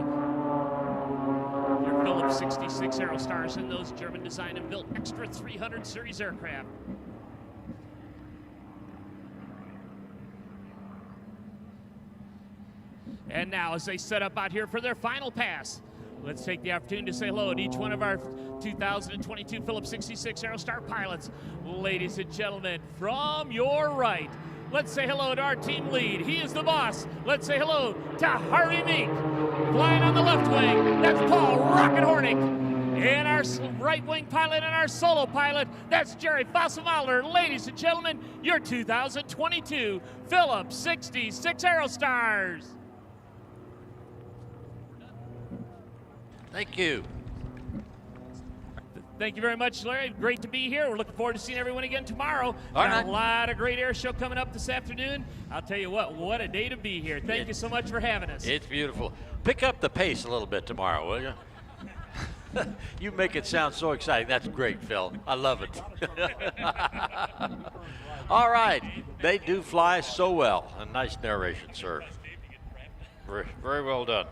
your Phillips 66 Aerostars in those German designed and built Extra 300 series aircraft. And now as they set up out here for their final pass, let's take the opportunity to say hello to each one of our 2022 Phillips 66 Aerostar pilots. Ladies and gentlemen, from your right, let's say hello to our team lead. He is the boss. Let's say hello to Harvey Meek. Flying on the left wing, that's Paul Rocket Hornick. And our right wing pilot and our solo pilot, that's Jerry Fosselmauler. Ladies and gentlemen, your 2022 Phillips 66 Aerostars. Thank you. Thank you very much, Larry. Great to be here. We're looking forward to seeing everyone again tomorrow. All Got right. a lot of great air show coming up this afternoon. I'll tell you what a day to be here. Thank you so much for having us. It's beautiful. Pick up the pace a little bit tomorrow, will you? You make it sound so exciting. That's great, Phil. I love it. All right. They do fly so well. A nice narration, sir. Very, very well done.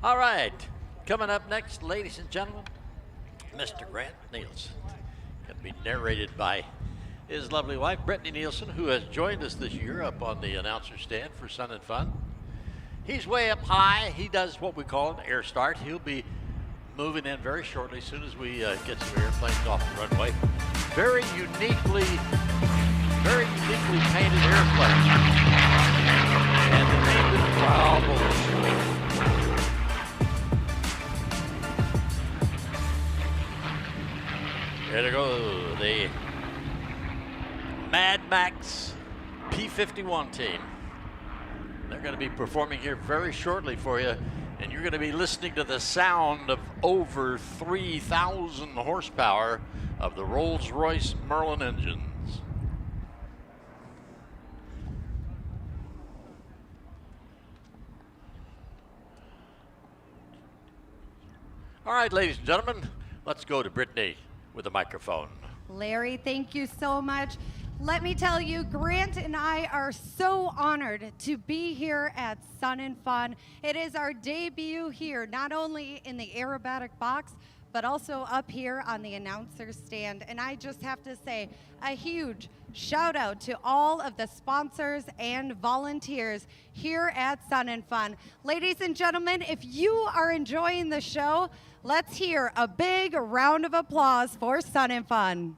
All right, coming up next, ladies and gentlemen, Mr. Grant Nielsen. Going to be narrated by his lovely wife, Brittany Nielsen, who has joined us this year up on the announcer stand for Sun and Fun. He's way up high. He does what we call an air start. He'll be moving in very shortly as soon as we get some airplanes off the runway. Very uniquely painted airplane. And the name is Bravo. Here they go, the Mad Max P-51 team. They're going to be performing here very shortly for you, and you're going to be listening to the sound of over 3,000 horsepower of the Rolls-Royce Merlin engines. All right, ladies and gentlemen, let's go to Brittany with a microphone. Larry, thank you so much. Let me tell you, Grant and I are so honored to be here at Sun and Fun. It is our debut here, not only in the aerobatic box, but also up here on the announcer stand. And I just have to say a huge shout out to all of the sponsors and volunteers here at Sun and Fun. Ladies and gentlemen, if you are enjoying the show, let's hear a big round of applause for Sun and Fun.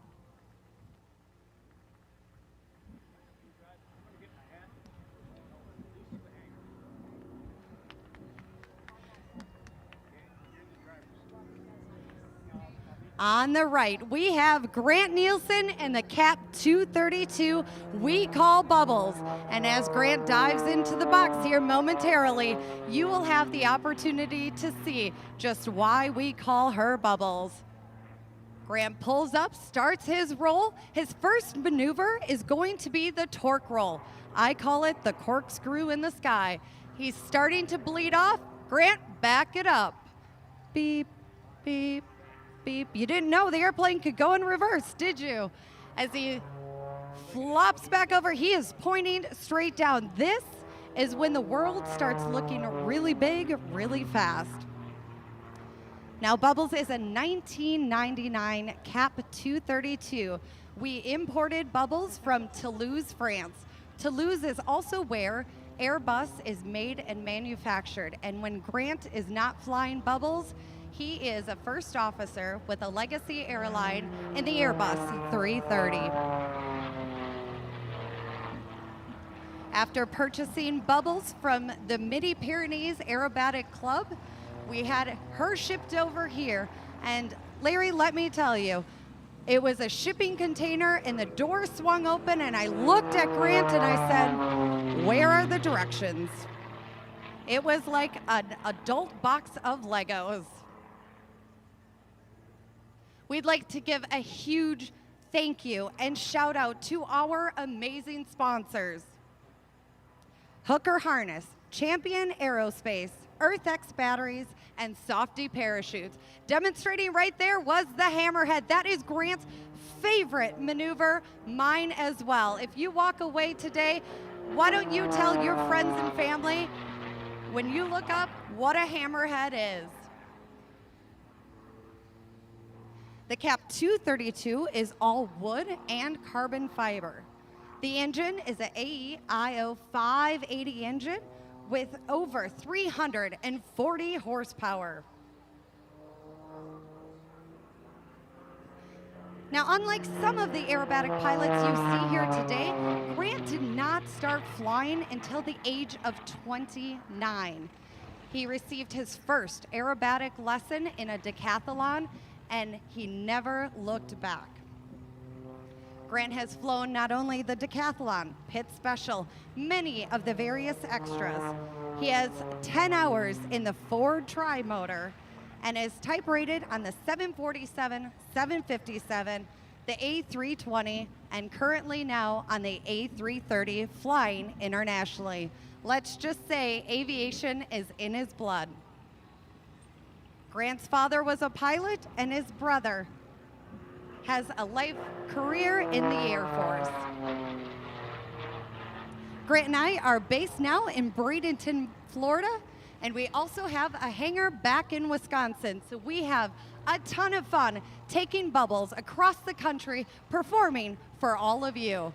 On the right, we have Grant Nielsen and the Cap 232 we call Bubbles. And as Grant dives into the box here momentarily, you will have the opportunity to see just why we call her Bubbles. Grant pulls up, starts his roll. His first maneuver is going to be the torque roll. I call it the corkscrew in the sky. He's starting to bleed off. Grant, back it up. Beep, beep. Beep. You didn't know the airplane could go in reverse, did you? As he flops back over, he is pointing straight down. This is when the world starts looking really big, really fast. Now, Bubbles is a 1999 Cap 232. We imported Bubbles from Toulouse, France. Toulouse is also where Airbus is made and manufactured. And when Grant is not flying Bubbles, he is a first officer with a legacy airline in the Airbus 330. After purchasing Bubbles from the Midi-Pyrenees Aerobatic Club, we had her shipped over here. And Larry, let me tell you, It was a shipping container and the door swung open and I looked at Grant and I said, where are the directions? It was like an adult box of Legos. We'd like to give a huge thank you and shout out to our amazing sponsors. Hooker Harness, Champion Aerospace, EarthX Batteries, and Softy Parachutes. Demonstrating right there was the Hammerhead. That is Grant's favorite maneuver, mine as well. If you walk away today, why don't you tell your friends and family when you look up what a Hammerhead is? The Cap 232 is all wood and carbon fiber. The engine is an AEIO 580 engine with over 340 horsepower. Now, unlike some of the aerobatic pilots you see here today, Grant did not start flying until the age of 29. He received his first aerobatic lesson in a decathlon, and he never looked back. Grant has flown not only the decathlon, pit special, many of the various extras. He has 10 hours in the Ford Tri-Motor and is type rated on the 747, 757, the A320, and currently now on the A330 flying internationally. Let's just say aviation is in his blood. Grant's father was a pilot and his brother has a life career in the Air Force. Grant and I are based now in Bradenton, Florida, and we also have a hangar back in Wisconsin. So we have a ton of fun taking bubbles across the country, performing for all of you.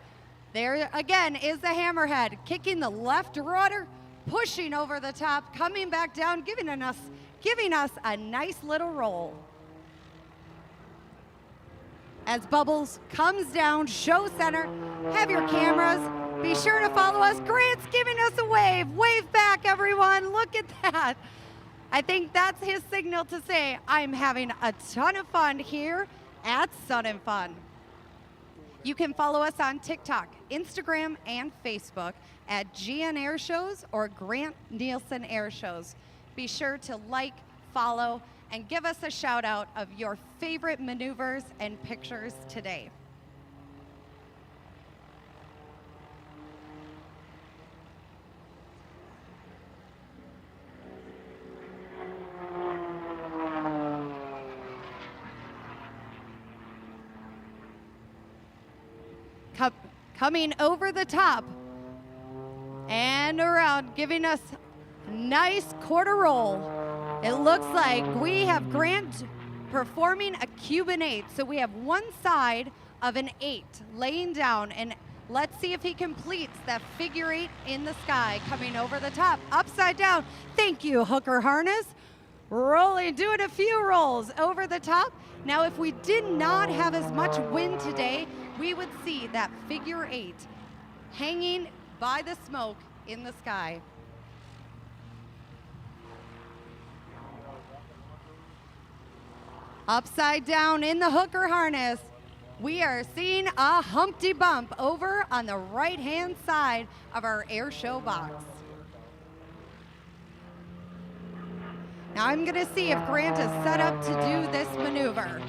There again is the Hammerhead, kicking the left rudder, pushing over the top, coming back down, giving us a nice little roll. As Bubbles comes down, show center, have your cameras. Be sure to follow us. Grant's giving us a wave. Wave back, everyone. Look at that. I think that's his signal to say, I'm having a ton of fun here at Sun and Fun. You can follow us on TikTok, Instagram, and Facebook at GN Air Shows or Grant Nielsen Air Shows. Be sure to like, follow, and give us a shout out of your favorite maneuvers and pictures today. Coming over the top and around, giving us a nice quarter roll. It looks like we have Grant performing a Cuban 8. So we have one side of an 8 laying down, and let's see if he completes that figure 8 in the sky, coming over the top, upside down. Thank you, Hooker Harness. Rolling, doing a few rolls over the top. Now, if we did not have as much wind today, we would see that figure 8 hanging by the smoke in the sky. Upside down in the Hooker Harness, we are seeing a Humpty Bump over on the right-hand side of our air show box. Now I'm gonna see if Grant is set up to do this maneuver.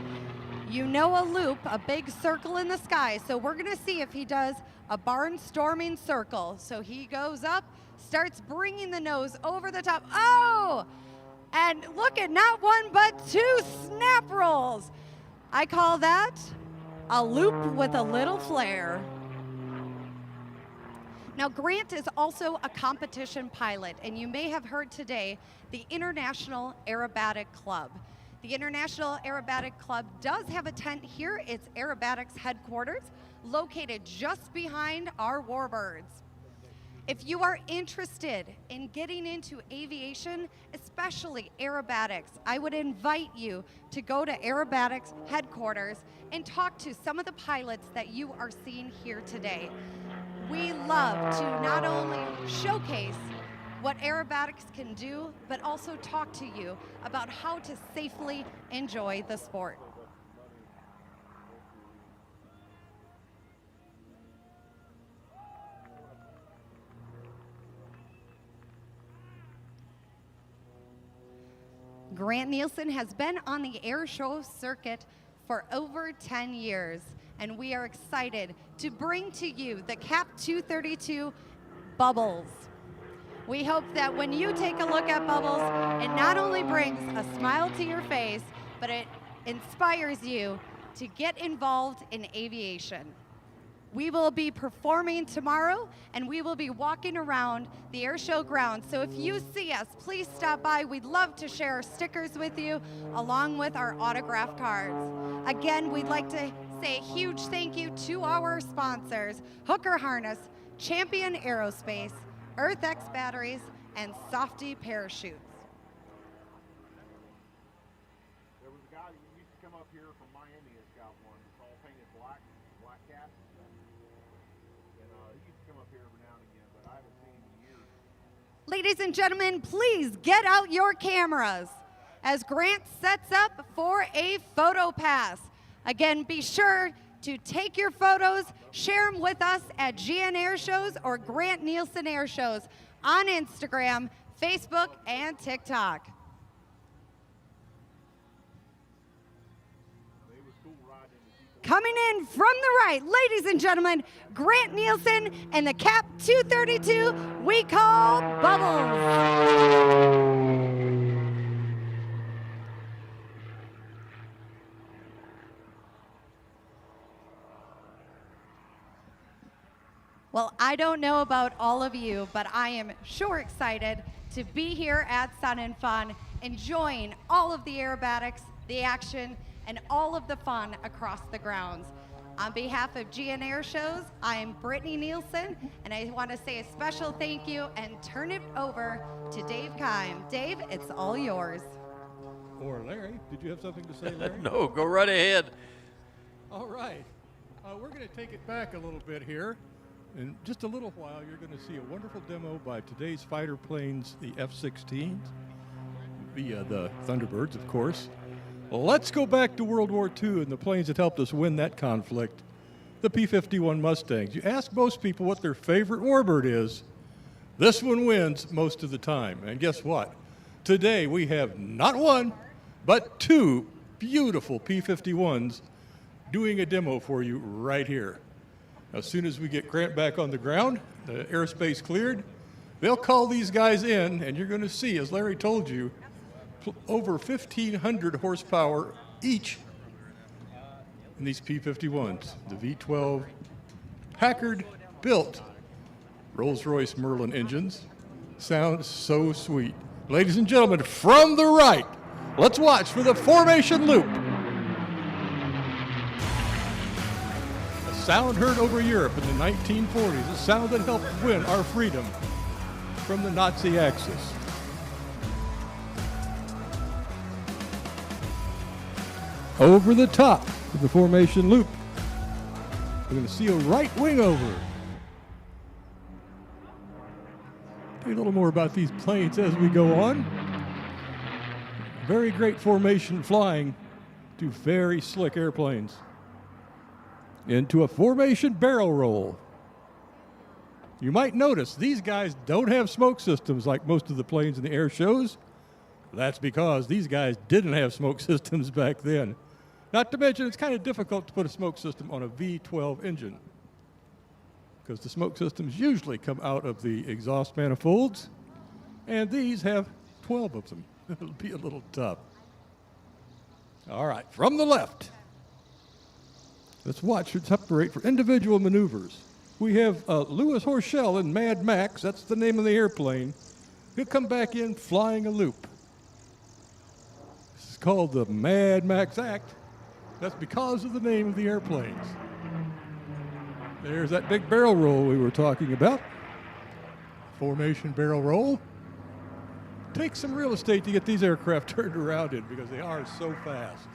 You know, a loop, a big circle in the sky, so we're gonna see if he does a barnstorming circle. So he goes up, starts bringing the nose over the top. Oh! And look at not one but 2 snap rolls. I call that a loop with a little flair. Now, Grant is also a competition pilot, and you may have heard today the International Aerobatic Club. The International Aerobatic Club does have a tent here. It's Aerobatics headquarters, located just behind our Warbirds. If you are interested in getting into aviation, especially aerobatics, I would invite you to go to Aerobatics headquarters and talk to some of the pilots that you are seeing here today. We love to not only showcase what aerobatics can do, but also talk to you about how to safely enjoy the sport. Grant Nielsen has been on the air show circuit for over 10 years, and we are excited to bring to you the CAP 232 Bubbles. We hope that when you take a look at Bubbles, it not only brings a smile to your face, but it inspires you to get involved in aviation. We will be performing tomorrow, and we will be walking around the air show grounds. So if you see us, please stop by. We'd love to share our stickers with you, along with our autograph cards. Again, we'd like to say a huge thank you to our sponsors, Hooker Harness, Champion Aerospace, EarthX Batteries, and Softy Parachutes. There was a guy that used to come up here from Miami that's got one. It's all painted black cat. And he used to come up here every now and again, but I haven't seen him in years. Ladies and gentlemen, please get out your cameras as Grant sets up for a photo pass. Again, be sure to take your photos, share them with us at GN Air Shows or Grant Nielsen Air Shows on Instagram, Facebook, and TikTok. Coming in from the right, ladies and gentlemen, Grant Nielsen and the CAP 232 we call Bubbles. Well, I don't know about all of you, but I am sure excited to be here at Sun and Fun, enjoying all of the aerobatics, the action, and all of the fun across the grounds. On behalf of GN Air Shows, I am Brittany Nielsen, and I want to say a special thank you and turn it over to Dave Keim. Dave, it's all yours. Or Larry, did you have something to say, Larry? No, go right ahead. All right. We're going to take it back a little bit here. In just a little while, you're going to see a wonderful demo by today's fighter planes, the F-16s, the Thunderbirds, of course. Well, let's go back to World War II and the planes that helped us win that conflict, the P-51 Mustangs. You ask most people what their favorite warbird is, this one wins most of the time. And guess what? Today we have not one, but two beautiful P-51s doing a demo for you right here. As soon as we get Grant back on the ground, the airspace cleared, they'll call these guys in, and you're going to see, as Larry told you, over 1,500 horsepower each in these P-51s. The V-12 Packard-built Rolls-Royce Merlin engines. Sounds so sweet. Ladies and gentlemen, from the right, let's watch for the formation loop. Sound heard over Europe in the 1940s, a sound that helped win our freedom from the Nazi Axis. Over the top of the formation loop, we're going to see a right wing over. Tell you a little more about these planes as we go on. Very great formation flying to very slick airplanes. Into a formation barrel roll. You might notice these guys don't have smoke systems like most of the planes in the air shows. That's because these guys didn't have smoke systems back then. Not to mention it's kind of difficult to put a smoke system on a V12 engine because the smoke systems usually come out of the exhaust manifolds, and these have 12 of them. It'll be a little tough. All right, from the left. Let's watch and separate for individual maneuvers. We have Louis Horschel in Mad Max. That's the name of the airplane. He'll come back in flying a loop. This is called the Mad Max Act. That's because of the name of the airplanes. There's that big barrel roll we were talking about. Formation barrel roll. Takes some real estate to get these aircraft turned around in because they are so fast.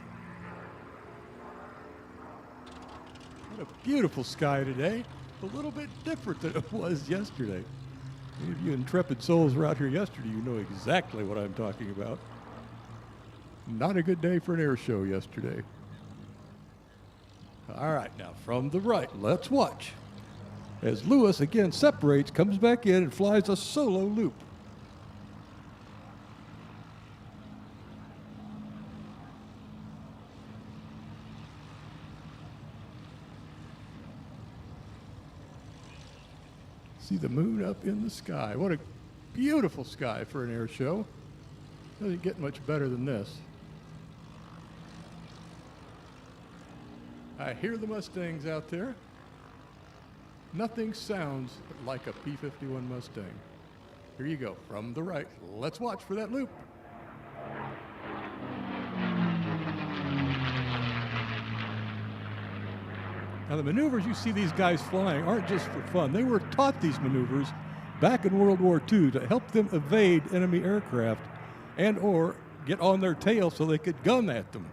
What a beautiful sky today. A little bit different than it was yesterday. Any of you intrepid souls were out here yesterday, you know exactly what I'm talking about. Not a good day for an air show yesterday. All right, now from the right, let's watch. As Louis again separates, comes back in and flies a solo loop. See the moon up in the sky. What a beautiful sky for an air show. Doesn't get much better than this. I hear the Mustangs out there. Nothing sounds like a P-51 Mustang. Here you go, from the right. Let's watch for that loop. Now the maneuvers you see these guys flying aren't just for fun. They were taught these maneuvers back in World War II to help them evade enemy aircraft and or get on their tail so they could gun at them.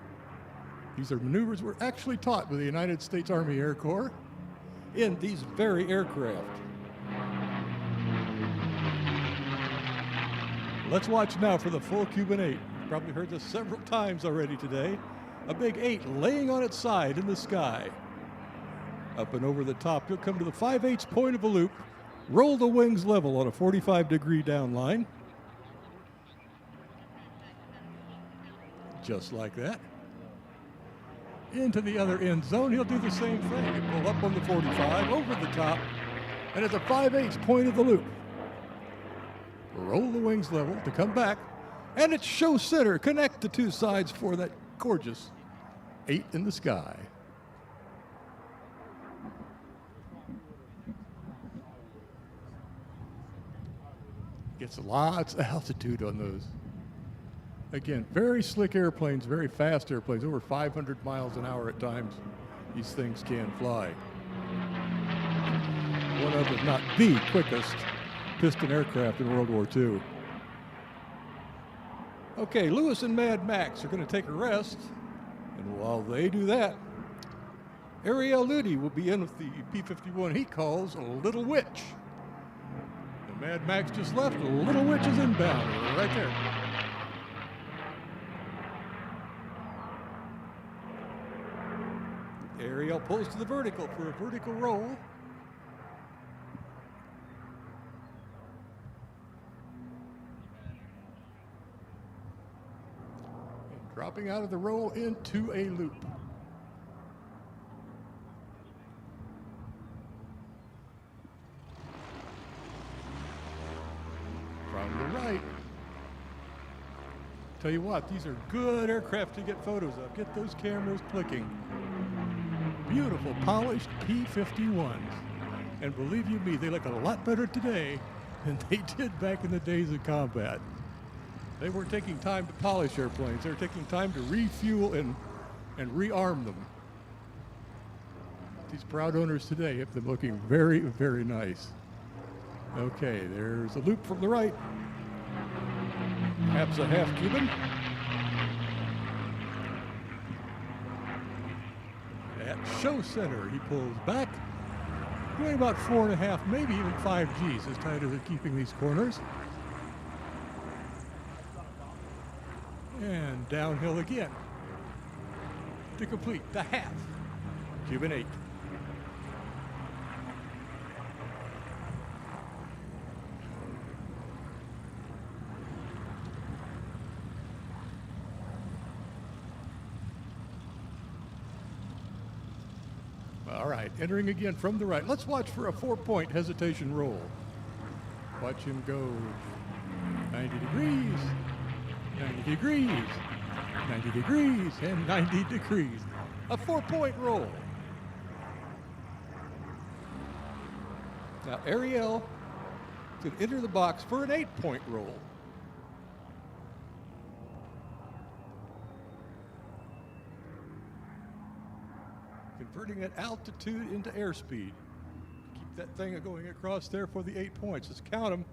These are maneuvers were actually taught by the United States Army Air Corps in these very aircraft. Let's watch now for the full Cuban 8. You've probably heard this several times already today. A big 8 laying on its side in the sky. Up and over the top, you'll come to the 5/8 point of a loop, roll the wings level on a 45-degree down line. Just like that. Into the other end zone, he'll do the same thing. He'll pull up on the 45, over the top, and at the 5/8 point of the loop, roll the wings level to come back, and it's show center. Connect the two sides for that gorgeous 8 in the sky. Gets lots of altitude on those. Again, very slick airplanes, very fast airplanes, over 500 miles an hour at times. These things can fly. One of, if not the quickest piston aircraft in World War II. Okay, Lewis and Mad Max are going to take a rest. And while they do that, Ariel Ludi will be in with the P-51 he calls a Little Witch. The Mad Max just left, the Little Witch is inbound, right there. Ariel pulls to the vertical for a vertical roll. And dropping out of the roll into a loop. From the right. Tell you what, these are good aircraft to get photos of. Get those cameras clicking. Beautiful, polished P-51s. And believe you me, they look a lot better today than they did back in the days of combat. They weren't taking time to polish airplanes. They were taking time to refuel and rearm them. These proud owners today have them looking very, very nice. Okay, there's a loop from the right. Perhaps a half Cuban. At show center, he pulls back, doing about 4.5, maybe even 5 Gs, as tight as they're keeping these corners. And downhill again to complete the half Cuban 8. All right, entering again from the right. Let's watch for a 4-point hesitation roll. Watch him go 90 degrees, 90 degrees, 90 degrees, and 90 degrees. A 4-point roll. Now Ariel could enter the box for an 8-point roll. Converting that altitude into airspeed. Keep that thing going across there for the 8 points. Let's count them.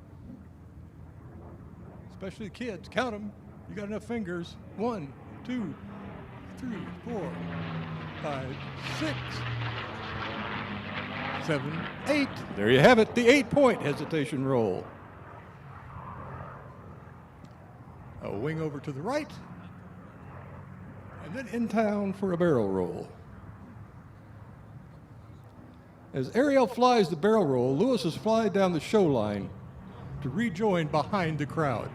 Especially the kids. Count them. You got enough fingers. 1, 2, 3, 4, 5, 6, 7, 8. There you have it. The 8-point hesitation roll. A wing over to the right. And then in town for a barrel roll. As Ariel flies the barrel roll, Lewis is flying down the show line to rejoin behind the crowd.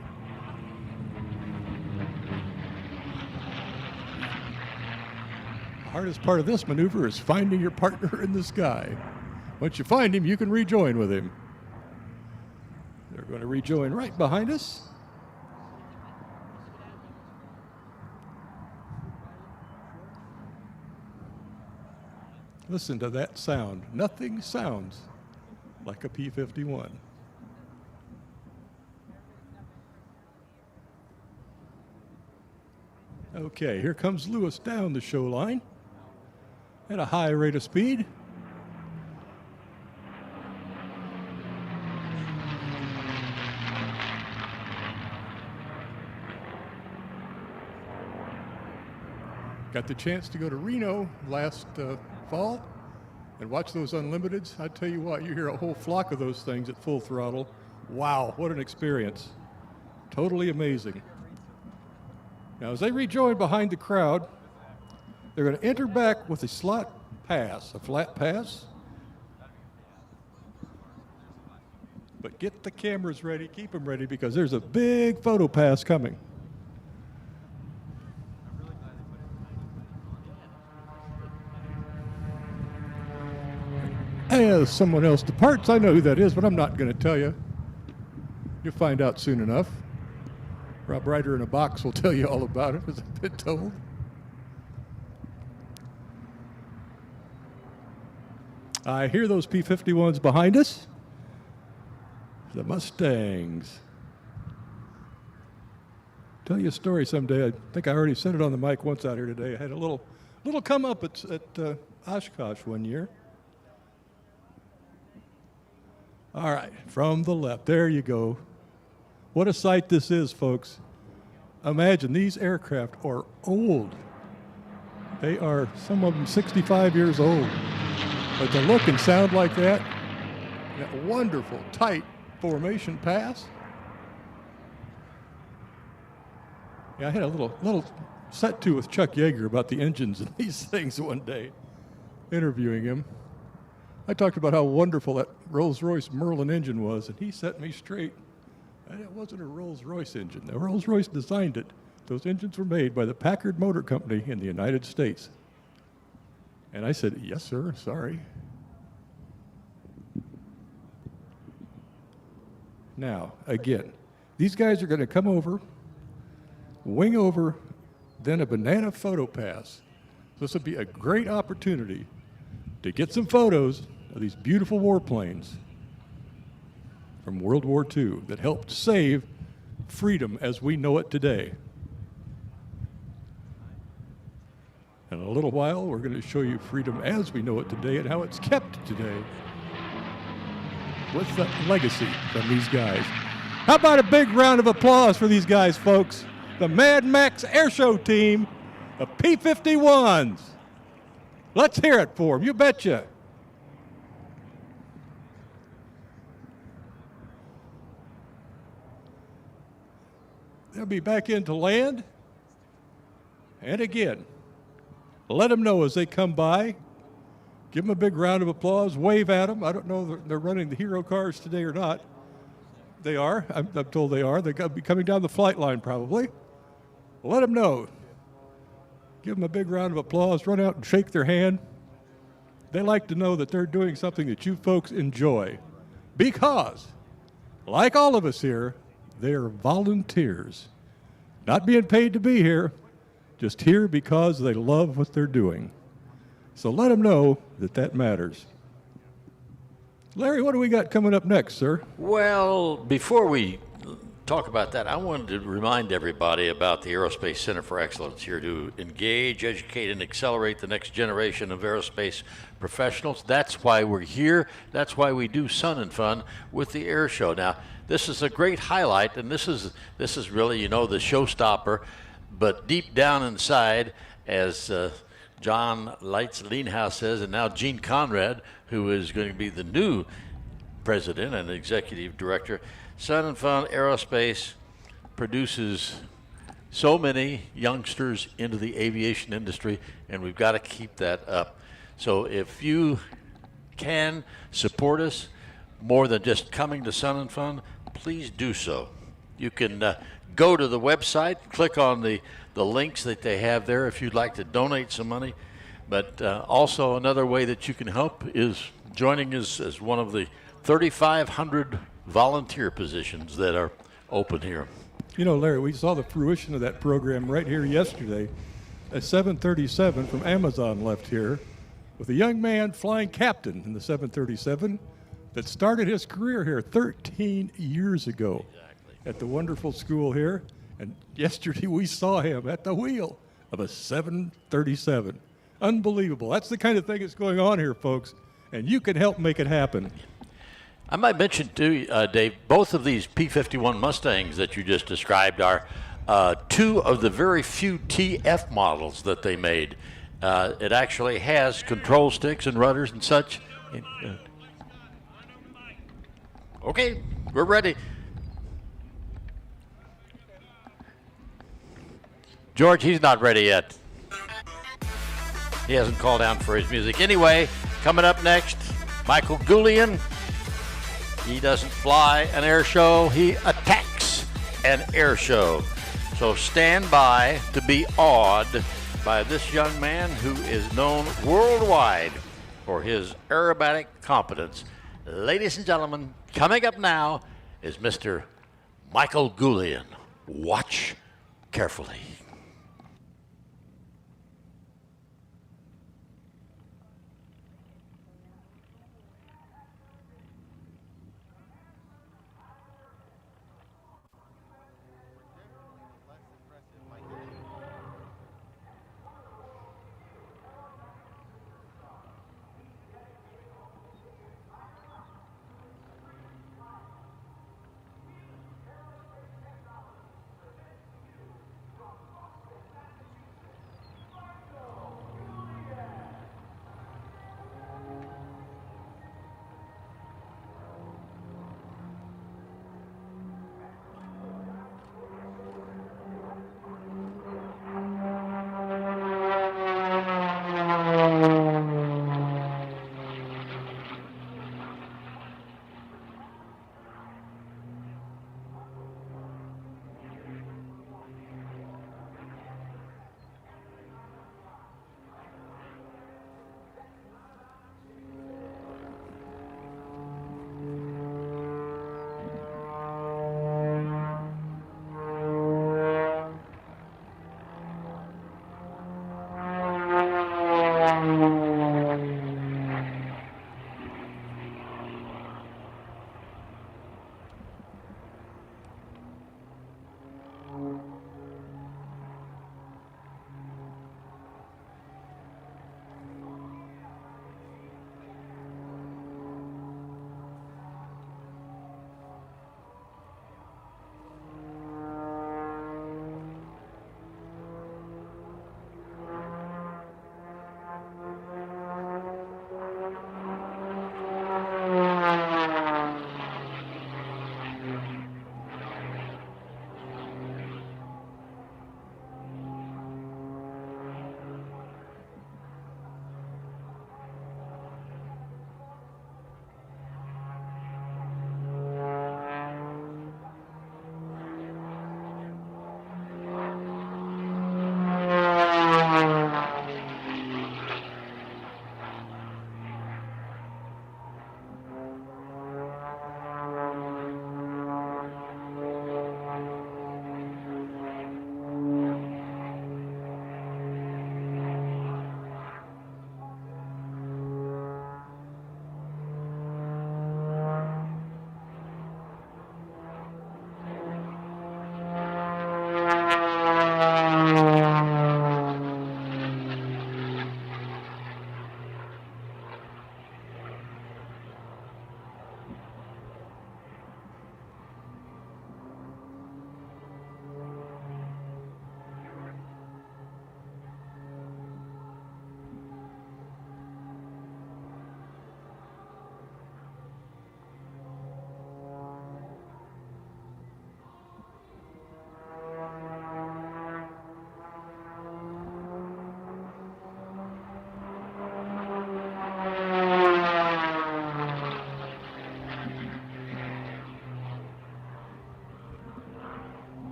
The hardest part of this maneuver is finding your partner in the sky. Once you find him, you can rejoin with him. going to rejoin right behind us. Listen to that sound. Nothing sounds like a P-51. Okay, here comes Lewis down the show line at a high rate of speed. Got the chance to go to Reno last fall and watch those Unlimiteds. I tell you what, you hear a whole flock of those things at full throttle. Wow, what an experience. Totally amazing. Now, as they rejoin behind the crowd, they're going to enter back with a slot pass, a flat pass. But get the cameras ready, keep them ready, because there's a big photo pass coming. As someone else departs, I know who that is, but I'm not going to tell you. You'll find out soon enough. Rob Ryder in a box will tell you all about it, as I've been told. I hear those P-51s behind us. The Mustangs. Tell you a story someday. I think I already said it on the mic once out here today. I had a little come up at Oshkosh one year. All right, from the left, there you go. What a sight this is, folks. Imagine, these aircraft are old. They are, some of them, 65 years old. But to look and sound like that wonderful, tight formation pass. Yeah, I had a little set to with Chuck Yeager about the engines in these things one day, interviewing him. I talked about how wonderful that Rolls-Royce Merlin engine was, and he set me straight. And it wasn't a Rolls-Royce engine. The Rolls-Royce designed it. Those engines were made by the Packard Motor Company in the United States. And I said, yes, sir, sorry. Now, again, these guys are going to come over, wing over, then a banana photo pass. This would be a great opportunity to get some photos of these beautiful warplanes from World War II that helped save freedom as we know it today. In a little while, we're going to show you freedom as we know it today and how it's kept today with the legacy from these guys. How about a big round of applause for these guys, folks? The Mad Max Airshow team of P-51s. Let's hear it for them, you betcha. They'll be back into land. And again, let them know as they come by. Give them a big round of applause. Wave at them. I don't know if they're running the hero cars today or not. They are. I'm told they are. They're going to be coming down the flight line probably. Let them know. Give them a big round of applause. Run out and shake their hand. They like to know that they're doing something that you folks enjoy. Because, like all of us here, they're volunteers. Not being paid to be here, just here because they love what they're doing. So let them know that that matters. Larry, what do we got coming up next, sir? Well, before we talk about that, I wanted to remind everybody about the Aerospace Center for Excellence here to engage, educate, and accelerate the next generation of aerospace professionals. That's why we're here. That's why we do Sun and Fun with the Air Show. Now, this is a great highlight, and this is really, the showstopper. But deep down inside, as John Leitz-Lienhaus says, and now Gene Conrad, who is going to be the new president and executive director, Sun and Fun Aerospace produces so many youngsters into the aviation industry, and we've got to keep that up. So if you can support us more than just coming to Sun and Fun, please do so. You can go to the website, click on the links that they have there if you'd like to donate some money. But also another way that you can help is joining us as one of the 3,500 volunteer positions that are open here. You know, Larry, we saw the fruition of that program right here yesterday. A 737 from Amazon left here with a young man flying captain in the 737 that started his career here 13 years ago at the wonderful school here. And yesterday we saw him at the wheel of a 737. Unbelievable. That's the kind of thing that's going on here, folks, and you can help make it happen. I might mention, too, Dave, both of these P-51 Mustangs that you just described are two of the very few TF models that they made. It actually has control sticks and rudders and such. Okay, we're ready. George, he's not ready yet. He hasn't called down for his music. Anyway, coming up next, Michael Goulian. He doesn't fly an air show, he attacks an air show. So stand by to be awed by this young man who is known worldwide for his aerobatic competence. Ladies and gentlemen, coming up now is Mr. Michael Goulian. Watch carefully.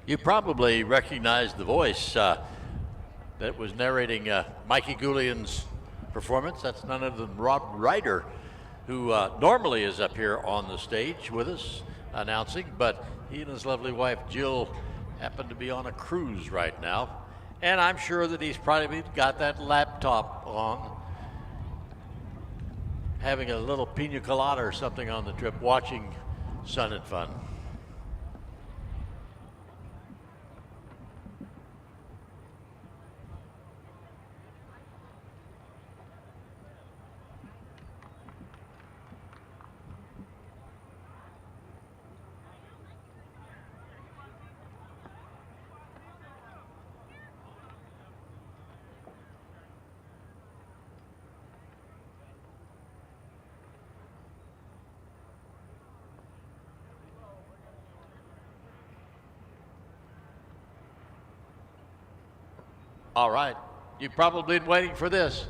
You probably recognize the voice that was narrating Mikey Goulian's performance. That's none other than Rob Ryder, who normally is up here on the stage with us announcing, but he and his lovely wife Jill happen to be on a cruise right now. And I'm sure that he's probably got that laptop on, having a little pina colada or something on the trip, watching Sun and Fun. All right, you've probably been waiting for this.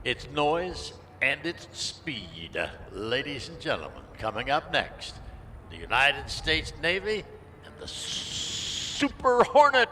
It's noise and it's speed. Ladies and gentlemen, coming up next, the United States Navy and the Super Hornet.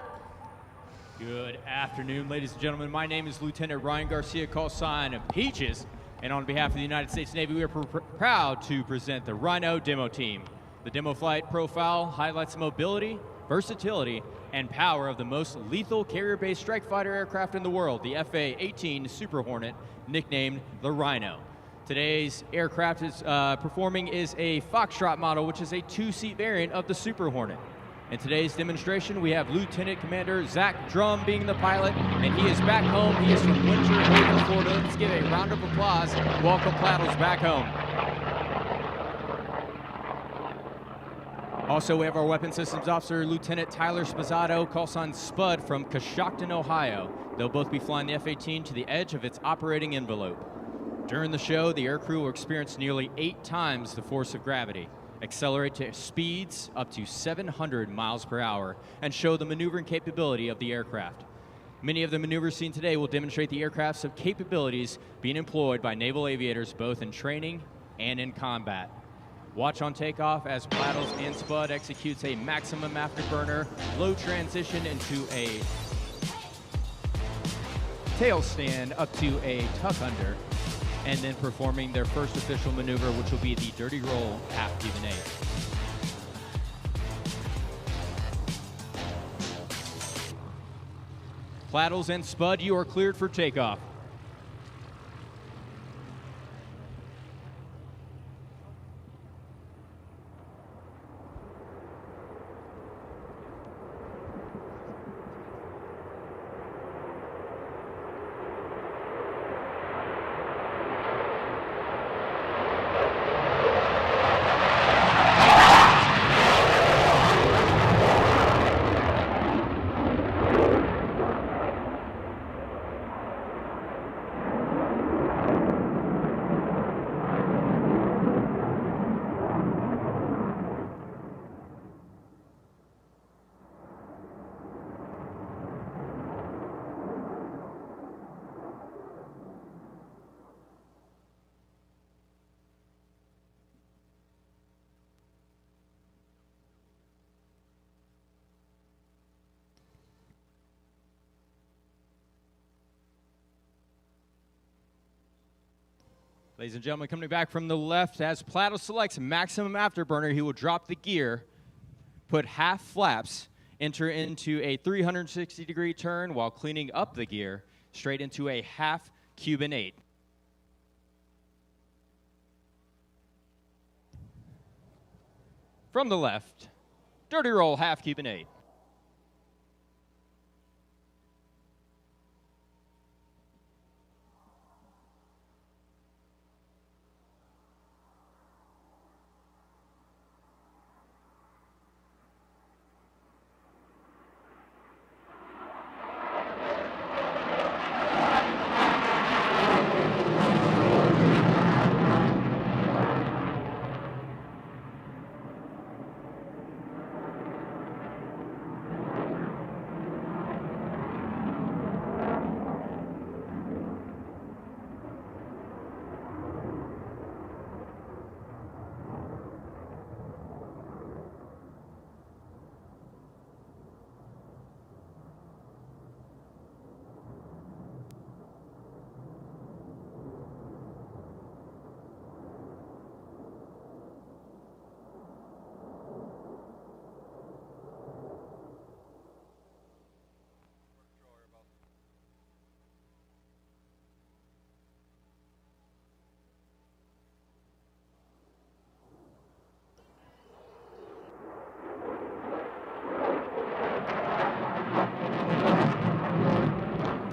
Good afternoon, ladies and gentlemen. My name is Lieutenant Ryan Garcia, call sign Peaches, and on behalf of the United States Navy, we are proud to present the Rhino Demo Team. The demo flight profile highlights the mobility, versatility, and power of the most lethal carrier-based strike fighter aircraft in the world, the FA-18 Super Hornet, nicknamed the Rhino. Today's aircraft is performing is a Foxtrot model, which is a two-seat variant of the Super Hornet. In today's demonstration, we have Lieutenant Commander Zach Drum being the pilot, and he is back home. He is from Winter Haven, Florida. Let's give a round of applause. Welcome Plattles back home. Also, we have our Weapons Systems Officer, Lieutenant Tyler Spazzato, call sign Spud from Coshocton, Ohio. They'll both be flying the F-18 to the edge of its operating envelope. During the show, the aircrew will experience nearly 8 times the force of gravity, accelerate to speeds up to 700 miles per hour, and show the maneuvering capability of the aircraft. Many of the maneuvers seen today will demonstrate the aircraft's capabilities being employed by naval aviators both in training and in combat. Watch on takeoff as Plattles and Spud executes a maximum afterburner, low transition into a tail stand up to a tuck under, and then performing their first official maneuver, which will be the dirty roll half even 8. Plattles and Spud, you are cleared for takeoff. Ladies and gentlemen, coming back from the left, as Plattles selects maximum afterburner, he will drop the gear, put half flaps, enter into a 360-degree turn while cleaning up the gear, straight into a half Cuban 8. From the left, dirty roll half Cuban 8.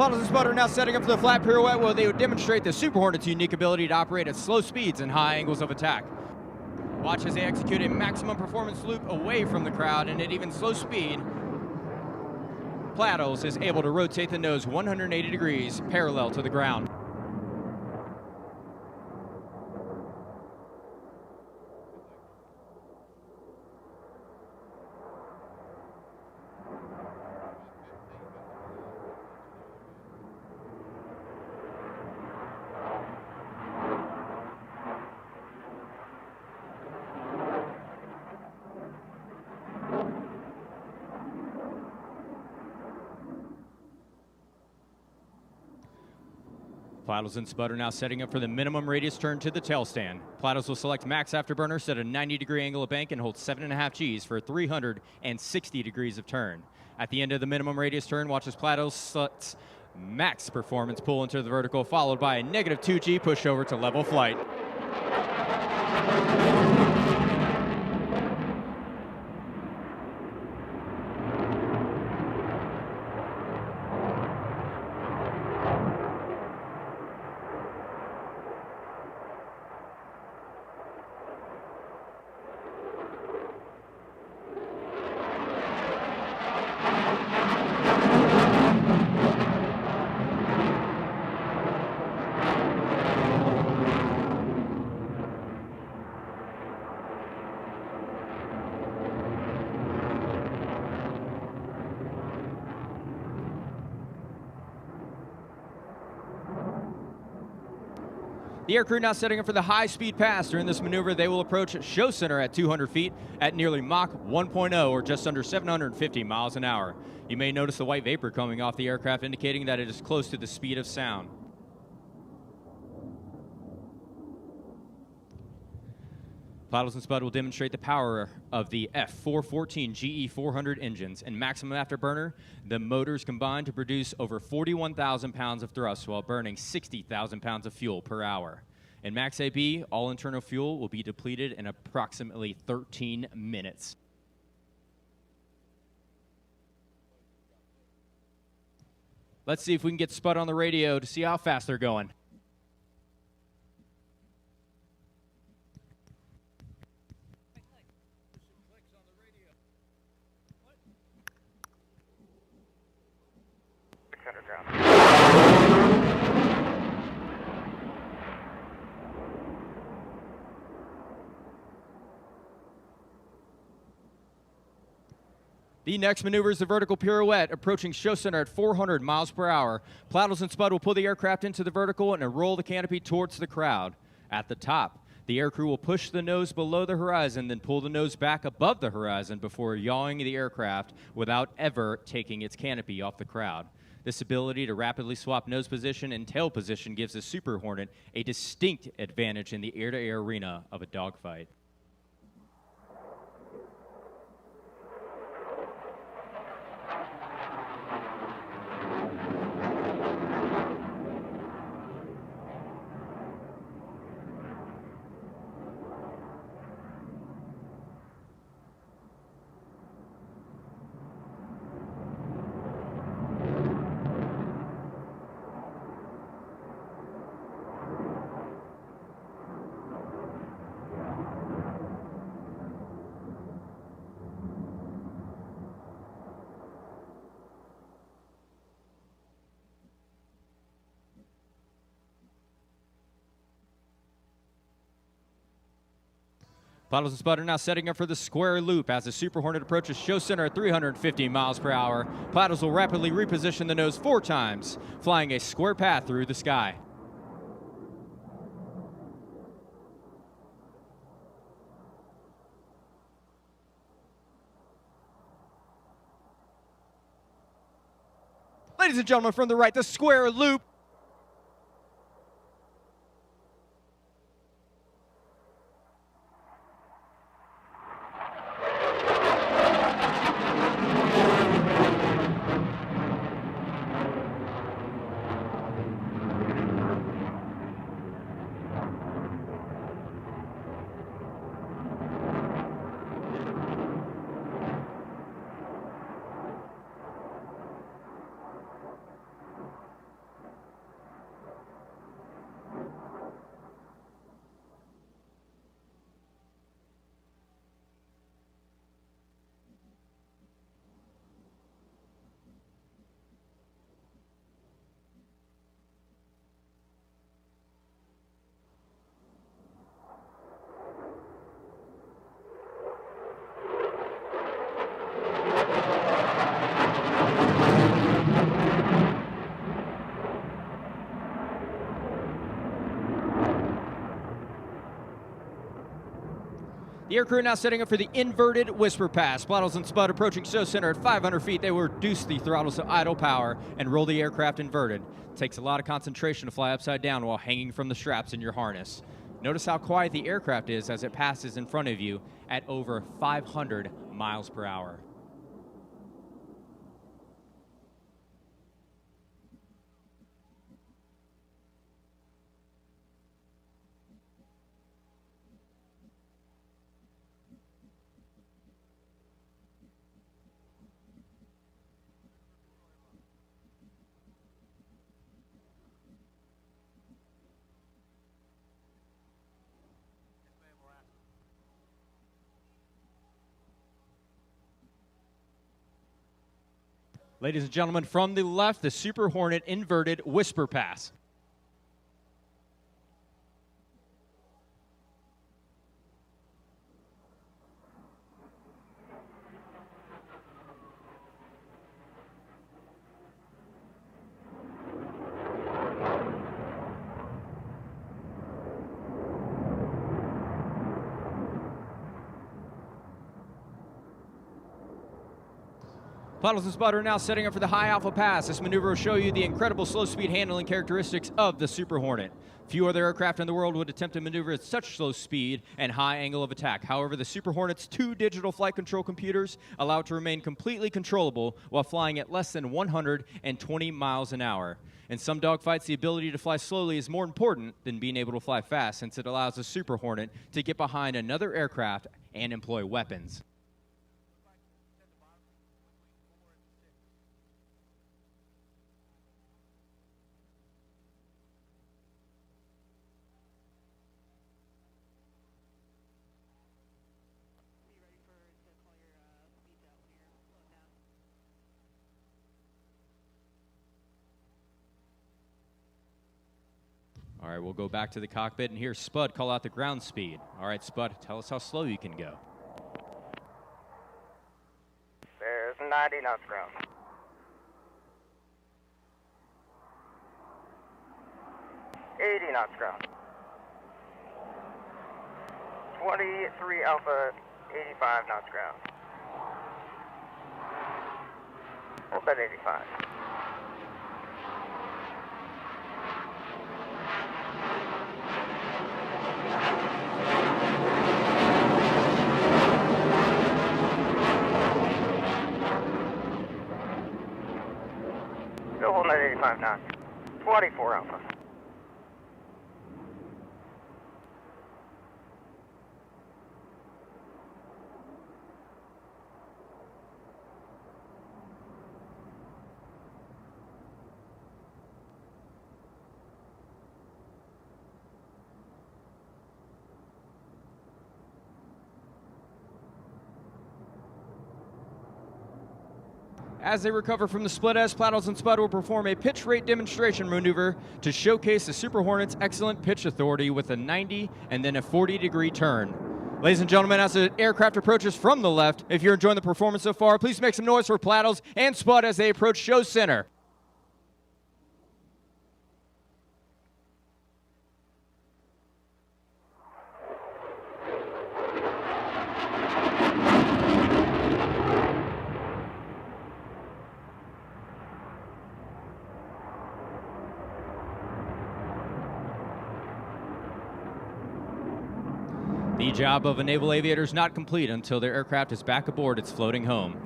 Plattles and Spud are now setting up for the flat pirouette where they would demonstrate the Super Hornet's unique ability to operate at slow speeds and high angles of attack. Watch as they execute a maximum performance loop away from the crowd, and at even slow speed, Plattles is able to rotate the nose 180 degrees parallel to the ground. Plattles and Spud are now setting up for the minimum radius turn to the tail stand. Plattles will select max afterburner, set a 90-degree angle of bank, and hold 7.5 Gs for 360 degrees of turn. At the end of the minimum radius turn, watch as Plattles selects max performance pull into the vertical, followed by a negative 2G push over to level flight. The aircrew now setting up for the high-speed pass. During this maneuver, they will approach show center at 200 feet at nearly Mach 1.0, or just under 750 miles an hour. You may notice the white vapor coming off the aircraft, indicating that it is close to the speed of sound. Plattles and Spud will demonstrate the power of the F414 GE400 engines. In maximum afterburner, the motors combine to produce over 41,000 pounds of thrust while burning 60,000 pounds of fuel per hour. In max AB, all internal fuel will be depleted in approximately 13 minutes. Let's see if we can get Spud on the radio to see how fast they're going. The next maneuver is the vertical pirouette, approaching show center at 400 miles per hour. Plattles and Spud will pull the aircraft into the vertical and roll the canopy towards the crowd. At the top, the aircrew will push the nose below the horizon, then pull the nose back above the horizon before yawing the aircraft without ever taking its canopy off the crowd. This ability to rapidly swap nose position and tail position gives the Super Hornet a distinct advantage in the air-to-air arena of a dogfight. Plattles and Spud are now setting up for the square loop as the Super Hornet approaches show center at 350 miles per hour. Plattles will rapidly reposition the nose 4 times, flying a square path through the sky. Ladies and gentlemen, from the right, the square loop. The aircrew now setting up for the inverted whisper pass. Plattles and Spud approaching show center at 500 feet. They will reduce the throttles to idle power and roll the aircraft inverted. It takes a lot of concentration to fly upside down while hanging from the straps in your harness. Notice how quiet the aircraft is as it passes in front of you at over 500 miles per hour. Ladies and gentlemen, from the left, the Super Hornet inverted whisper pass. Plattles and Spud are now setting up for the high alpha pass. This maneuver will show you the incredible slow speed handling characteristics of the Super Hornet. Few other aircraft in the world would attempt to maneuver at such slow speed and high angle of attack. However, the Super Hornet's 2 digital flight control computers allow it to remain completely controllable while flying at less than 120 miles an hour. In some dogfights, the ability to fly slowly is more important than being able to fly fast, since it allows the Super Hornet to get behind another aircraft and employ weapons. All right, we'll go back to the cockpit and hear Spud call out the ground speed. All right, Spud, tell us how slow you can go. There's 90 knots ground. 80 knots ground. 23 Alpha, 85 knots ground. We'll bet 85. Still holding at 85 knots. 24 Alpha. As they recover from the split S, Plattles and Spud will perform a pitch rate demonstration maneuver to showcase the Super Hornet's excellent pitch authority with a 90 and then a 40-degree turn. Ladies and gentlemen, as the aircraft approaches from the left, if you're enjoying the performance so far, please make some noise for Plattles and Spud as they approach show center. The job of a naval aviator is not complete until their aircraft is back aboard its floating home.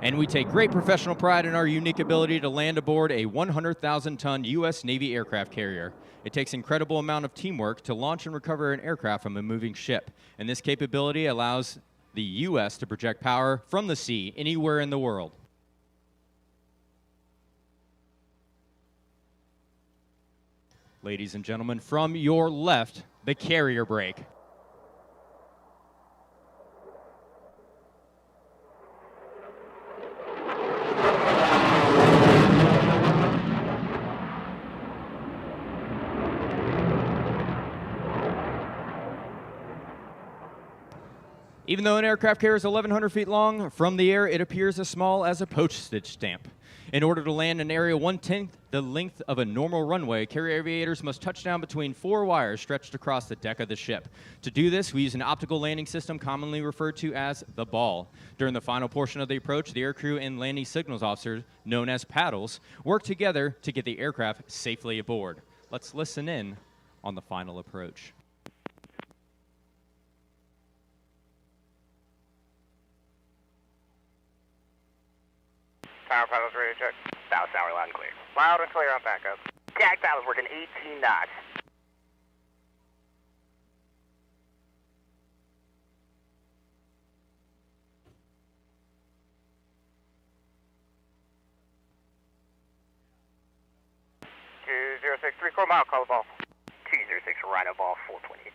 And we take great professional pride in our unique ability to land aboard a 100,000-ton U.S. Navy aircraft carrier. It takes an incredible amount of teamwork to launch and recover an aircraft from a moving ship. And this capability allows the U.S. to project power from the sea anywhere in the world. Ladies and gentlemen, from your left, the carrier brake. Even though an aircraft carrier is 1,100 feet long, from the air it appears as small as a postage stamp. In order to land an area 1/10 the length of a normal runway, carrier aviators must touch down between 4 wires stretched across the deck of the ship. To do this, we use an optical landing system commonly referred to as the ball. During the final portion of the approach, the aircrew and landing signals officers, known as paddles, work together to get the aircraft safely aboard. Let's listen in on the final approach. Power paddles ready to check. South tower loud and clear. Loud and clear on backup. Jag paddles working 18 knots. (206) 3/4 mile, call the ball. 206 Rhino ball 420.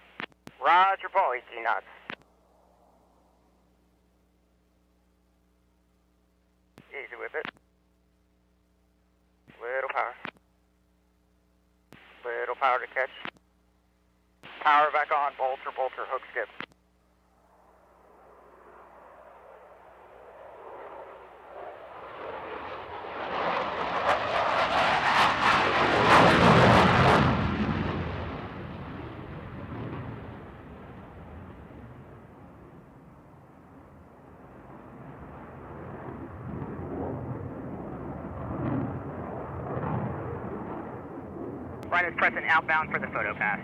Roger ball 18 knots. Easy with it. Little power. Little power to catch. Power back on. Bolter, bolter, hook skip. Rhino's pressing outbound for the photo pass.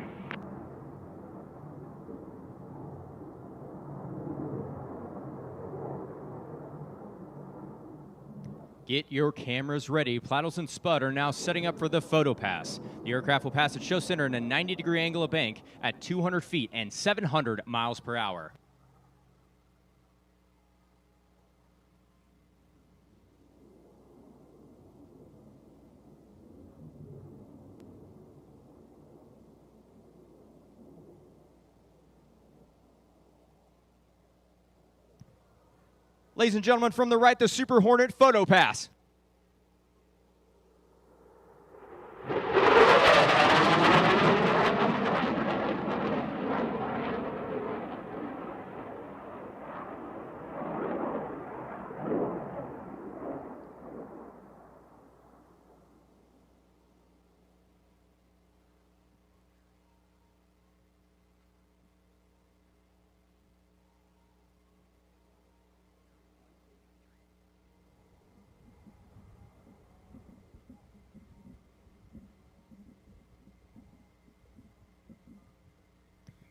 Get your cameras ready. Plattles and Spud are now setting up for the photo pass. The aircraft will pass its show center in a 90-degree angle of bank at 200 feet and 700 miles per hour. Ladies and gentlemen, from the right, the Super Hornet photo pass.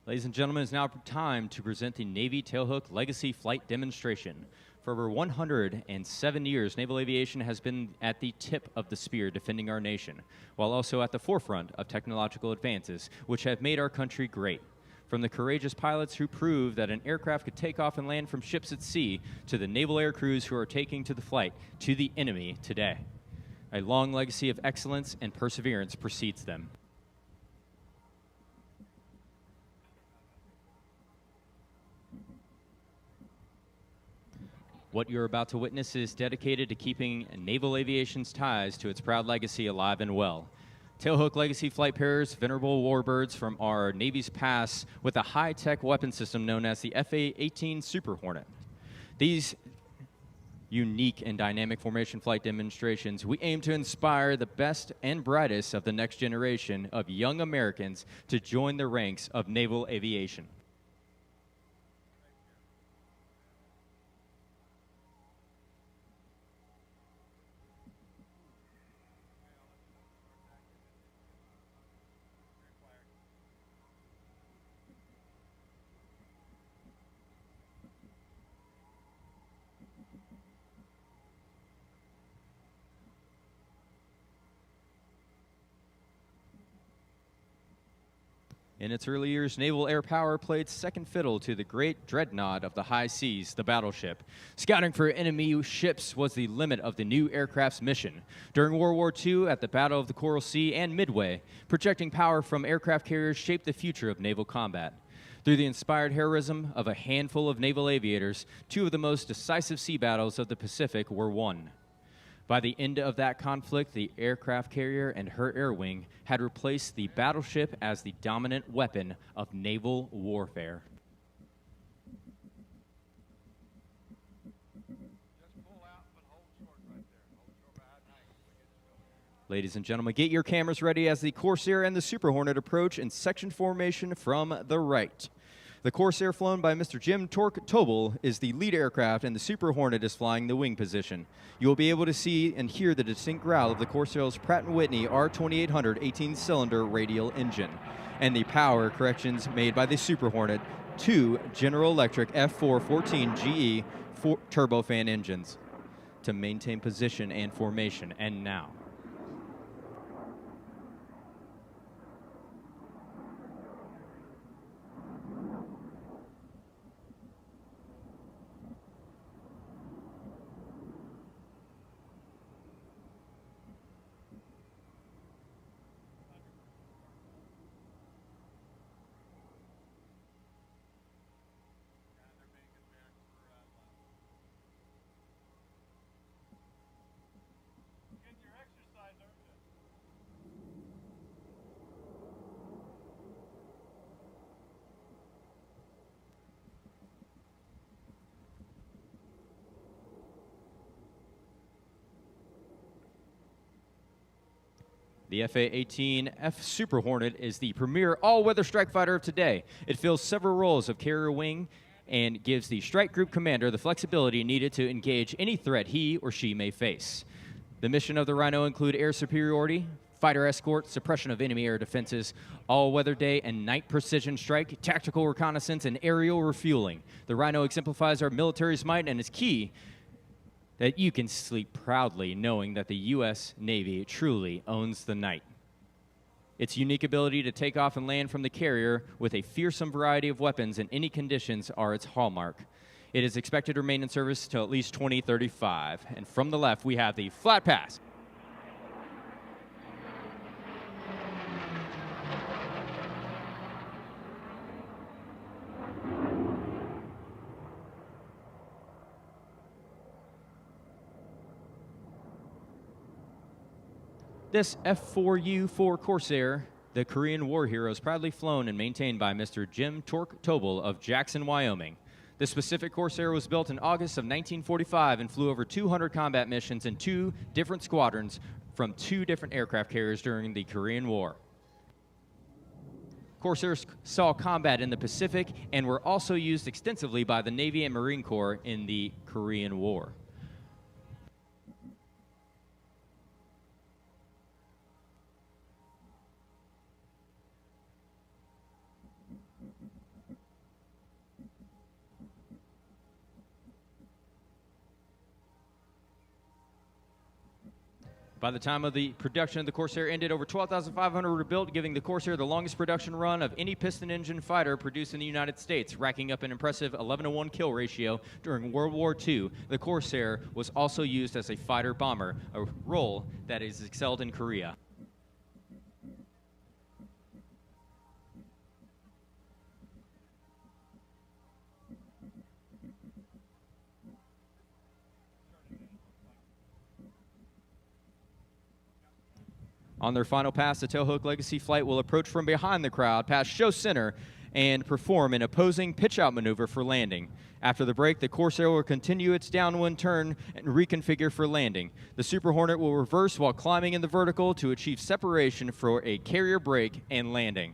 Ladies and gentlemen, it's now time to present the Navy Tailhook Legacy Flight Demonstration. For over 107 years, naval aviation has been at the tip of the spear defending our nation, while also at the forefront of technological advances which have made our country great. From the courageous pilots who proved that an aircraft could take off and land from ships at sea, to the naval air crews who are taking to the flight to the enemy today. A long legacy of excellence and perseverance precedes them. What you're about to witness is dedicated to keeping naval aviation's ties to its proud legacy alive and well. Tailhook Legacy flight pairs venerable warbirds from our Navy's past with a high-tech weapon system known as the FA-18 Super Hornet. These unique and dynamic formation flight demonstrations, we aim to inspire the best and brightest of the next generation of young Americans to join the ranks of naval aviation. In its early years, naval air power played second fiddle to the great dreadnought of the high seas, the battleship. Scouting for enemy ships was the limit of the new aircraft's mission. During World War II, at the Battle of the Coral Sea and Midway, projecting power from aircraft carriers shaped the future of naval combat. Through the inspired heroism of a handful of naval aviators, two of the most decisive sea battles of the Pacific were won. By the end of that conflict, the aircraft carrier and her air wing had replaced the battleship as the dominant weapon of naval warfare. Ladies and gentlemen, get your cameras ready as the Corsair and the Super Hornet approach in section formation from the right. The Corsair, flown by Mr. Jim Torque Tobel, is the lead aircraft, and the Super Hornet is flying the wing position. You will be able to see and hear the distinct growl of the Corsair's Pratt & Whitney R2800 18-cylinder radial engine, and the power corrections made by the Super Hornet 2 General Electric F414 GE turbofan engines to maintain position and formation. And now, the FA-18F Super Hornet is the premier all-weather strike fighter of today. It fills several roles of carrier wing and gives the strike group commander the flexibility needed to engage any threat he or she may face. The mission of the Rhino include air superiority, fighter escort, suppression of enemy air defenses, all-weather day and night precision strike, tactical reconnaissance, and aerial refueling. The Rhino exemplifies our military's might and is key that you can sleep proudly knowing that the U.S. Navy truly owns the night. Its unique ability to take off and land from the carrier with a fearsome variety of weapons in any conditions are its hallmark. It is expected to remain in service till at least 2035. And from the left, we have the flat pass. This F4U-4 Corsair, the Korean War hero, is proudly flown and maintained by Mr. Jim Torque Tobel of Jackson, Wyoming. This specific Corsair was built in August of 1945 and flew over 200 combat missions in 2 different squadrons from 2 different aircraft carriers during the Korean War. Corsairs saw combat in the Pacific and were also used extensively by the Navy and Marine Corps in the Korean War. By the time of the production of the Corsair ended, over 12,500 were built, giving the Corsair the longest production run of any piston engine fighter produced in the United States, racking up an impressive 11-to-1 kill ratio during World War II. The Corsair was also used as a fighter bomber, a role that is excelled in Korea. On their final pass, the Tailhook Legacy flight will approach from behind the crowd, past show center, and perform an opposing pitch-out maneuver for landing. After the break, the Corsair will continue its downwind turn and reconfigure for landing. The Super Hornet will reverse while climbing in the vertical to achieve separation for a carrier break and landing.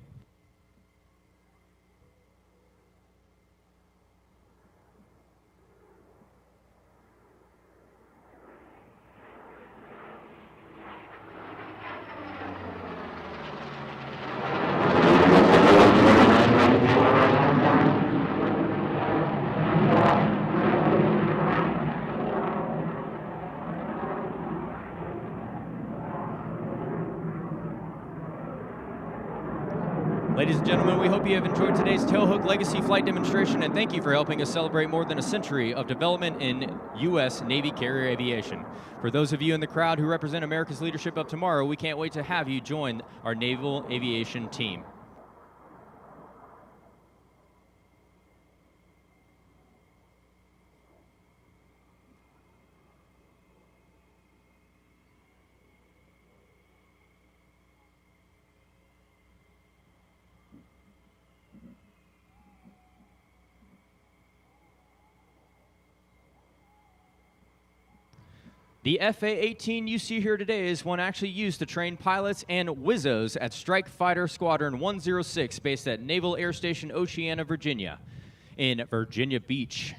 Ladies and gentlemen, we hope you have enjoyed today's Tailhook Legacy flight demonstration, and thank you for helping us celebrate more than a century of development in U.S. Navy carrier aviation. For those of you in the crowd who represent America's leadership of tomorrow, we can't wait to have you join our naval aviation team. The FA-18 you see here today is one actually used to train pilots and Wizzos at Strike Fighter Squadron 106, based at Naval Air Station Oceana, Virginia, in Virginia Beach.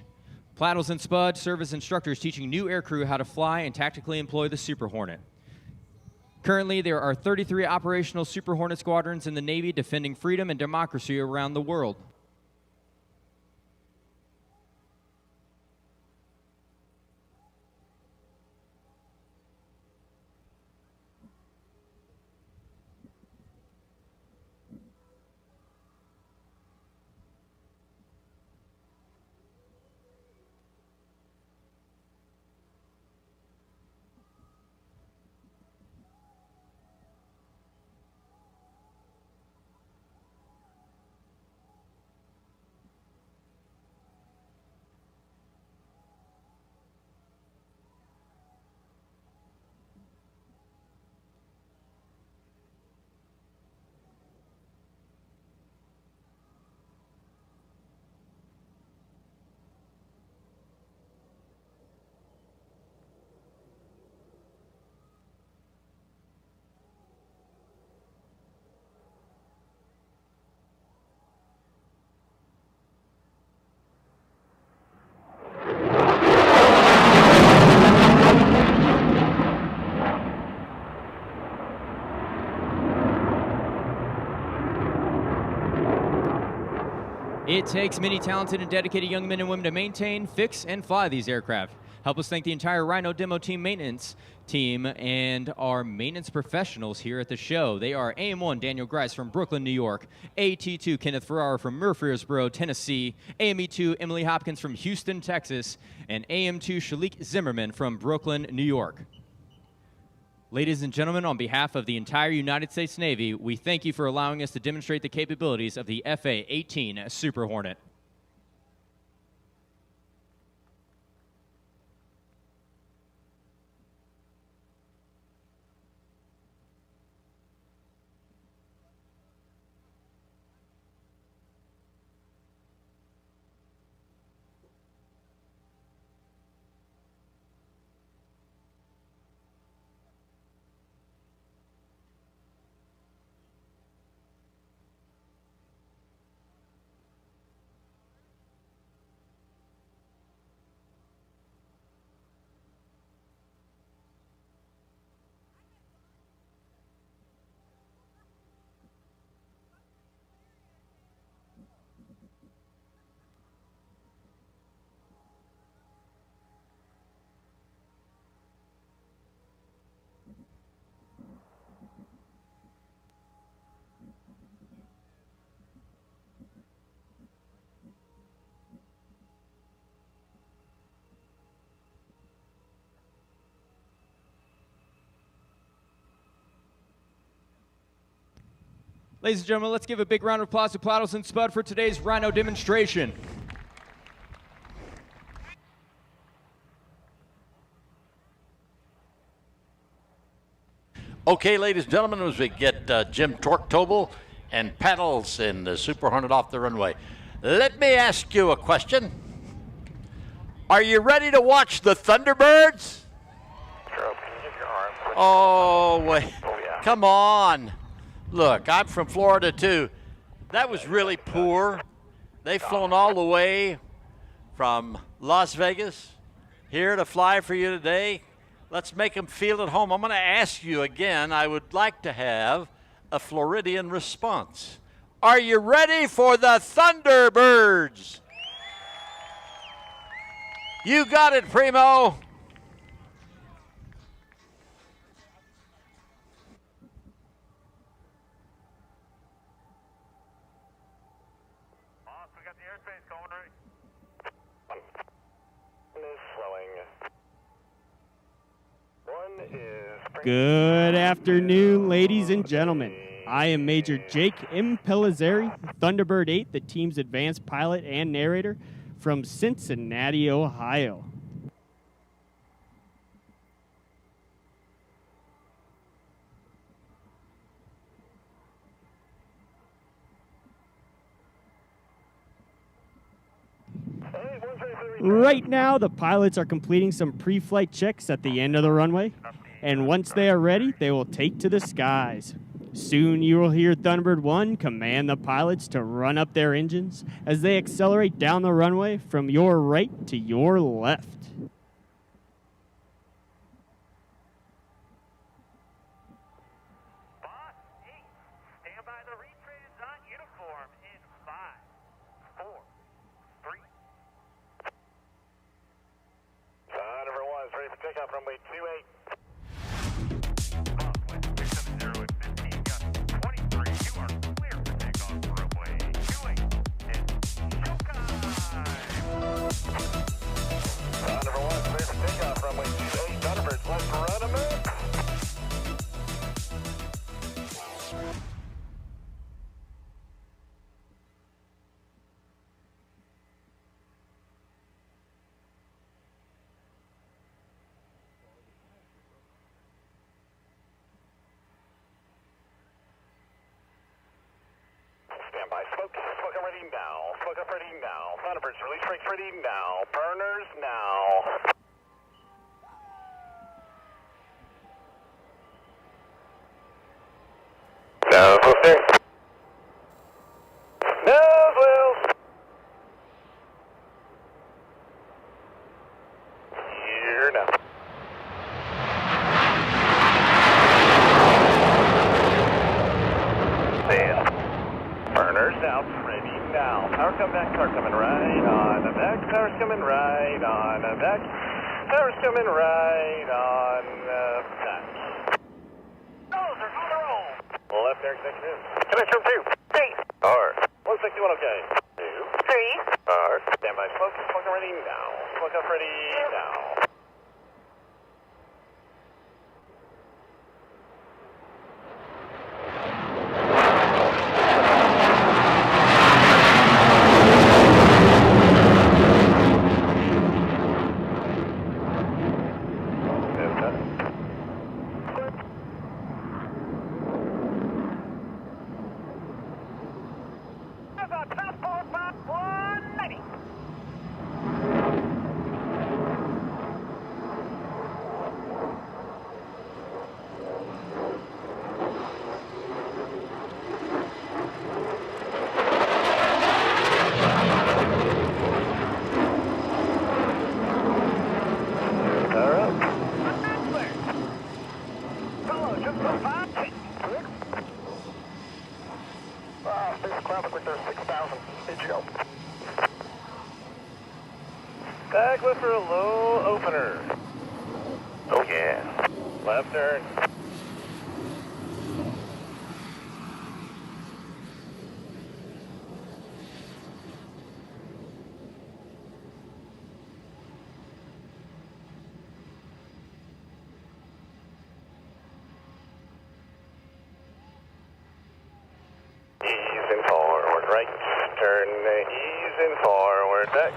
Plattles and Spud serve as instructors teaching new aircrew how to fly and tactically employ the Super Hornet. Currently, there are 33 operational Super Hornet squadrons in the Navy defending freedom and democracy around the world. It takes many talented and dedicated young men and women to maintain, fix, and fly these aircraft. Help us thank the entire Rhino Demo Team maintenance team and our maintenance professionals here at the show. They are AM1 Daniel Grice from Brooklyn, New York, AT2 Kenneth Ferrara from Murfreesboro, Tennessee, AME2 Emily Hopkins from Houston, Texas, and AM2 Shalik Zimmerman from Brooklyn, New York. Ladies and gentlemen, on behalf of the entire United States Navy, we thank you for allowing us to demonstrate the capabilities of the FA-18 Super Hornet. Ladies and gentlemen, let's give a big round of applause to Plattles and Spud for today's Rhino demonstration. Okay, ladies and gentlemen, as we get Jim Torktoble and Paddles in the Super Hornet off the runway, let me ask you a question. Are you ready to watch the Thunderbirds? Oh, wait. Come on. Look, I'm from Florida, too. That was really poor. They've flown all the way from Las Vegas here to fly for you today. Let's make them feel at home. I'm going to ask you again. I would like to have a Floridian response. Are you ready for the Thunderbirds? You got it, Primo. Good afternoon, ladies and gentlemen. I am Major Jake M. Pellizzeri, Thunderbird 8, the team's advanced pilot and narrator from Cincinnati, Ohio. Hey, 135, Right now, the pilots are completing some pre-flight checks at the end of the runway, and once they are ready, they will take to the skies. Soon you will hear Thunderbird 1 command the pilots to run up their engines as they accelerate down the runway from your right to your left. Number 1 is ready for takeoff, runway 28. Number 1 is ready for takeoff, runway 28. Thunderbirds, let's run them up. Standby, smoke up ready now. Smoke up ready now. Thunderbirds, release brakes ready now. Burners now. Nose wheel steering. Nose wheels. Here now. Stand. Burners out, ready now. Power come back, car coming right on the back. Power's coming right on the back. Power's coming right on the back. Those are on the roll. Left air connection in. Connection 2. 3. R. 161 okay. 2. 3. R. Standby smoke. Smoke up ready now. Smoke up ready now. Back left for a low opener. Oh yeah. Left turn. Ease in forward right. Turn ease in forward back.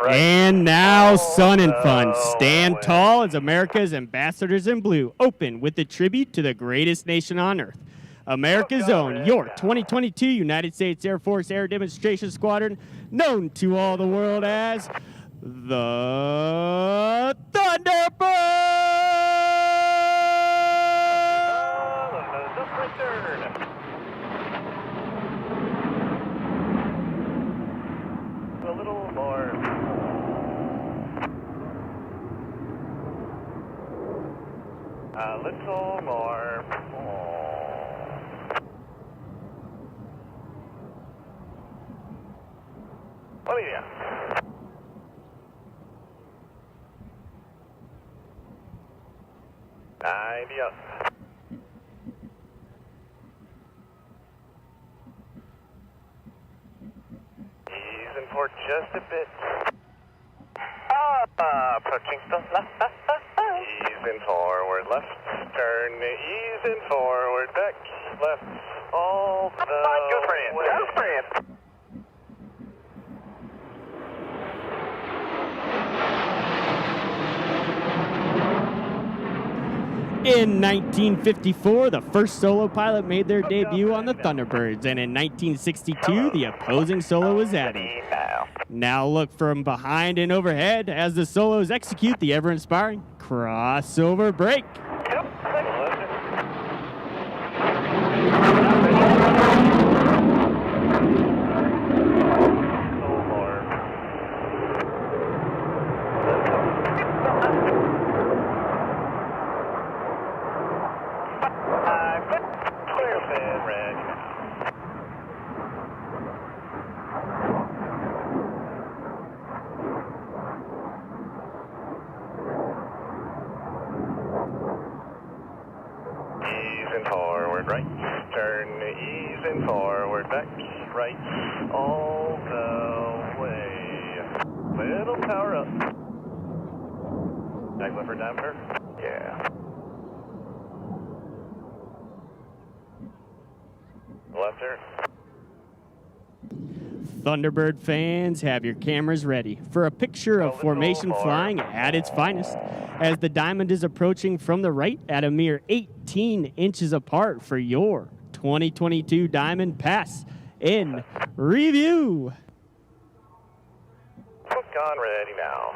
Right. And now Sun and Fun stand tall as America's ambassadors in blue open with a tribute to the greatest nation on earth. America's own, your 2022 United States Air Force Air Demonstration Squadron, known to all the world as the Thunderbirds! A little more. A little more. Olivia. Idea. Easing for just a bit. Approaching the left. Easing forward, left. Turn, easing forward, back, left. All the way. Go friend. In 1954, the first solo pilot made their debut on the Thunderbirds, and in 1962, the opposing solo was added. Now look from behind and overhead as the solos execute the ever-inspiring crossover break. Thunderbird fans, have your cameras ready for a picture of formation flying at its finest as the diamond is approaching from the right at a mere 18 inches apart for your 2022 Diamond Pass in review. Hook on, ready now.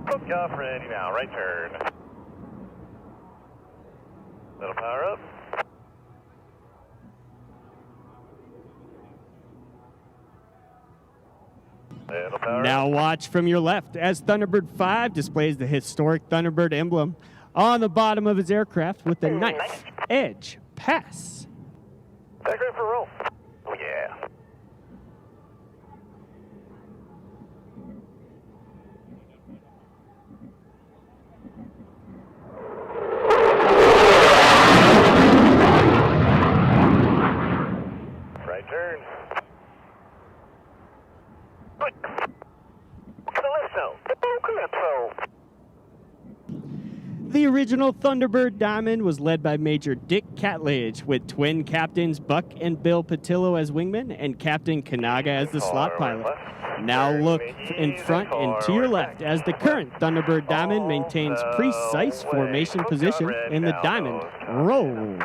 Hook off, ready now, right turn. Little power up. Little power Now up. watch from your left as Thunderbird 5 displays the historic Thunderbird emblem on the bottom of his aircraft with the Knife Edge Pass. Back ready for roll. Oh yeah. Right turn. Quick. Calypso. Calypso. The original Thunderbird Diamond was led by Major Dick Catledge, with twin captains Buck and Bill Patillo as wingmen and Captain Kanaga as the slot pilot. Now look in front and to your left as the current Thunderbird Diamond maintains precise formation position in the Diamond Roll.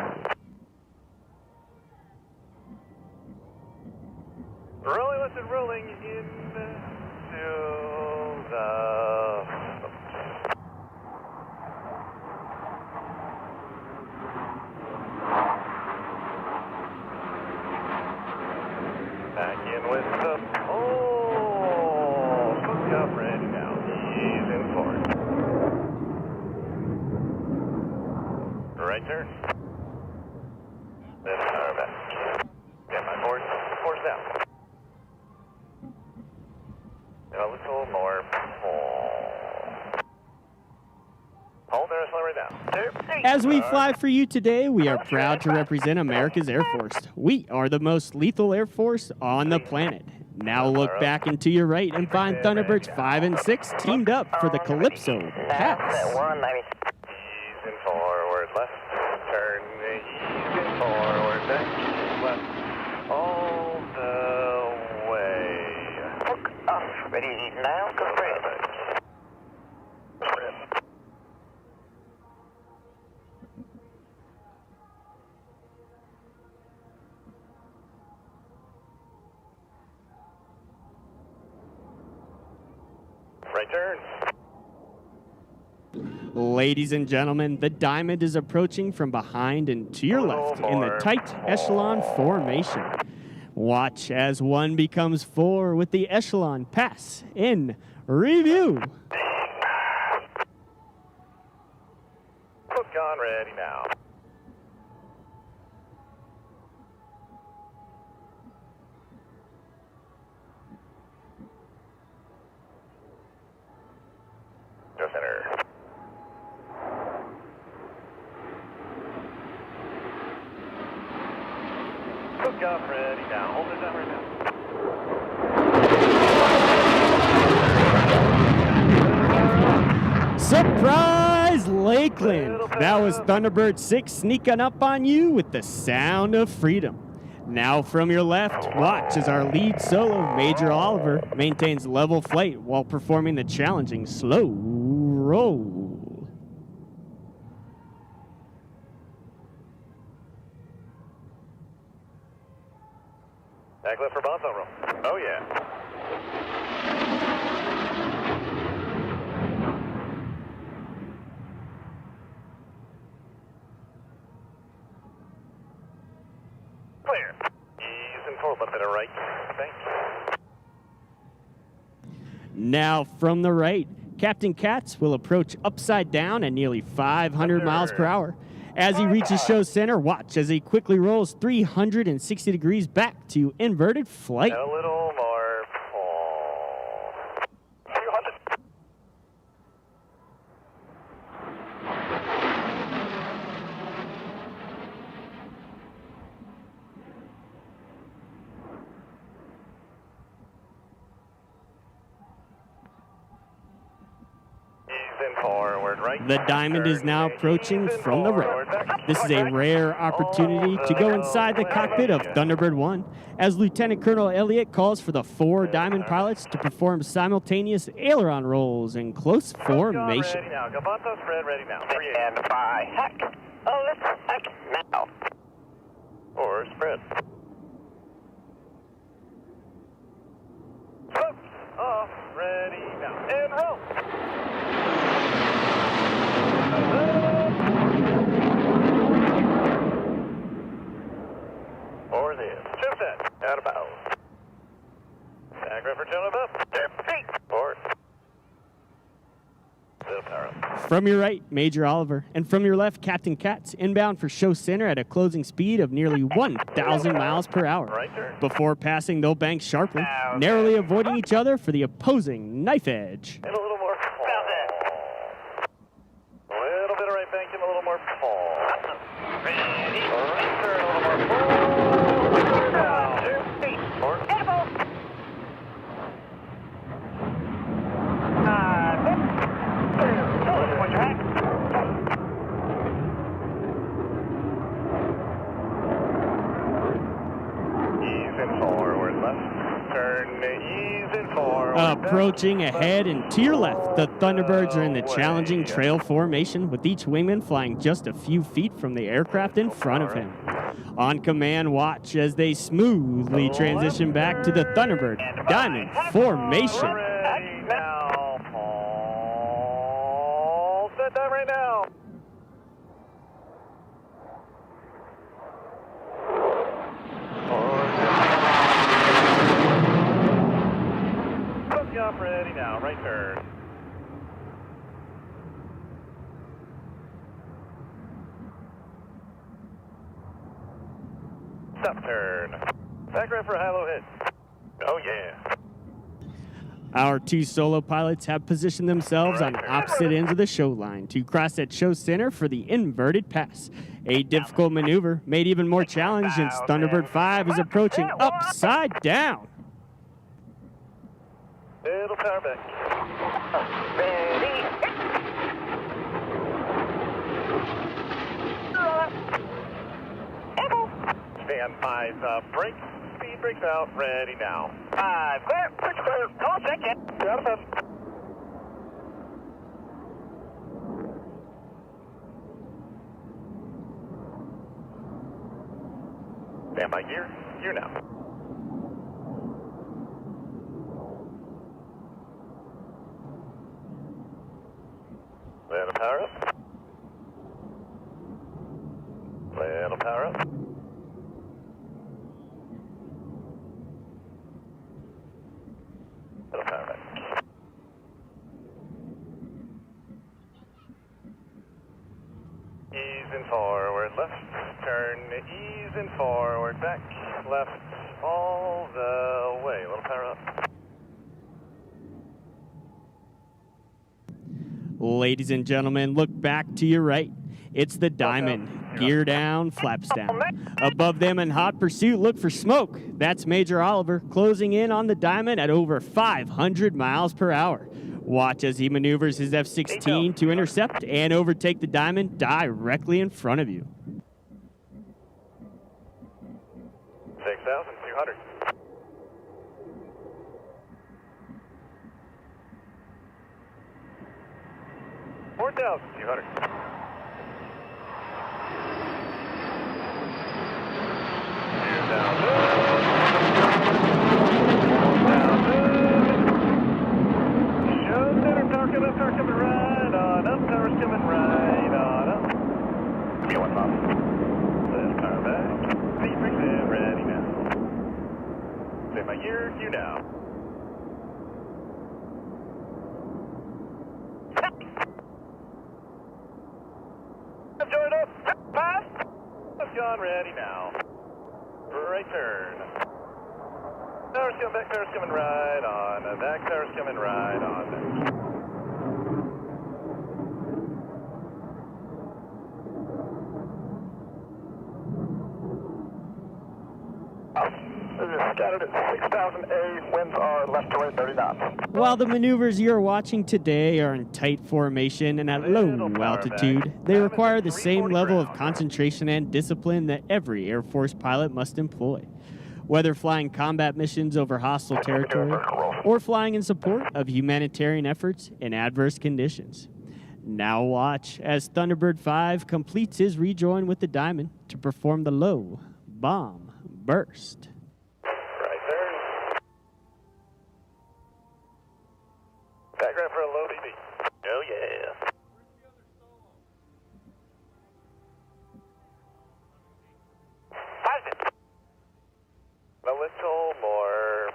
Rolling, listen, rolling into the... Back in with the... Oh! Hook up, ready now. He's in forward. Right turn. Then power back. Get my board. Force down. A little more. Hold there, slow right down. As we fly for you today, we are proud to represent America's Air Force. We are the most lethal Air Force on the planet. Now look back and to your right and find Thunderbirds 5 and 6 teamed up for the Calypso Pass. 190. Ease in forward, left. Turn, ease in forward, back, left. All the way. Hook off. Ready now, go for it. Right turn. Ladies and gentlemen, the Diamond is approaching from behind and to your left in the tight echelon formation. Watch as 1 becomes 4 with the echelon pass in review. Hook on, ready now. Go center. Hook off, ready now. Hold it down right now. Surprise, ladies Lakeland. That was Thunderbird 6 sneaking up on you with the sound of freedom. Now from your left, watch as our lead solo, Major Oliver, maintains level flight while performing the challenging slow roll. Back left for Bonzo roll. Oh, yeah. Clear. Ease and forward, a little bit of right. Thanks. Now from the right, Captain Katz will approach upside down at nearly 500 miles per hour. As he reaches show center, watch as he quickly rolls 360 degrees back to inverted flight. A little more. 200. Forward, right. The Diamond is now approaching from the right. This is a rare opportunity to go inside the cockpit of Thunderbird 1 as Lieutenant Colonel Elliott calls for the 4 Diamond pilots to perform simultaneous aileron rolls in close formation. Ready now. Gabanto spread ready now. Stand by. Heck. Oh, let's heck now. Or spread. Slopes off. Ready now. And roll. Or this. Shift that. Out of bounds. Tag river tune up. Feet. Or. From your right, Major Oliver, and from your left, Captain Katz, inbound for show center at a closing speed of nearly 1,000 miles per hour. Before passing, they'll bank sharply, narrowly avoiding each other for the opposing knife edge. And a little more fall. A little bit of right bank and a little more fall. Ready. Right turn, a little more fall. Down. 2 feet. Or. Approaching ahead and to your left, the Thunderbirds are in the challenging trail formation with each wingman flying just a few feet from the aircraft in front of him. On command, watch as they smoothly transition back to the Thunderbird Diamond formation. Now, set that right now. Up ready now, right turn. Stop turn. Back right for a high-low hit. Oh, yeah. Our 2 solo pilots have positioned themselves on opposite ends of the show line to cross at show center for the inverted pass. A difficult maneuver made even more challenging since Thunderbird 5 is approaching upside down. Little power back. Ready. Stand by the brakes. Speed brakes out. Ready now. 5, clear. 6 clear. Call check it. Out of 7. Stand by gear. Gear now. Little power up. Little power up. Little power back. Ease and forward, left. Turn, ease and forward, back, left, all the way. Little power up. Ladies and gentlemen, look back to your right. It's the Diamond. Gear down, flaps down. Above them in hot pursuit, look for smoke. That's Major Oliver closing in on the diamond at over 500 miles per hour. Watch as he maneuvers his F-16 to intercept and overtake the diamond directly in front of you. 6,200. 4,200. Power coming right on up, power's coming right on up. Give me one pop. Left power back. V6 and ready now. Say my gear, you now. Join up, pass. Left gone, ready now. Right turn. Power's coming back, power's coming right on. Back power's coming right on. Scattered at 6,000 A, winds are left to right 30 knots. While the maneuvers you're watching today are in tight formation and at low altitude, they require the same level of concentration and discipline that every Air Force pilot must employ. Whether flying combat missions over hostile territory or flying in support of humanitarian efforts in adverse conditions. Now watch as Thunderbird 5 completes his rejoin with the Diamond to perform the low bomb burst. Background for a low BB. Oh yeah. Positive. A little more.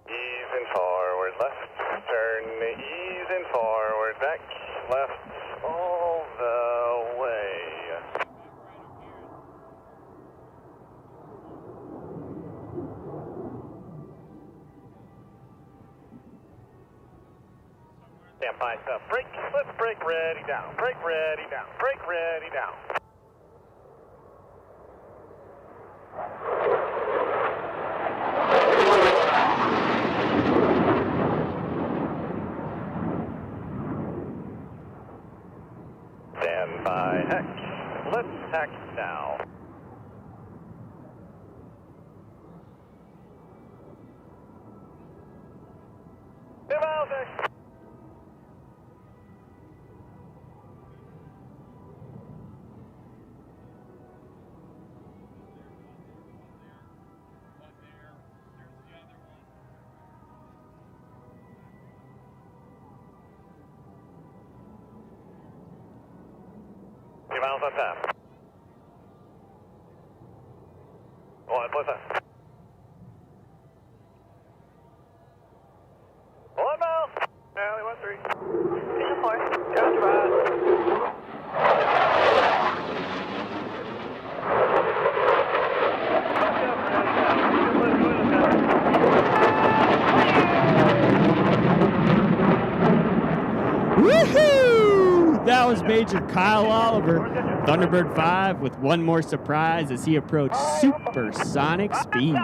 Ease and forward, left. Turn, ease and forward, back, left, all the way. Stand by, stop. Brake, slip, brake, ready, down. Brake, ready, down. Brake, ready, down. Stand by, heck. Let's heck now. Give out, heck. Miles on tap. 1 plus that. 1 mile. Alley 13. 4. Just right. Woohoo! That was Major Kyle Oliver, Thunderbird 5, with one more surprise as he approached supersonic speeds.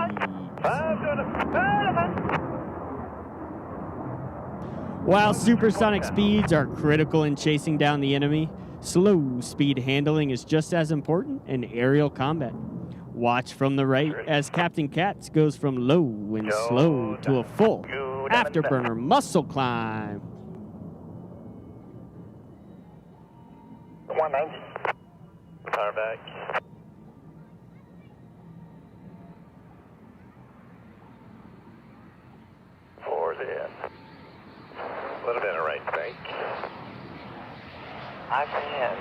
While supersonic speeds are critical in chasing down the enemy, slow speed handling is just as important in aerial combat. Watch from the right as Captain Katz goes from low and slow to a full afterburner muscle climb. 190. Power back. Four's in. A little bit of right bank. I can.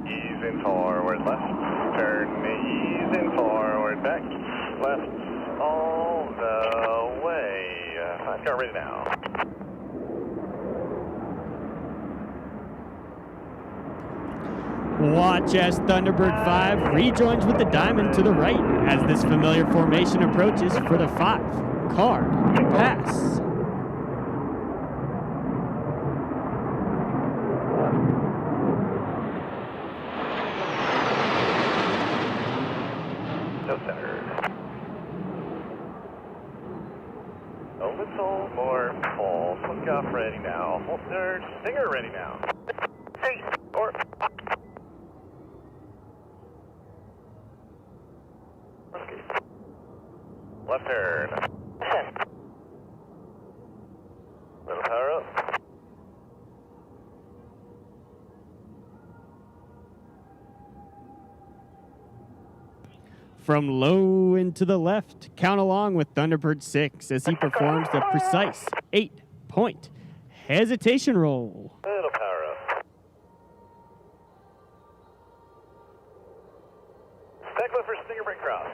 Ease in forward, left. Turn, ease in forward, back, left, all the way. 5-car ready now. Watch as Thunderbird 5 rejoins with the Diamond to the right as this familiar formation approaches for the 5-car pass. No center. A little more full. Look off ready now. Holster, Stinger ready now. 3, 4. Left turn. Little power up. From low into the left, count along with Thunderbird 6 as he performs the precise 8-point hesitation roll. Little power up. Stack left for Stinger brake cross.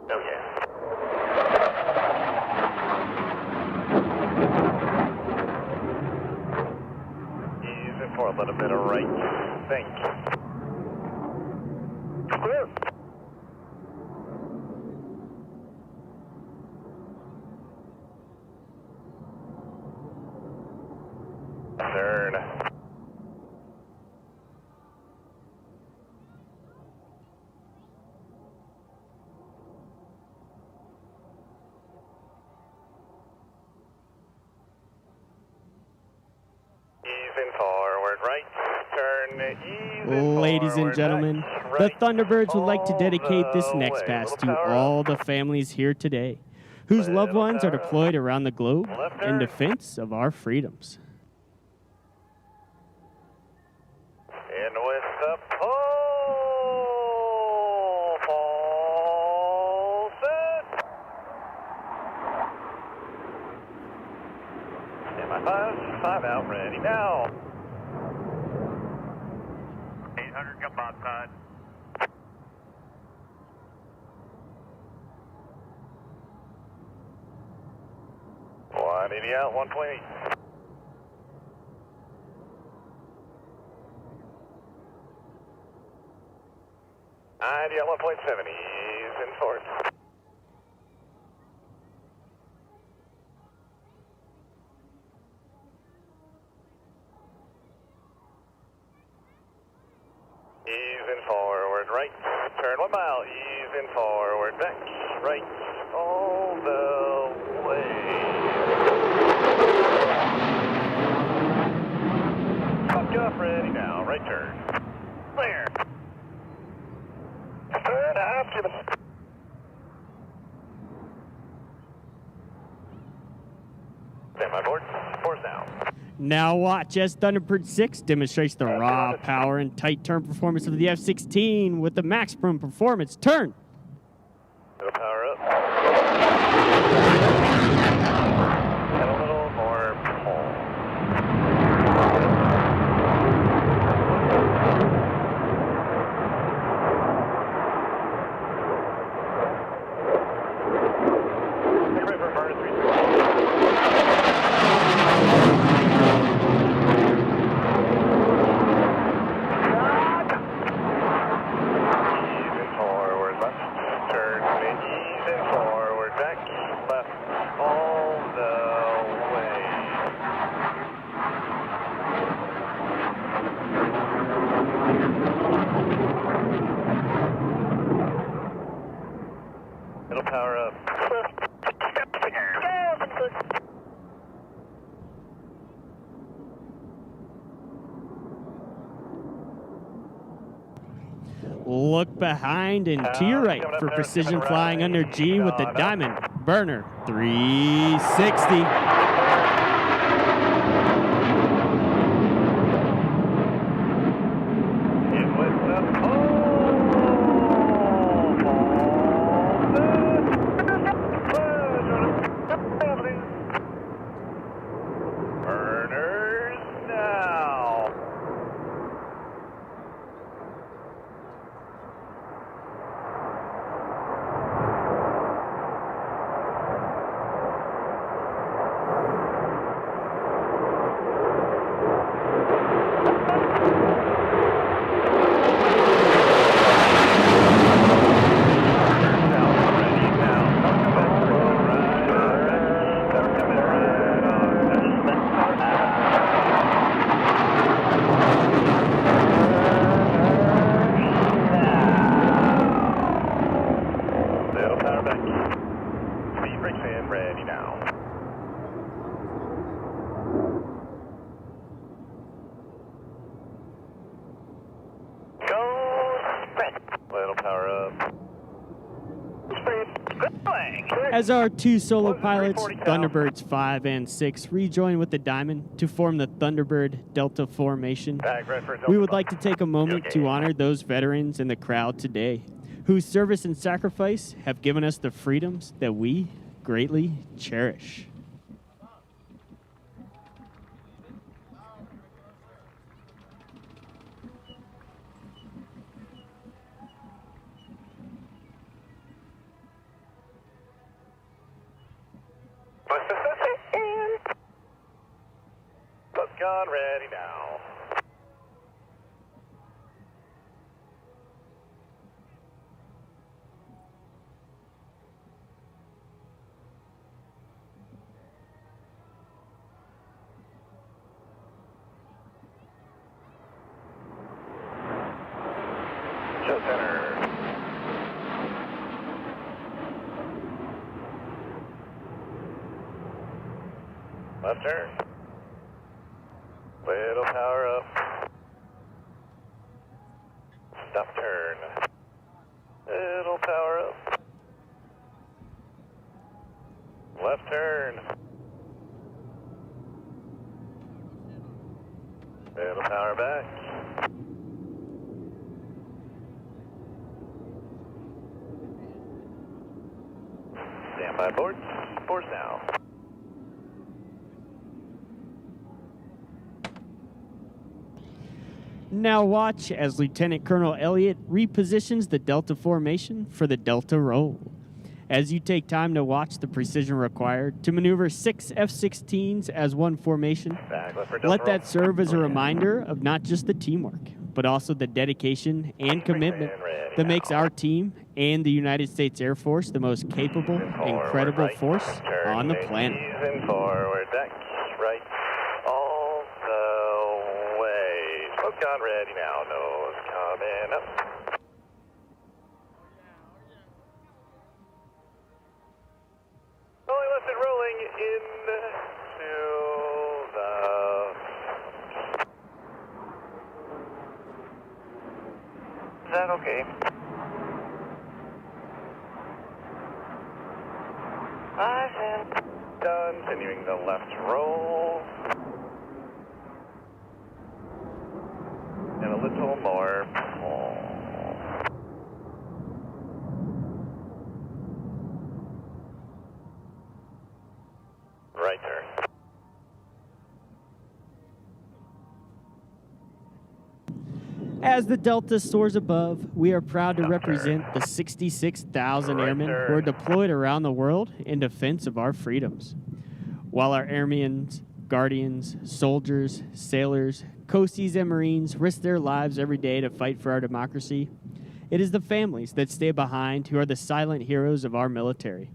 Oh yeah. Ease it for a little bit of right. Think. Clear. Turn. Forward right, turn easy. Ladies and gentlemen, the Thunderbirds would like to dedicate this next pass to all the families here today whose loved ones are deployed around the globe in defense of our freedoms. In with the pull, set. Stand by 5 out, ready now. 800, come outside. .180 out, 1.8. ID at 1.7, ease in forward. Ease in forward, right, turn 1 mile, ease in forward, back, right, all the way. Fuck off, ready now, right turn. Clear. Turn half, Jimmy. Stand by board, force now. Now watch as Thunderbird 6 demonstrates the raw power and tight turn performance of the F-16 with the maximum performance turn. Little power up. And a little more pull. Take right for burner 3. It'll power up. Look behind and to your right for precision flying under G with the Diamond Burner 360. Little power up. As our two solo pilots, Thunderbirds 5 and 6, rejoin with the Diamond to form the Thunderbird Delta formation, we would like to take a moment to honor those veterans in the crowd today whose service and sacrifice have given us the freedoms that we greatly cherish. Gun ready now. Show center. Left turn. Little power up. Stop turn. Little power up. Left turn. Little power back. Stand by boards. Boards now. Now watch as Lieutenant Colonel Elliott repositions the Delta formation for the Delta roll. As you take time to watch the precision required to maneuver 6 F-16s as one formation, let that serve as a reminder of not just the teamwork, but also the dedication and commitment that makes our team and the United States Air Force the most capable and credible force on the planet. Ease forward, deck, right, all the way. Smoke gun ready now, nose coming up. Rolling left and rolling into the... Is that okay? Done. Continuing the left roll. And a little more pull. Right turn. As the Delta soars above, we are proud to represent the 66,000 airmen who are deployed around the world in defense of our freedoms. While our airmen, guardians, soldiers, sailors, coasties, and Marines risk their lives every day to fight for our democracy, it is the families that stay behind who are the silent heroes of our military.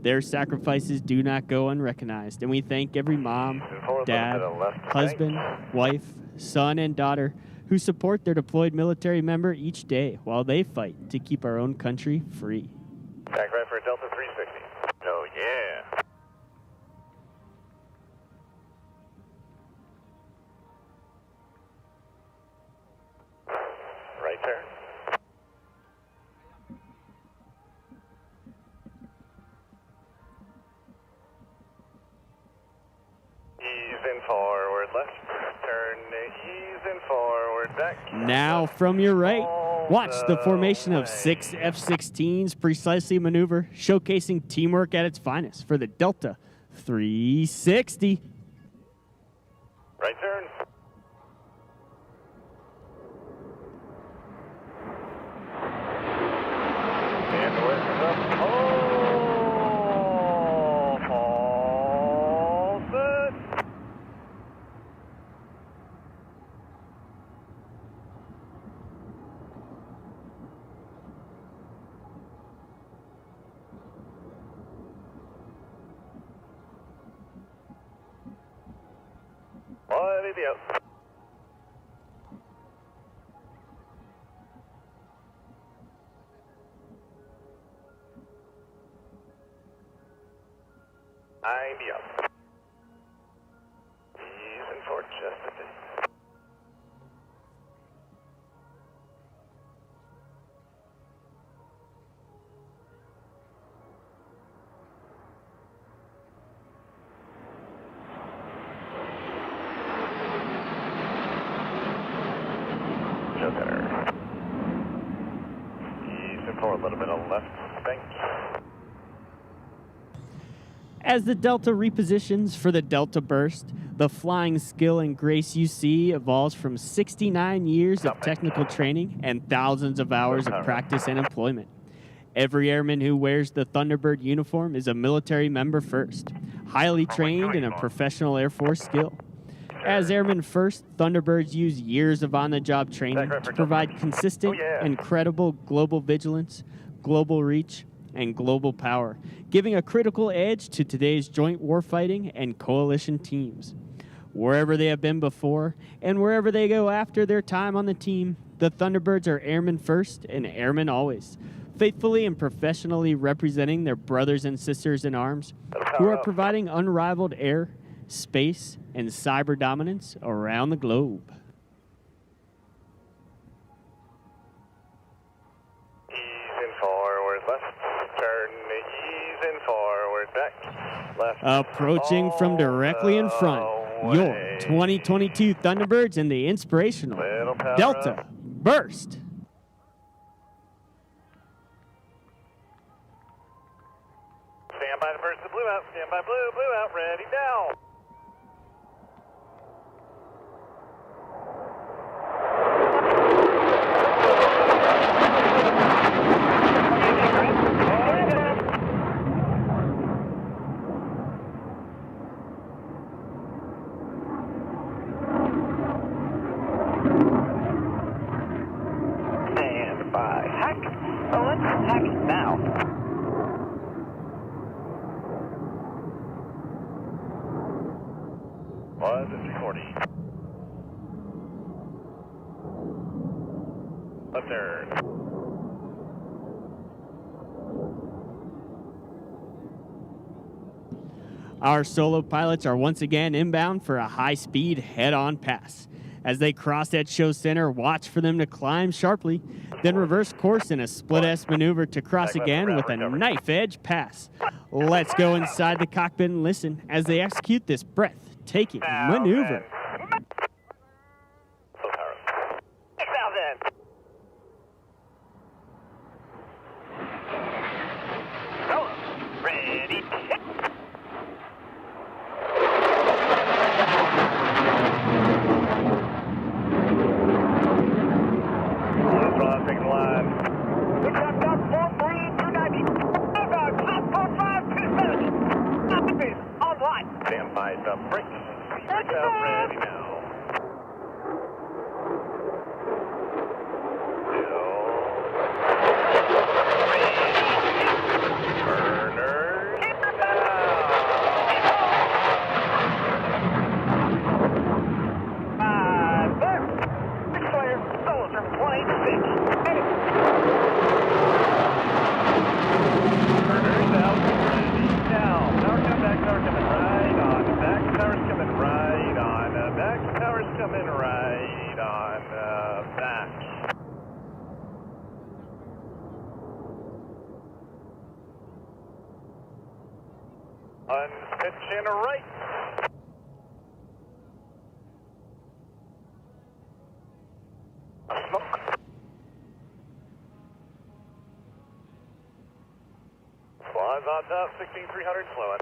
Their sacrifices do not go unrecognized, and we thank every mom, dad, husband, wife, son, and daughter who support their deployed military member each day while they fight to keep our own country free. Back right for Delta 360. Oh, yeah. Right turn. Ease in forward, left turn, ease in forward, back. Now from your right, watch the formation of 6 F-16s precisely maneuver, showcasing teamwork at its finest for the Delta 360. Right turn. And with the fall set. One idiot. Up. Ease in for just a bit. a little bit on the left. Thanks. As the Delta repositions for the Delta Burst, the flying skill and grace you see evolves from 69 years of technical training and thousands of hours of practice and employment. Every airman who wears the Thunderbird uniform is a military member first, highly trained in a professional Air Force skill. As Airmen First, Thunderbirds use years of on-the-job training to provide consistent and credible global vigilance, global reach, and global power, giving a critical edge to today's joint warfighting and coalition teams. Wherever they have been before, and wherever they go after their time on the team, the Thunderbirds are airmen first and airmen always, faithfully and professionally representing their brothers and sisters in arms, who are providing unrivaled air, space, and cyber dominance around the globe. Approaching from directly in front, your 2022 Thunderbirds and the inspirational Delta Burst. Stand by the burst of blue out. Stand by blue out. Ready now. Our solo pilots are once again inbound for a high-speed head-on pass. As they cross that show center, watch for them to climb sharply, then reverse course in a split-S maneuver to cross again with a knife-edge pass. Let's go inside the cockpit and listen as they execute this breathtaking maneuver. Unpitching right. Smoke. Slides on top, 16,300 slowing.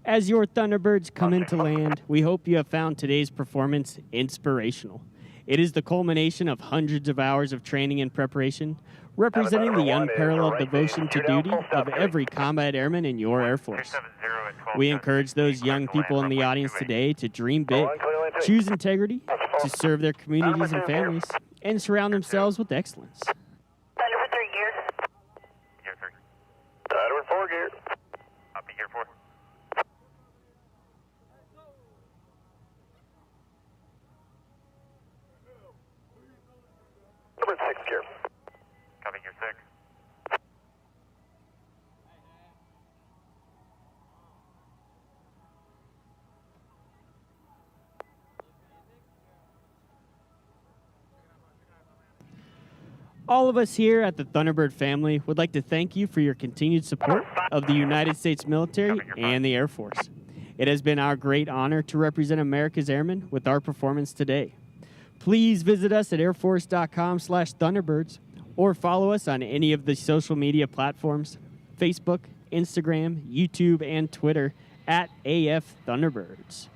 As your Thunderbirds come into land, we hope you have found today's performance inspirational. It is the culmination of hundreds of hours of training and preparation, representing the unparalleled devotion to duty of every combat airman in your Air Force. We encourage those young people in the audience today to dream big, choose integrity, to serve their communities and families, and surround themselves with excellence. Thunder for 3 gears. Gear 3. Thunder for 4 gears. Copy, gear 4. All of us here at the Thunderbird family would like to thank you for your continued support of the United States military and the Air Force. It has been our great honor to represent America's airmen with our performance today. Please visit us at airforce.com/Thunderbirds or follow us on any of the social media platforms, Facebook, Instagram, YouTube, and Twitter at AF Thunderbirds.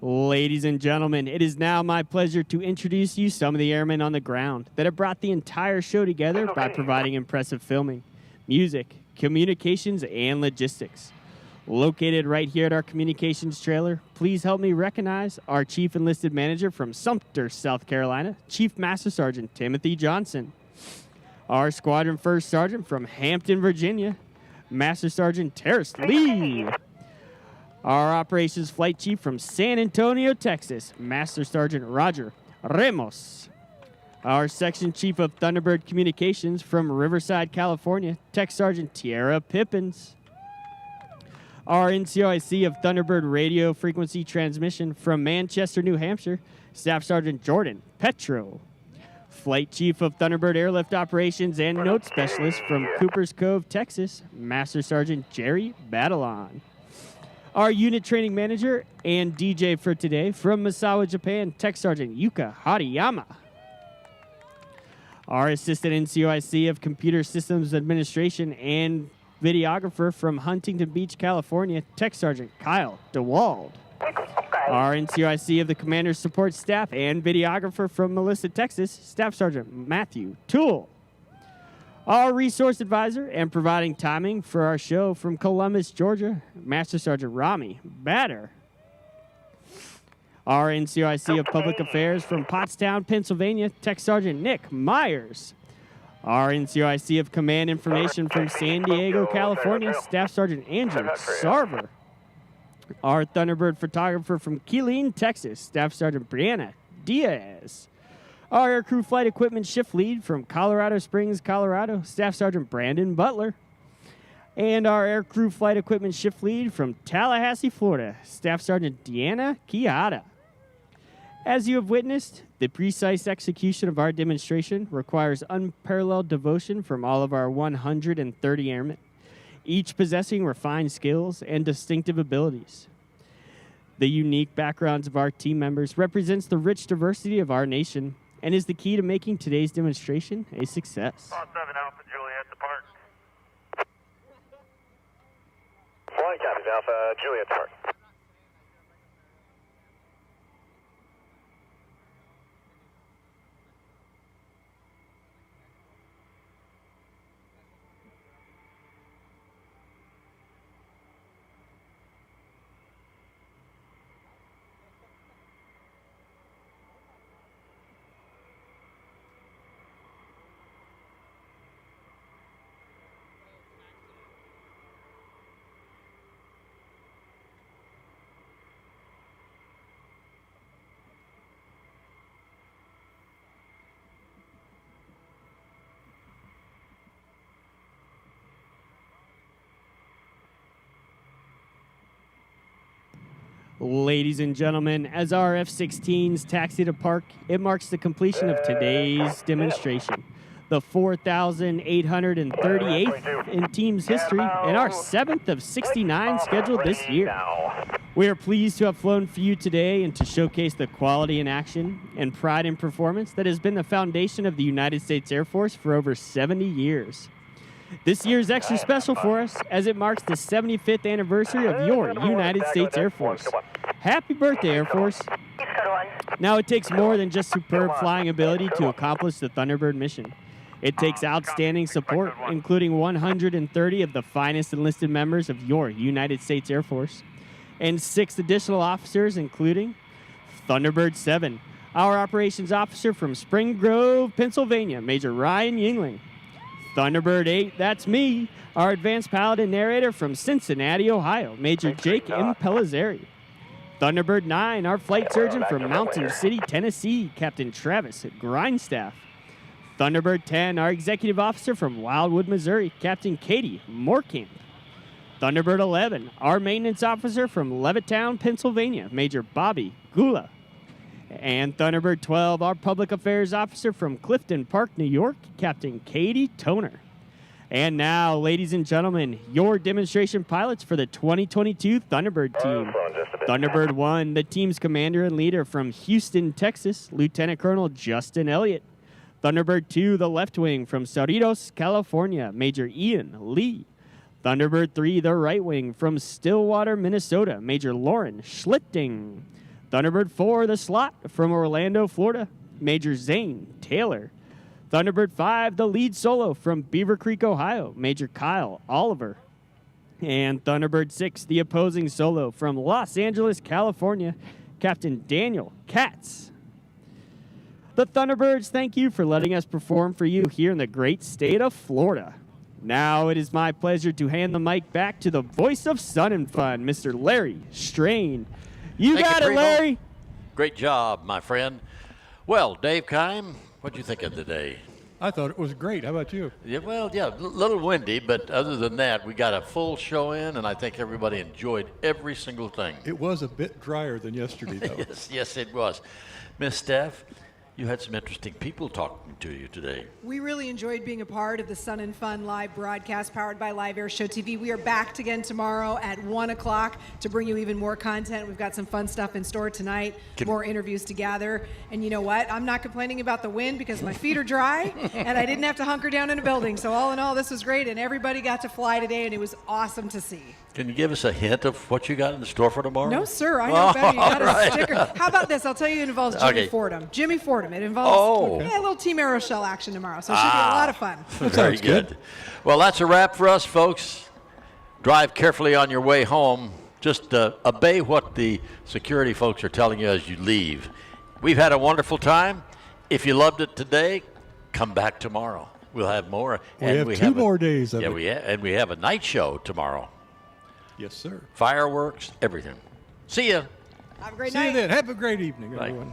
Ladies and gentlemen, it is now my pleasure to introduce you some of the airmen on the ground that have brought the entire show together by providing impressive filming, music, communications, and logistics. Located right here at our communications trailer, please help me recognize our Chief Enlisted Manager from Sumter, South Carolina, Chief Master Sergeant Timothy Johnson. Our Squadron First Sergeant from Hampton, Virginia, Master Sergeant Terrace Lee. Our Operations Flight Chief from San Antonio, Texas, Master Sergeant Roger Ramos. Our Section Chief of Thunderbird Communications from Riverside, California, Tech Sergeant Tierra Pippins. Our NCOIC of Thunderbird Radio Frequency Transmission from Manchester, New Hampshire, Staff Sergeant Jordan Petro. Flight Chief of Thunderbird Airlift Operations and Note Specialist from Coopers Cove, Texas, Master Sergeant Jerry Batalon. Our Unit Training Manager and DJ for today from Misawa, Japan, Tech Sergeant Yuka Hariyama. Our Assistant NCOIC of Computer Systems Administration and Videographer from Huntington Beach, California, Tech Sergeant Kyle DeWald. Our NCOIC of the Commander's Support Staff and Videographer from Melissa, Texas, Staff Sergeant Matthew Toole. Our Resource Advisor and providing timing for our show from Columbus, Georgia, Master Sergeant Rami Batter. Our NCOIC of Public Affairs from Pottstown, Pennsylvania, Tech Sergeant Nick Myers. Our NCOIC of Command Information from San Diego, California, Staff Sergeant Andrew Sarver. Our Thunderbird Photographer from Killeen, Texas, Staff Sergeant Brianna Diaz. Our Aircrew Flight Equipment Shift Lead from Colorado Springs, Colorado, Staff Sergeant Brandon Butler. And our Aircrew Flight Equipment Shift Lead from Tallahassee, Florida, Staff Sergeant Deanna Quijada. As you have witnessed, the precise execution of our demonstration requires unparalleled devotion from all of our 130 airmen, each possessing refined skills and distinctive abilities. The unique backgrounds of our team members represents the rich diversity of our nation and is the key to making today's demonstration a success. 7 Alpha Juliet, depart. Flying copies, Alpha Juliet, depart. Ladies and gentlemen, as our F-16s taxi to park, it marks the completion of today's demonstration, the 4,838th in team's history and our 7th of 69 scheduled this year. We are pleased to have flown for you today and to showcase the quality in action and pride in performance that has been the foundation of the United States Air Force for over 70 years. This year is extra special for us as it marks the 75th anniversary of your United States Air Force. Happy birthday, Air Force. Now, it takes more than just superb flying ability to accomplish the Thunderbird mission. It takes outstanding support, including 130 of the finest enlisted members of your United States Air Force, and 6 additional officers, including Thunderbird 7, our operations officer from Spring Grove, Pennsylvania, Major Ryan Yingling. Thunderbird 8, that's me, our advanced pilot and narrator from Cincinnati, Ohio, Major Jake M. Pellizzeri. Thunderbird 9, our flight surgeon from Mountain City, Tennessee, Captain Travis Grindstaff. Thunderbird 10, our executive officer from Wildwood, Missouri, Captain Katie Moorkamp. Thunderbird 11, our maintenance officer from Levittown, Pennsylvania, Major Bobby Gula. And Thunderbird 12, our public affairs officer from Clifton Park, New York, Captain Katie Toner. And now, ladies and gentlemen, your demonstration pilots for the 2022 Thunderbird team. Thunderbird 1, the team's commander and leader from Houston, Texas, Lieutenant Colonel Justin Elliott. Thunderbird 2, the left wing from Cerritos, California, Major Ian Lee. Thunderbird 3, the right wing from Stillwater, Minnesota, Major Lauren Schlitting. Thunderbird 4, the slot from Orlando, Florida, Major Zane Taylor. Thunderbird 5, the lead solo from Beaver Creek, Ohio, Major Kyle Oliver. And Thunderbird 6, the opposing solo from Los Angeles, California, Captain Daniel Katz. The Thunderbirds thank you for letting us perform for you here in the great state of Florida. Now it is my pleasure to hand the mic back to the voice of Sun and Fun, Mr. Larry Strain. You got it, Larry. Great job, my friend. Well, Dave Keim, what'd you think of the day? I thought it was great. How about you? Yeah, well, yeah, a little windy, but other than that, we got a full show in, and I think everybody enjoyed every single thing. It was a bit drier than yesterday, though. Yes, it was. Miss Steph, you had some interesting people talking to you today. We really enjoyed being a part of the Sun and Fun live broadcast powered by Live Air Show TV. We are back again tomorrow at 1 o'clock to bring you even more content. We've got some fun stuff in store tonight, more interviews to gather. And you know what? I'm not complaining about the wind because my feet are dry and I didn't have to hunker down in a building. So all in all, this was great, and everybody got to fly today, and it was awesome to see. Can you give us a hint of what you got in the store for tomorrow? No, sir. I know better. You got a sticker. How about this? I'll tell you it involves Jimmy Fordham. Jimmy Fordham. It involves a little Team Aeroshell action tomorrow. So it should be a lot of fun. Very good. Well, that's a wrap for us, folks. Drive carefully on your way home. Just obey what the security folks are telling you as you leave. We've had a wonderful time. If you loved it today, come back tomorrow. We'll have more. We have two more days of it. We have a night show tomorrow. Yes, sir. Fireworks, everything. See ya. Have a great night. See you then. Have a great evening, Bye. everyone.